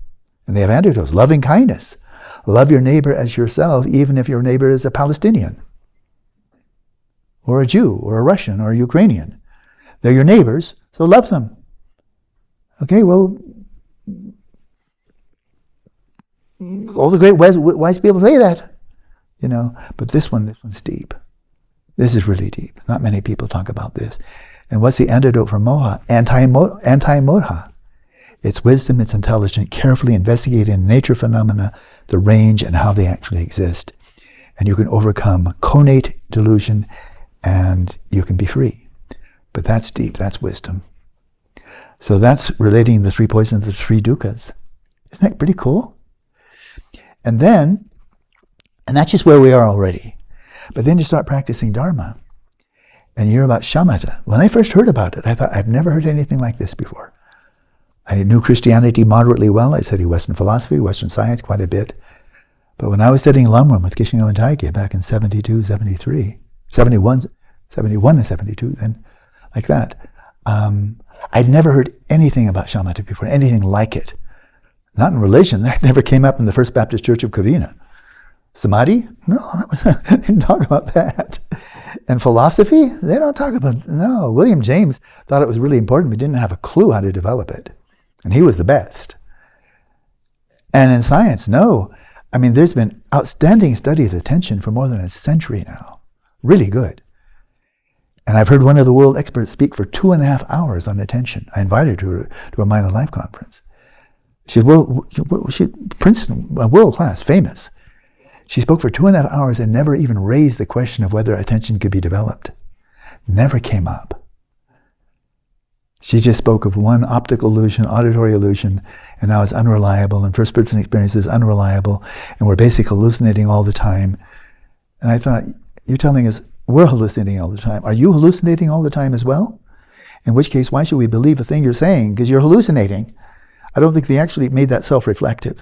S1: And they have antidotes. Loving kindness. Love your neighbor as yourself, even if your neighbor is a Palestinian, or a Jew, or a Russian, or a Ukrainian. They're your neighbors, so love them. Okay, well, all the great wise people say that, but this one's deep. This is really deep. Not many people talk about this. And what's the antidote for moha? Anti-moha. It's wisdom, it's intelligent, carefully investigating nature phenomena, the range, and how they actually exist. And you can overcome connate delusion, and you can be free. But that's deep, that's wisdom. So that's relating the three poisons, the three dukkhas. Isn't that pretty cool? And that's just where we are already. But then you start practicing Dharma, and you hear about shamatha. When I first heard about it, I thought, I've never heard anything like this before. I knew Christianity moderately well. I studied Western philosophy, Western science quite a bit. But when I was studying Lamrim with Kishingo and Taike back in 72, 73, 71 and 72, then like that, I'd never heard anything about shamatha before, anything like it. Not in religion. That never came up in the First Baptist Church of Covina. Samadhi? No, they didn't talk about that. And philosophy? They don't talk about, no. William James thought it was really important, but didn't have a clue how to develop it. And he was the best. And in science, no. I mean, there's been outstanding study of attention for more than a century now. Really good. And I've heard one of the world experts speak for 2.5 hours on attention. I invited her to a Mind and Life conference. She's Princeton, world class, famous. She spoke for 2.5 hours and never even raised the question of whether attention could be developed. Never came up. She just spoke of one optical illusion, auditory illusion, and now it's unreliable, and first person experience is unreliable, and we're basically hallucinating all the time. And I thought, you're telling us we're hallucinating all the time. Are you hallucinating all the time as well? In which case, why should we believe a thing you're saying? Because you're hallucinating. I don't think they actually made that self-reflective.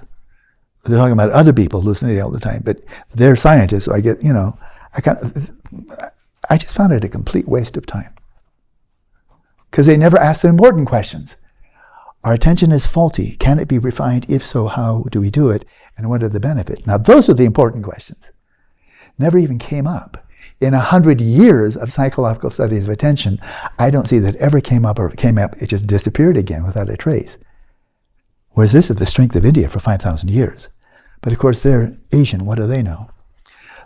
S1: They're talking about other people hallucinating all the time, but they're scientists, so I get, I just found it a complete waste of time. Because they never asked the important questions. Our attention is faulty. Can it be refined? If so, how do we do it? And what are the benefits? Now, those are the important questions. Never even came up. In 100 years of psychological studies of attention, I don't see that ever came up, or if it came up, it just disappeared again without a trace. Whereas this is the strength of India for 5,000 years. But of course they're Asian, what do they know?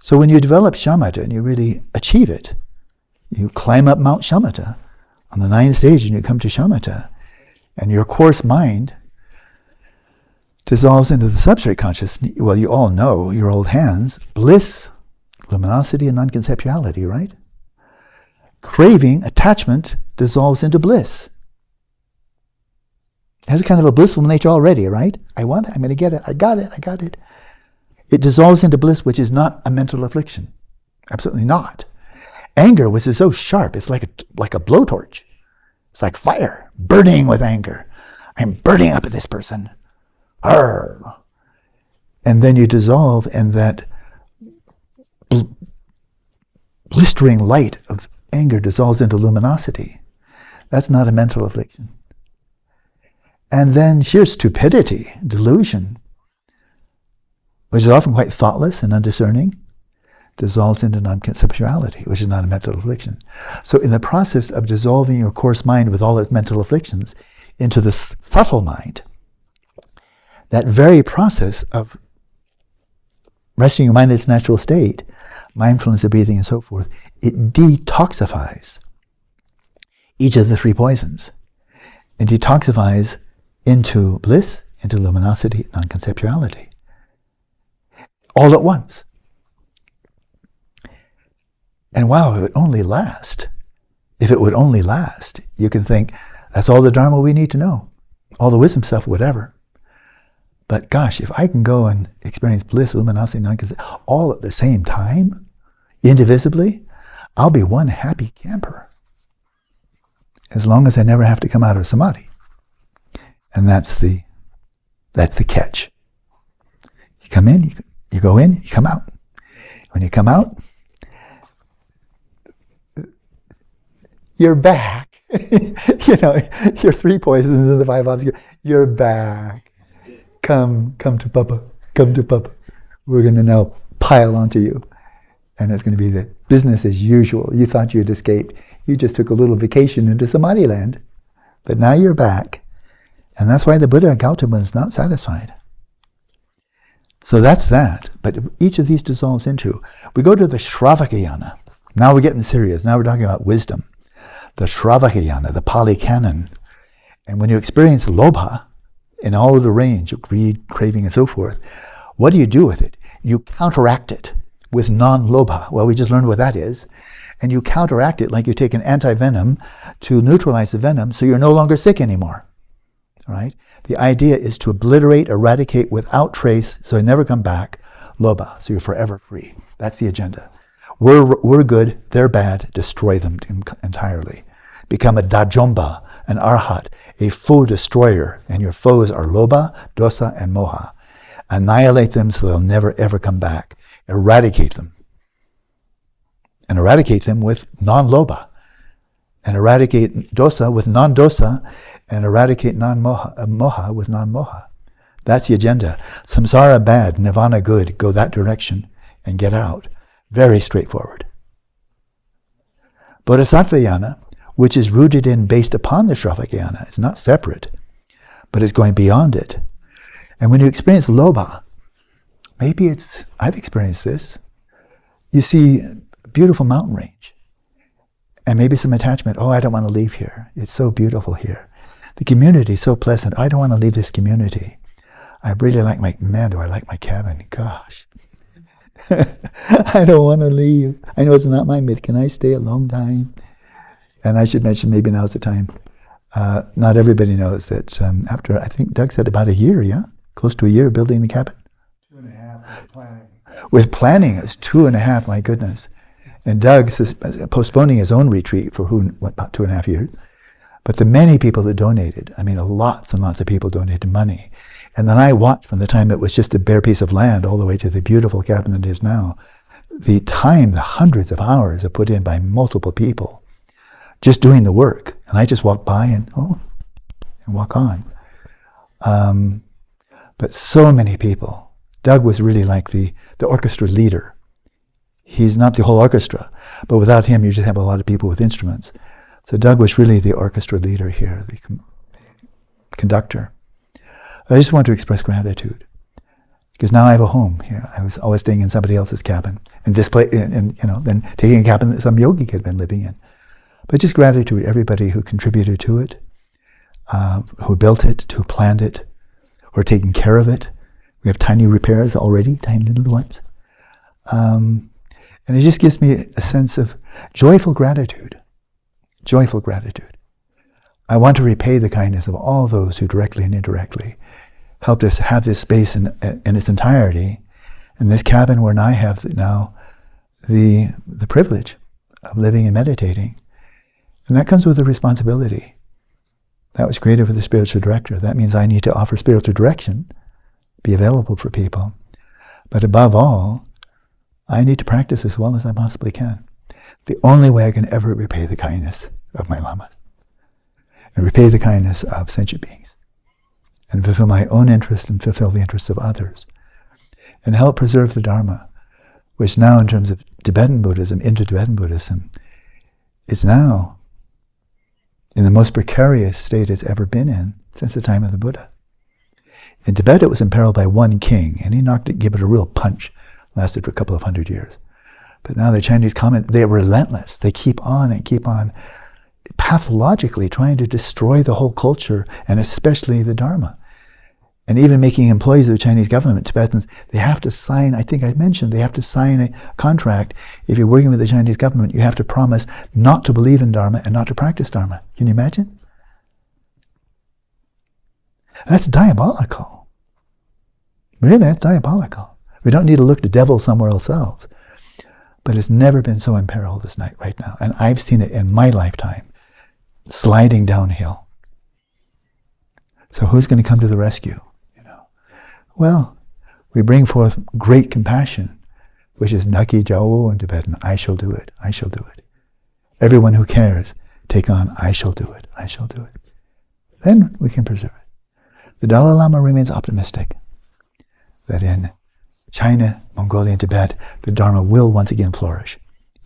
S1: So when you develop shamatha and you really achieve it, you climb up Mount Shamatha on the 9th stage and you come to shamatha, and your coarse mind dissolves into the substrate consciousness. Well, you all know, your old hands, bliss, luminosity, and non-conceptuality, right? Craving, attachment, dissolves into bliss. It has a kind of a blissful nature already, right? I want it, I'm going to get it, I got it. It dissolves into bliss, which is not a mental affliction. Absolutely not. Anger, which is so sharp, it's like a blowtorch. It's like fire, burning with anger. I'm burning up at this person. Arr. And then you dissolve, and that blistering light of anger dissolves into luminosity. That's not a mental affliction. And then sheer stupidity, delusion, which is often quite thoughtless and undiscerning, dissolves into non-conceptuality, which is not a mental affliction. So in the process of dissolving your coarse mind with all its mental afflictions into the subtle mind, that very process of resting your mind in its natural state, mindfulness of breathing and so forth, it detoxifies each of the 3 poisons. It detoxifies into bliss, into luminosity, non-conceptuality. All at once. And wow, if it would only last. If it would only last, you can think, that's all the Dharma we need to know. All the wisdom stuff, whatever. But gosh, if I can go and experience bliss, luminosity, non-conceptuality, all at the same time, indivisibly, I'll be one happy camper. As long as I never have to come out of samadhi. And that's the catch. You come in, you go in, you come out. When you come out, you're back. Your 3 poisons and the 5 obstacles. You're back. Come to Papa. Come to Papa. We're going to now pile onto you. And it's going to be the business as usual. You thought you'd escaped. You just took a little vacation into Samadhi land. But now you're back. And that's why the Buddha Gautama is not satisfied. So that's that. But each of these dissolves into. We go to the Shravakayana. Now we're getting serious. Now we're talking about wisdom. The Shravakayana, the Pali Canon. And when you experience lobha in all of the range of greed, craving, and so forth, what do you do with it? You counteract it with non-lobha. Well, we just learned what that is. And you counteract it like you take an anti-venom to neutralize the venom so you're no longer sick anymore. Right? The idea is to obliterate, eradicate without trace, so you never come back, lobha, so you're forever free. That's the agenda. We're good, they're bad, destroy them entirely. Become a dajomba, an arhat, a foe destroyer, and your foes are lobha, dosa, and moha. Annihilate them so they'll never ever come back. Eradicate them. And eradicate them with non-lobha. And eradicate dosa with non-dosa, and eradicate moha with non-moha. That's the agenda. Samsara bad, nirvana good. Go that direction and get out. Very straightforward. Bodhisattvayana, which is rooted in, based upon the Shravakayana, is not separate, but it's going beyond it. And when you experience lobha, maybe I've experienced this. You see a beautiful mountain range, and maybe some attachment. Oh, I don't want to leave here. It's so beautiful here. The community is so pleasant. I don't want to leave this community. I really like do I like my cabin? Gosh. I don't want to leave. I know it's not mine, but can I stay a long time? And I should mention, maybe now's the time. Not everybody knows that after, I think Doug said about a year, yeah? Close to a year building the cabin?
S2: 2.5 with planning.
S1: With planning, it's 2.5, my goodness. And Doug is postponing his own retreat for about 2.5 years. But the many people that donated, lots and lots of people donated money. And then I watched from the time it was just a bare piece of land all the way to the beautiful cabin that it is now. The time, the hundreds of hours are put in by multiple people just doing the work. And I just walk by and walk on. But so many people. Doug was really like the orchestra leader. He's not the whole orchestra, but without him you just have a lot of people with instruments. So Doug was really the orchestra leader here, the conductor. But I just want to express gratitude. Because now I have a home here. I was always staying in somebody else's cabin and then taking a cabin that some yogi had been living in. But just gratitude, everybody who contributed to it, who built it, who planned it, who are taking care of it. We have tiny repairs already, tiny little ones. And it just gives me a sense of joyful gratitude. Joyful gratitude. I want to repay the kindness of all those who directly and indirectly helped us have this space in its entirety, and this cabin where I have now the privilege of living and meditating. And that comes with a responsibility. That was created with the spiritual director. That means I need to offer spiritual direction, be available for people. But above all, I need to practice as well as I possibly can. The only way I can ever repay the kindness of my lamas, and repay the kindness of sentient beings, and fulfill my own interest and fulfill the interests of others, and help preserve the Dharma, which now in terms of Tibetan Buddhism, Indo-Tibetan Buddhism, is now in the most precarious state it's ever been in since the time of the Buddha. In Tibet it was imperiled by one king, and he gave it a real punch, lasted for a couple of 100 years. But now the Chinese they're relentless. They keep on and keep on pathologically trying to destroy the whole culture, and especially the Dharma. And even making employees of the Chinese government, Tibetans, they have to sign, I think I mentioned, they have to sign a contract. If you're working with the Chinese government, you have to promise not to believe in Dharma and not to practice Dharma. Can you imagine? That's diabolical. Really, that's diabolical. We don't need to look to devil somewhere else. But it's never been so imperiled as right now. And I've seen it in my lifetime, sliding downhill. So who's going to come to the rescue? Well, we bring forth great compassion, which is Naki Jao in Tibetan. I shall do it. I shall do it. Everyone who cares, take on, I shall do it. I shall do it. Then we can preserve it. The Dalai Lama remains optimistic that in China, Mongolia, and Tibet, the Dharma will once again flourish.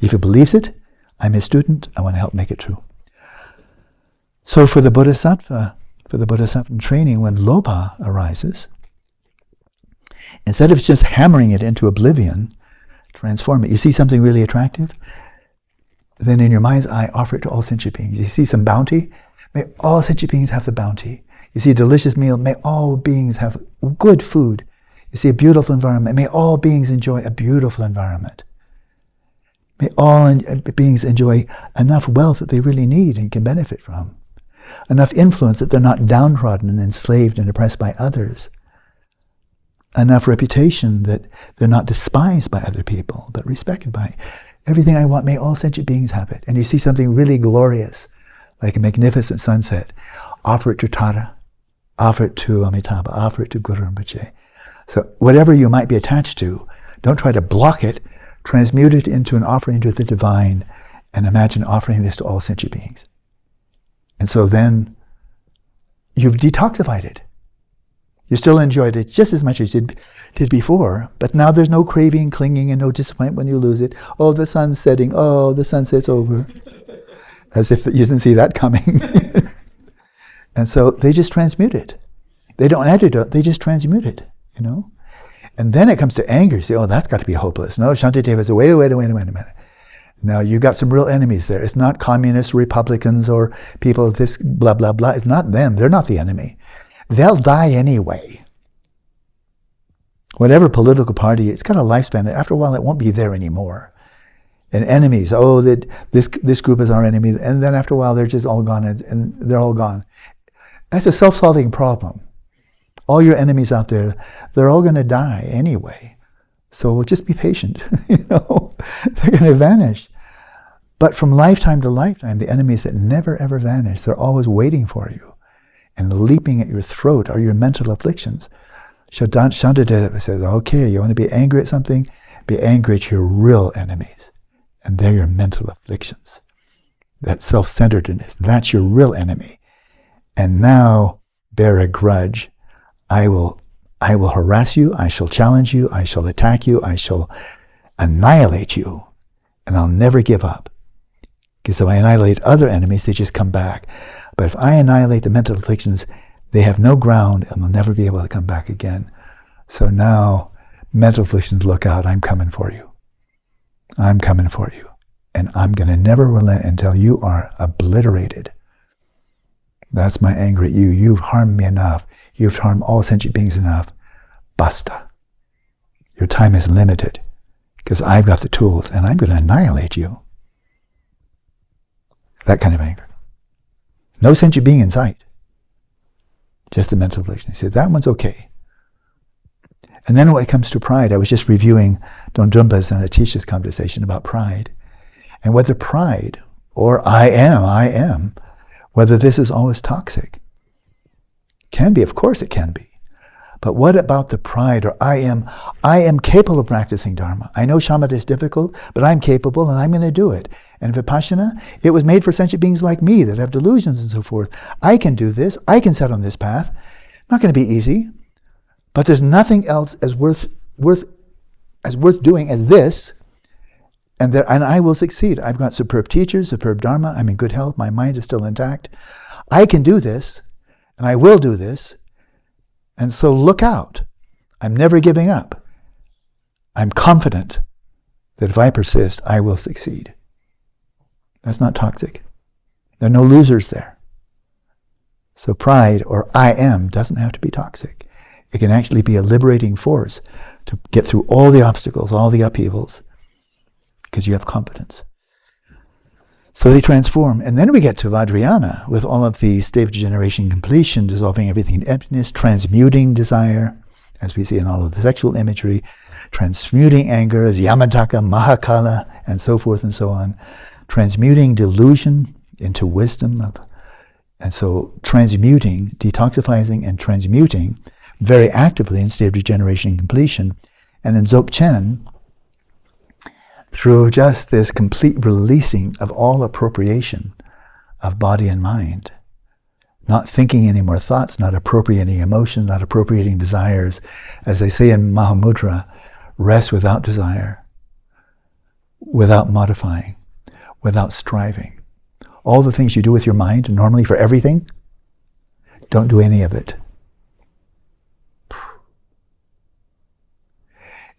S1: If he believes it, I'm his student. I want to help make it true. So for the Bodhisattva training, when Lopa arises, instead of just hammering it into oblivion, transform it. You see something really attractive? Then in your mind's eye, offer it to all sentient beings. You see some bounty? May all sentient beings have the bounty. You see a delicious meal? May all beings have good food. You see a beautiful environment? May all beings enjoy a beautiful environment. May all beings enjoy enough wealth that they really need and can benefit from. Enough influence that they're not downtrodden and enslaved and oppressed by others. Enough reputation that they're not despised by other people, but respected by. Everything I want, may all sentient beings have it. And you see something really glorious, like a magnificent sunset. Offer it to Tara, offer it to Amitabha, offer it to Guru Rinpoche. So whatever you might be attached to, don't try to block it, transmute it into an offering to the divine, and imagine offering this to all sentient beings. And so then you've detoxified it. You still enjoyed it just as much as you did before, but now there's no craving, clinging, and no disappointment when you lose it. Oh, the sun's setting. Oh, the sunset's over. As if you didn't see that coming. And so they just transmute it. They don't antidote, they just transmute it, And then it comes to anger. You say, oh, that's got to be hopeless. No, Shantideva says, wait a minute. Now, you've got some real enemies there. It's not communists, Republicans, or people this blah, blah, blah. It's not them. They're not the enemy. They'll die anyway. Whatever political party, it's got a lifespan. After a while, it won't be there anymore. And enemies, this group is our enemy. And then after a while, they're just all gone, and they're all gone. That's a self-solving problem. All your enemies out there, they're all going to die anyway. So just be patient. They're going to vanish. But from lifetime to lifetime, the enemies that never ever vanish, they're always waiting for you. And leaping at your throat are your mental afflictions. Shantideva says, okay, you want to be angry at something? Be angry at your real enemies. And they're your mental afflictions. That self-centeredness, that's your real enemy. And now, bear a grudge. I will harass you, I shall challenge you, I shall attack you, I shall annihilate you, and I'll never give up. Because if I annihilate other enemies, they just come back. But if I annihilate the mental afflictions, They have no ground and will never be able to come back again. So now, mental afflictions, look out, I'm coming for you. I'm coming for you. And I'm going to never relent until you are obliterated. That's my anger at you. You've harmed me enough. You've harmed all sentient beings enough. Basta. Your time is limited because I've got the tools and I'm going to annihilate you. That kind of anger. No sentient being in sight. Just the mental affliction. He said, that one's okay. And then when it comes to pride, I was just reviewing Don Dumba's and Atisha's conversation about pride. And whether pride, or I am, whether this is always toxic. Can be, of course it can be. But what about the pride, or I am capable of practicing Dharma. I know shamatha is difficult, but I'm capable and I'm going to do it. And Vipassana, it was made for sentient beings like me that have delusions and so forth. I can do this, I can set on this path. Not going to be easy, but there's nothing else as worth doing as this. And I will succeed. I've got superb teachers, superb Dharma, I'm in good health, my mind is still intact. I can do this, and I will do this. And so look out. I'm never giving up. I'm confident that if I persist, I will succeed. That's not toxic. There are no losers there. So pride, or I am, doesn't have to be toxic. It can actually be a liberating force to get through all the obstacles, all the upheavals, because you have confidence. So they transform. And then we get to Vajrayana with all of the state of degeneration, completion, dissolving everything in emptiness, transmuting desire, as we see in all of the sexual imagery, transmuting anger as Yamataka, Mahakala, and so forth and so on, transmuting delusion into wisdom. And so transmuting, detoxifying and transmuting very actively in state of degeneration and completion. And in Dzogchen, through just this complete releasing of all appropriation of body and mind, not thinking any more thoughts, not appropriating emotions, not appropriating desires. As they say in Mahamudra, rest without desire, without modifying, without striving. All the things you do with your mind, normally for everything, don't do any of it.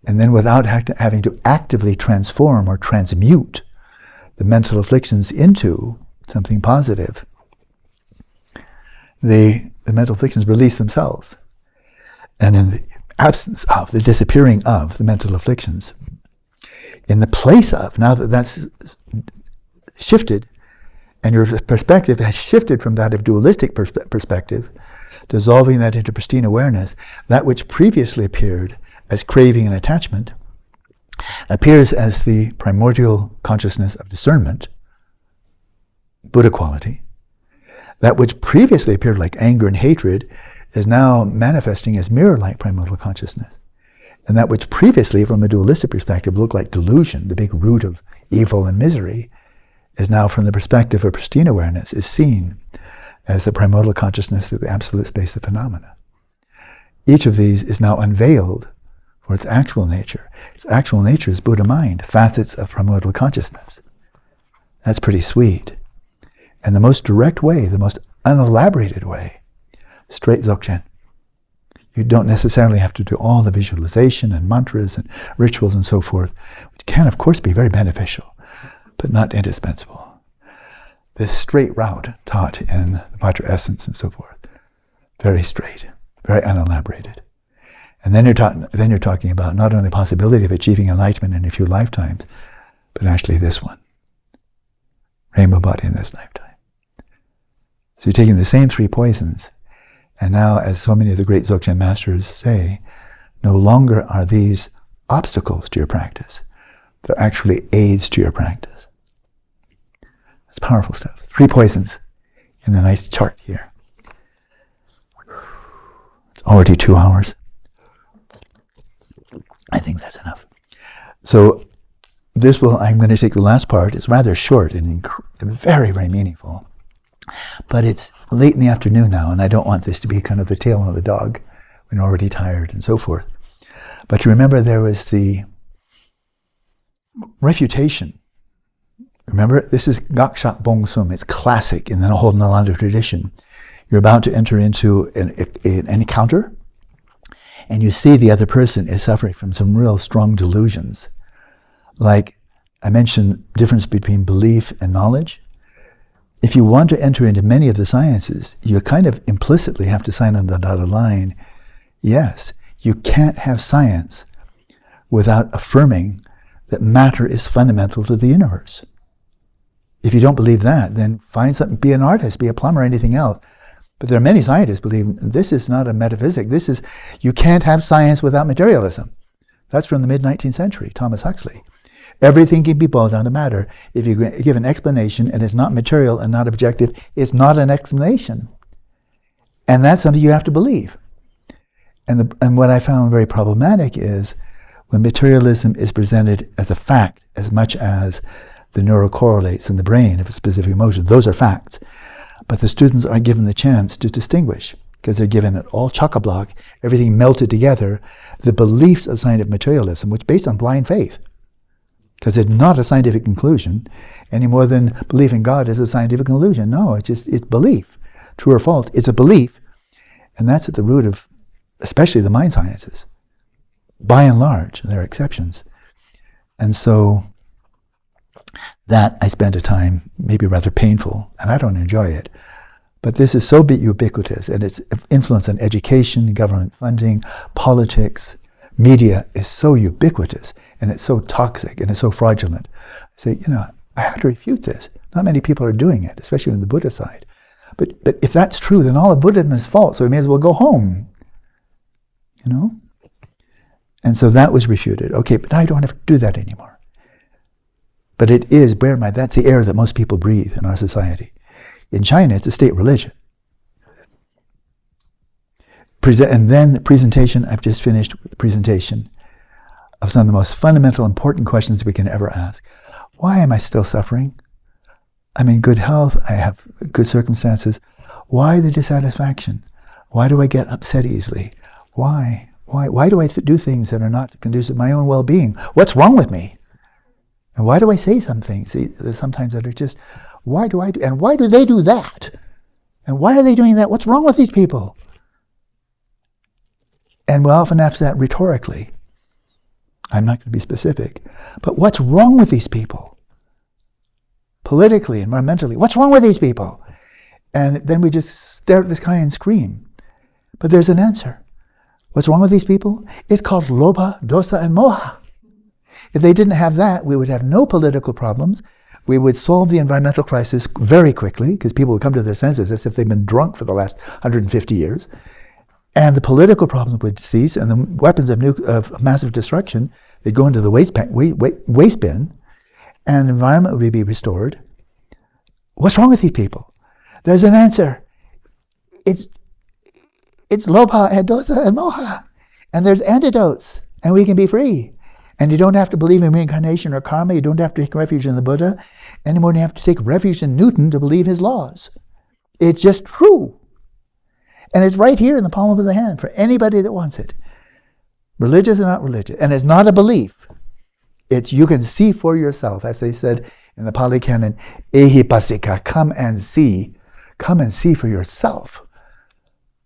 S1: And then without having to actively transform or transmute the mental afflictions into something positive, the mental afflictions release themselves. And in the absence of, the disappearing of the mental afflictions, in the place of, now that that's shifted, and your perspective has shifted from that of dualistic perspective, dissolving that into pristine awareness, that which previously appeared as craving and attachment, appears as the primordial consciousness of discernment, Buddha quality. That which previously appeared like anger and hatred is now manifesting as mirror-like primordial consciousness. And that which previously, from a dualistic perspective, looked like delusion, the big root of evil and misery, is now, from the perspective of pristine awareness, is seen as the primordial consciousness of the absolute space of phenomena. Each of these is now unveiled for its actual nature. Its actual nature is Buddha mind, facets of primordial consciousness. That's pretty sweet. And the most direct way, the most unelaborated way, straight Dzogchen. You don't necessarily have to do all the visualization and mantras and rituals and so forth, which can, of course, be very beneficial, but not indispensable. This straight route taught in the Vajra Essence and so forth, very straight, very unelaborated. And then you're talking about not only the possibility of achieving enlightenment in a few lifetimes, but actually this one, rainbow body in this lifetime. So you're taking the same three poisons, and now, as so many of the great Dzogchen masters say, no longer are these obstacles to your practice. They're actually aids to your practice. It's powerful stuff. 3 poisons in a nice chart here. It's already 2 hours. I think that's enough. So I'm going to take the last part. It's rather short and very, very meaningful. But it's late in the afternoon now, and I don't want this to be kind of the tail of the dog when already tired and so forth. But you remember there was the refutation. Remember, this is Gakshak Bong Sum. It's classic in the whole Nalanda tradition. You're about to enter into an encounter, and you see the other person is suffering from some real strong delusions. Like I mentioned, difference between belief and knowledge. If you want to enter into many of the sciences, you kind of implicitly have to sign on the dotted line. Yes, you can't have science without affirming that matter is fundamental to the universe. If you don't believe that, then find something, be an artist, be a plumber, anything else. But there are many scientists who believe this is not a metaphysic. You can't have science without materialism. That's from the mid-19th century, Thomas Huxley. Everything can be boiled down to matter. If you give an explanation and it's not material and not objective, it's not an explanation. And that's something you have to believe. And what I found very problematic is when materialism is presented as a fact as much as the neurocorrelates in the brain of a specific emotion. Those are facts. But the students are given the chance to distinguish because they're given it all chock-a-block, everything melted together, the beliefs of scientific materialism, which is based on blind faith. Because it's not a scientific conclusion any more than belief in God is a scientific conclusion. No, it's belief. True or false, it's a belief. And that's at the root of especially the mind sciences. By and large, there are exceptions. And so that I spent a time, maybe rather painful, and I don't enjoy it. But this is so ubiquitous, and its influence on education, government funding, politics, media is so ubiquitous, and it's so toxic, and it's so fraudulent. I say, I have to refute this. Not many people are doing it, especially on the Buddhist side. But if that's true, then all of Buddhism is false, so we may as well go home. And so that was refuted. Okay, but now I don't have to do that anymore. But it is, bear in mind, that's the air that most people breathe in our society. In China, it's a state religion. And then the presentation, I've just finished with the presentation of some of the most fundamental, important questions we can ever ask. Why am I still suffering? I'm in good health, I have good circumstances. Why the dissatisfaction? Why do I get upset easily? Why do I do things that are not conducive to my own well-being? What's wrong with me? And why do I say some things sometimes that are just, why do I do, and why do they do that? And why are they doing that? What's wrong with these people? And we often ask that rhetorically. I'm not going to be specific. But what's wrong with these people? Politically, environmentally, what's wrong with these people? And then we just stare at the sky and scream. But there's an answer. What's wrong with these people? It's called lobha, dosa, and moha. If they didn't have that, we would have no political problems. We would solve the environmental crisis very quickly, because people would come to their senses as if they've been drunk for the last 150 years. And the political problems would cease, and the weapons of massive destruction, they'd go into the waste bin, and the environment would be restored. What's wrong with these people? There's an answer. It's lobha and dosa and moha. And there's antidotes, and we can be free. And you don't have to believe in reincarnation or karma. You don't have to take refuge in the Buddha any more than you have to take refuge in Newton to believe his laws. It's just true. And it's right here in the palm of the hand for anybody that wants it. Religious or not religious. And it's not a belief. It's you can see for yourself, as they said in the Pali Canon, ehipasika, come and see. Come and see for yourself.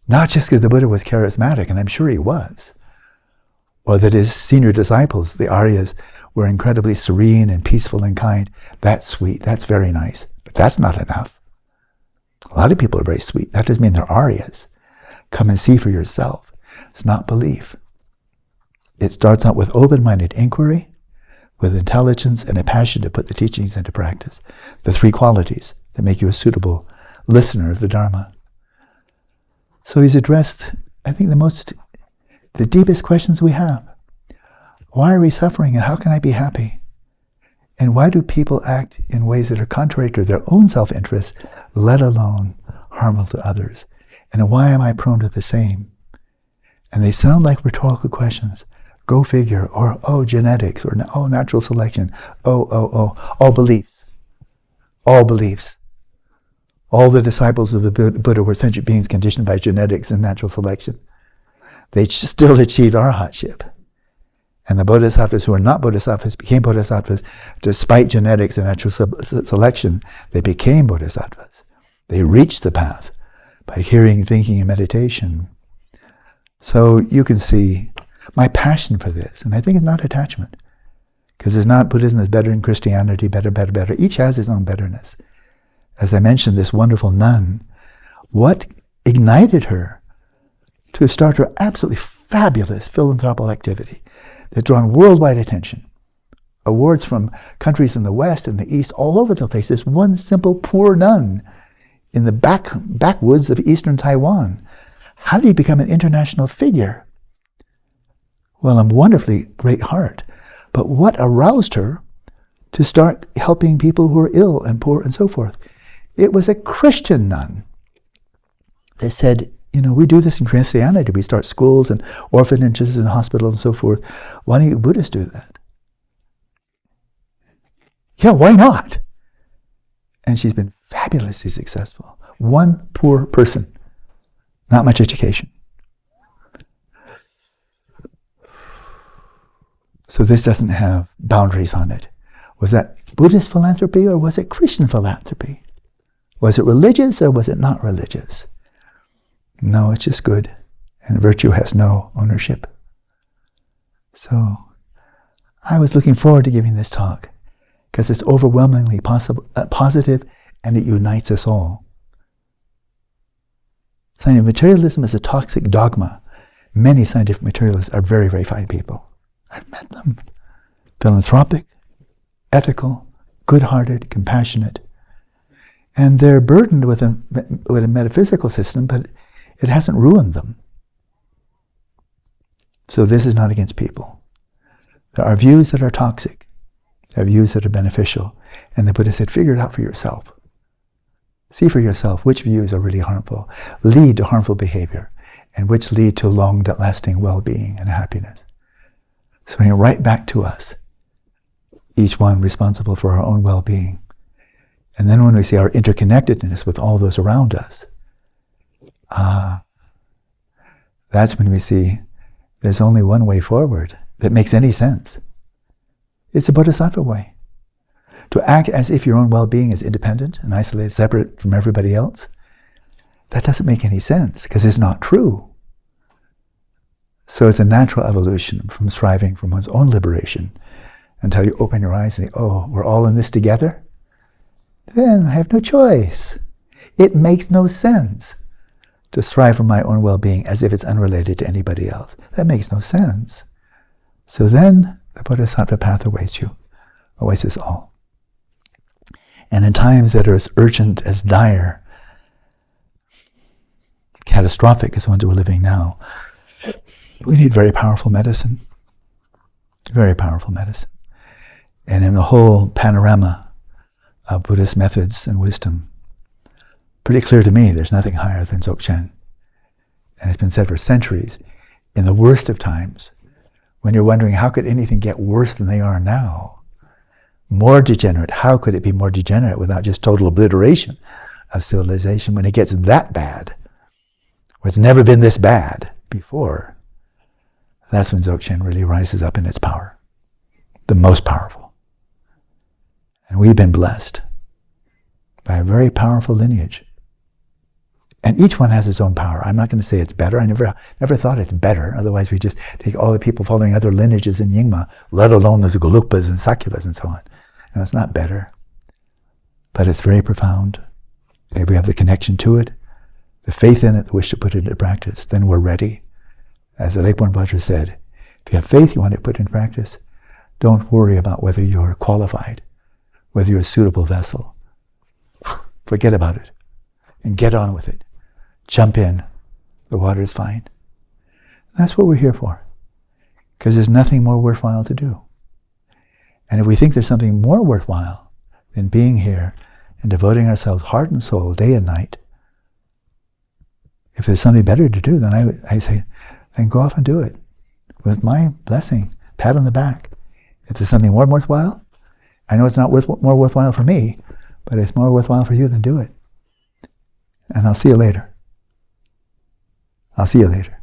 S1: Not just because the Buddha was charismatic, and I'm sure he was, or that his senior disciples, the Aryas, were incredibly serene and peaceful and kind. That's sweet. That's very nice. But that's not enough. A lot of people are very sweet. That doesn't mean they're Aryas. Come and see for yourself. It's not belief. It starts out with open-minded inquiry, with intelligence and a passion to put the teachings into practice. The three qualities that make you a suitable listener of the Dharma. So he's addressed, I think, the deepest questions we have. Why are we suffering, and how can I be happy? And why do people act in ways that are contrary to their own self-interest, let alone harmful to others? And why am I prone to the same? And they sound like rhetorical questions. Go figure, or genetics, or natural selection, all beliefs. All beliefs. All the disciples of the Buddha were sentient beings conditioned by genetics and natural selection. They still achieved arhatship. And the bodhisattvas who are not bodhisattvas became bodhisattvas despite genetics and natural selection. They became bodhisattvas. They reached the path by hearing, thinking, and meditation. So you can see my passion for this, and I think it's not attachment, because it's not Buddhism is better than Christianity, better. Each has its own betterness. As I mentioned, this wonderful nun, what ignited her to start her absolutely fabulous philanthropical activity that's drawn worldwide attention, awards from countries in the West and the East, all over the place. This one simple poor nun in the backwoods of eastern Taiwan. How did he become an international figure? Well, a wonderfully great heart. But what aroused her to start helping people who are ill and poor and so forth? It was a Christian nun. They said, we do this in Christianity. We start schools and orphanages and hospitals and so forth. Why don't you Buddhists do that? Yeah, why not? And she's been fabulously successful. One poor person, not much education. So this doesn't have boundaries on it. Was that Buddhist philanthropy or was it Christian philanthropy? Was it religious or was it not religious? No, it's just good. And virtue has no ownership. So I was looking forward to giving this talk because it's overwhelmingly positive and it unites us all. Scientific materialism is a toxic dogma. Many scientific materialists are very, very fine people. I've met them. Philanthropic, ethical, good-hearted, compassionate. And they're burdened with a metaphysical system, but it hasn't ruined them. So this is not against people. There are views that are toxic. There are views that are beneficial. And the Buddha said, figure it out for yourself. See for yourself which views are really harmful, lead to harmful behavior, and which lead to long-lasting well-being and happiness. So bring it right back to us, each one responsible for our own well-being. And then when we see our interconnectedness with all those around us, that's when we see there's only one way forward that makes any sense. It's a bodhisattva way. To act as if your own well-being is independent and isolated, separate from everybody else, that doesn't make any sense because it's not true. So it's a natural evolution from striving for one's own liberation until you open your eyes and say, oh, we're all in this together? Then I have no choice. It makes no sense to strive for my own well-being as if it's unrelated to anybody else. That makes no sense. So then the bodhisattva path awaits you, awaits us all. And in times that are as urgent as dire, catastrophic as the ones we're living now, we need very powerful medicine. Very powerful medicine. And in the whole panorama of Buddhist methods and wisdom, pretty clear to me there's nothing higher than Dzogchen. And it's been said for centuries, in the worst of times, when you're wondering how could anything get worse than they are now, more degenerate, how could it be more degenerate without just total obliteration of civilization when it gets that bad, where it's never been this bad before? That's when Dzogchen really rises up in its power, the most powerful. And we've been blessed by a very powerful lineage. And each one has its own power. I'm not going to say it's better. I never thought it's better. Otherwise we just take all the people following other lineages in Nyingma, let alone the Gelugpas and Sakyavas and so on. No, it's not better. But it's very profound. If we have the connection to it, the faith in it, the wish to put it into practice, then we're ready. As the Lakeborn Vajra said, if you have faith you want to put in practice, don't worry about whether you're qualified, whether you're a suitable vessel. Forget about it and get on with it. Jump in. The water is fine. That's what we're here for, because there's nothing more worthwhile to do. And if we think there's something more worthwhile than being here and devoting ourselves heart and soul day and night, if there's something better to do, then I say, then go off and do it. With my blessing, pat on the back. If there's something more worthwhile, I know it's not more worthwhile for me, but it's more worthwhile for you, then do it. And I'll see you later. I'll see you later.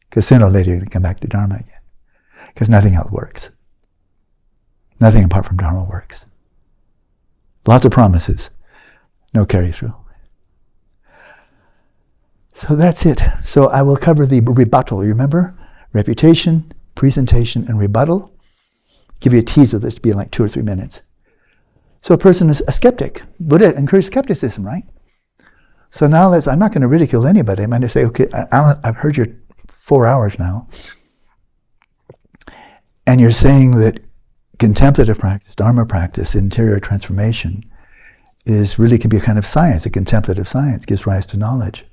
S1: Because sooner or later you're going to come back to Dharma again. Because nothing else works. Nothing apart from Dharma works. Lots of promises, no carry through. So that's it. So I will cover the rebuttal. You remember? Refutation, presentation, and rebuttal. Give you a tease of this to be in like 2 or 3 minutes. So a person is a skeptic. Buddha encouraged skepticism, right? So now I'm not going to ridicule anybody. I'm going to say, okay, Alan, I've heard your 4 hours now. And you're saying that contemplative practice, Dharma practice, interior transformation, really can be a kind of science, a contemplative science, gives rise to knowledge.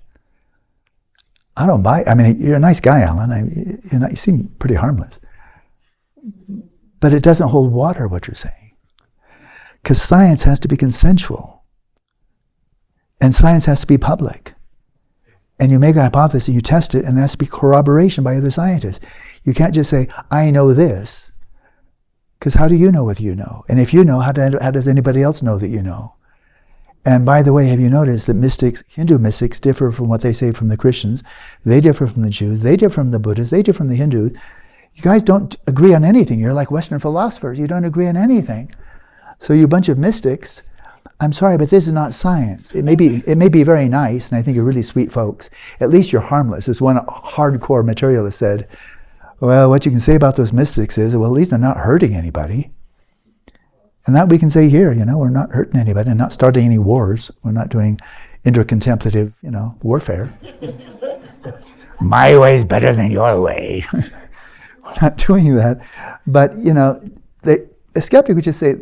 S1: I don't buy it. I mean, you're a nice guy, Alan. You seem pretty harmless. But it doesn't hold water, what you're saying. Because science has to be consensual. And science has to be public. And you make a hypothesis, you test it, and there has to be corroboration by other scientists. You can't just say, I know this. Because how do you know whether you know? And if you know, how does anybody else know that you know? And by the way, have you noticed that mystics, Hindu mystics, differ from what they say from the Christians? They differ from the Jews. They differ from the Buddhists. They differ from the Hindus. You guys don't agree on anything. You're like Western philosophers. You don't agree on anything. So you bunch of mystics, I'm sorry, but this is not science. It may be very nice, and I think you're really sweet folks. At least you're harmless. As one hardcore materialist said, well, what you can say about those mystics is, well, at least they're not hurting anybody. And that we can say here, we're not hurting anybody and not starting any wars. We're not doing intercontemplative, warfare. My way is better than your way. We're not doing that. But, the skeptic would just say,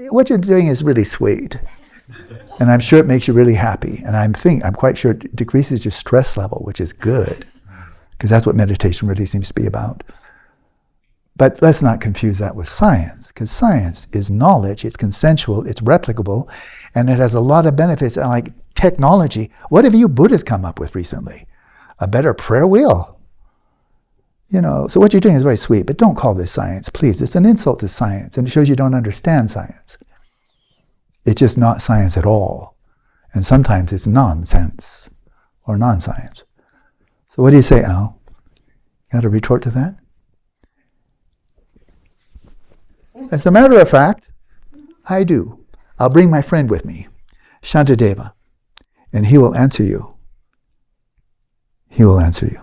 S1: what you're doing is really sweet. And I'm sure it makes you really happy. And I'm quite sure it decreases your stress level, which is good. Because that's what meditation really seems to be about. But let's not confuse that with science, because science is knowledge, it's consensual, it's replicable, and it has a lot of benefits. Like technology, what have you Buddhists come up with recently? A better prayer wheel? So what you're doing is very sweet, but don't call this science, please. It's an insult to science, and it shows you don't understand science. It's just not science at all. And sometimes it's nonsense, or non-science. So what do you say, Al? You got a retort to that? As a matter of fact, I do. I'll bring my friend with me, Shantideva, and he will answer you. He will answer you.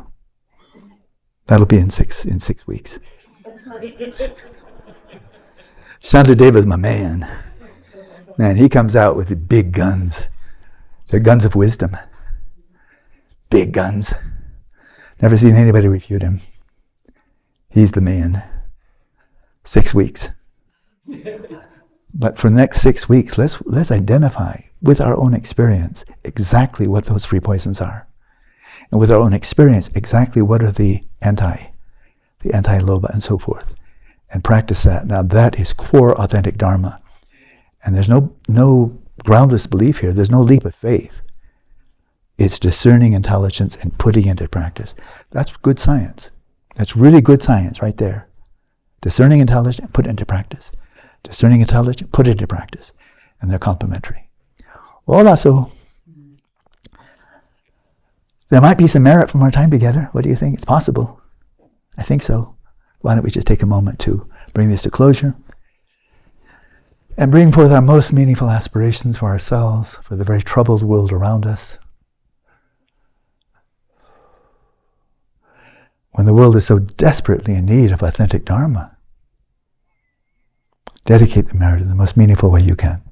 S1: That'll be in six weeks. Shantideva is my man. Man, he comes out with the big guns. They're guns of wisdom. Big guns. Never seen anybody refute him. He's the man. 6 weeks. But for the next 6 weeks, let's identify with our own experience exactly what those 3 poisons are. And with our own experience, exactly what are the anti-lobha and so forth. And practice that. Now that is core authentic Dharma. And there's no groundless belief here. There's no leap of faith. It's discerning intelligence and putting it into practice. That's good science. That's really good science right there. Discerning intelligence and put it into practice. Discerning intelligence, put it into practice. And they're complementary. Well, so there might be some merit from our time together. What do you think? It's possible. I think so. Why don't we just take a moment to bring this to closure and bring forth our most meaningful aspirations for ourselves, for the very troubled world around us. When the world is so desperately in need of authentic Dharma, dedicate the merit in the most meaningful way you can.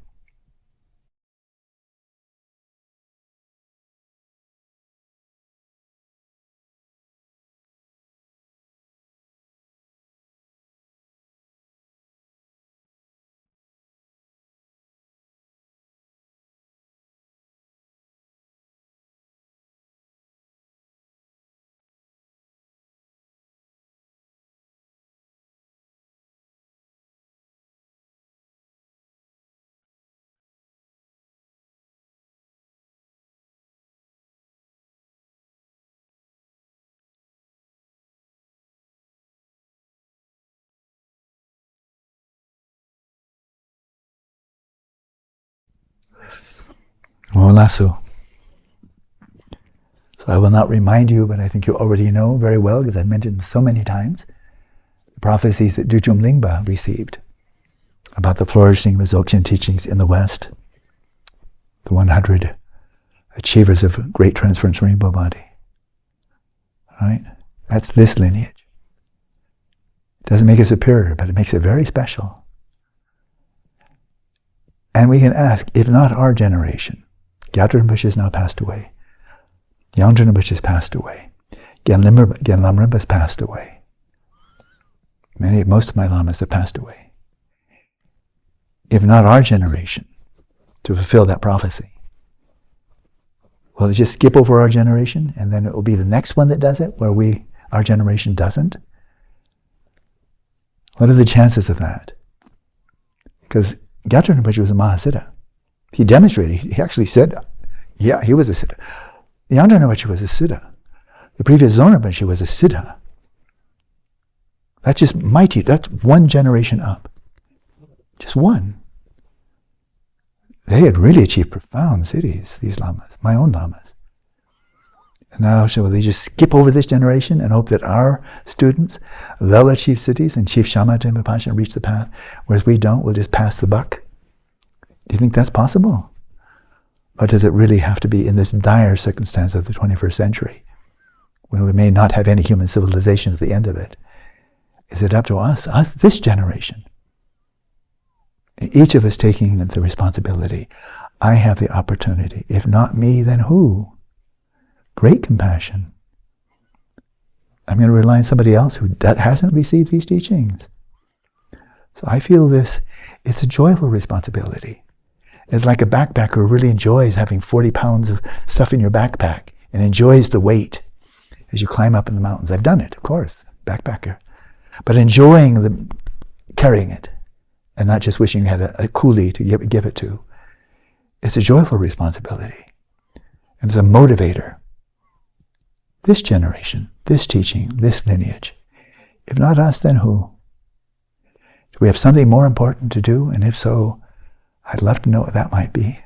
S1: Wallace. So I will not remind you, but I think you already know very well, because I've mentioned them so many times, the prophecies that Dujum Lingpa received about the flourishing of his Dzogchen teachings in the West, the 100 achievers of great transference from Rainbow Body. right? That's this lineage. It doesn't make it superior, but it makes it very special. And we can ask, if not our generation, Gyatro Rinpoche has now passed away. Yangdrung Rinpoche has passed away. Genlam Rinpoche has passed away. Most of my lamas have passed away. If not our generation to fulfill that prophecy, will it just skip over our generation and then it will be the next one that does it where our generation doesn't? What are the chances of that? Because Gyatro Rinpoche was a Mahasiddha. He demonstrated, he actually said, yeah, he was a Siddha. Yangdrung Rinpoche was a Siddha. The previous Zon Rinpoche was a Siddha. That's just mighty, that's one generation up. Just one. They had really achieved profound siddhis, these lamas, my own lamas. And now shall they just skip over this generation and hope that our students, they'll achieve siddhis and Chief Shamatha Rinpoche and reach the path, whereas we don't, we'll just pass the buck? Do you think that's possible? Or does it really have to be in this dire circumstance of the 21st century, when we may not have any human civilization at the end of it? Is it up to us, this generation? Each of us taking the responsibility. I have the opportunity. If not me, then who? Great compassion. I'm going to rely on somebody else who hasn't received these teachings. So I feel this, it's a joyful responsibility. It's like a backpacker who really enjoys having 40 pounds of stuff in your backpack and enjoys the weight as you climb up in the mountains. I've done it, of course, backpacker. But enjoying carrying it and not just wishing you had a coolie to give it to. It's a joyful responsibility. And it's a motivator. This generation, this teaching, this lineage. If not us, then who? Do we have something more important to do? And if so, I'd love to know what that might be.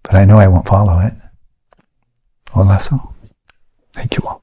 S1: But I know I won't follow it. Wallace. Thank you all.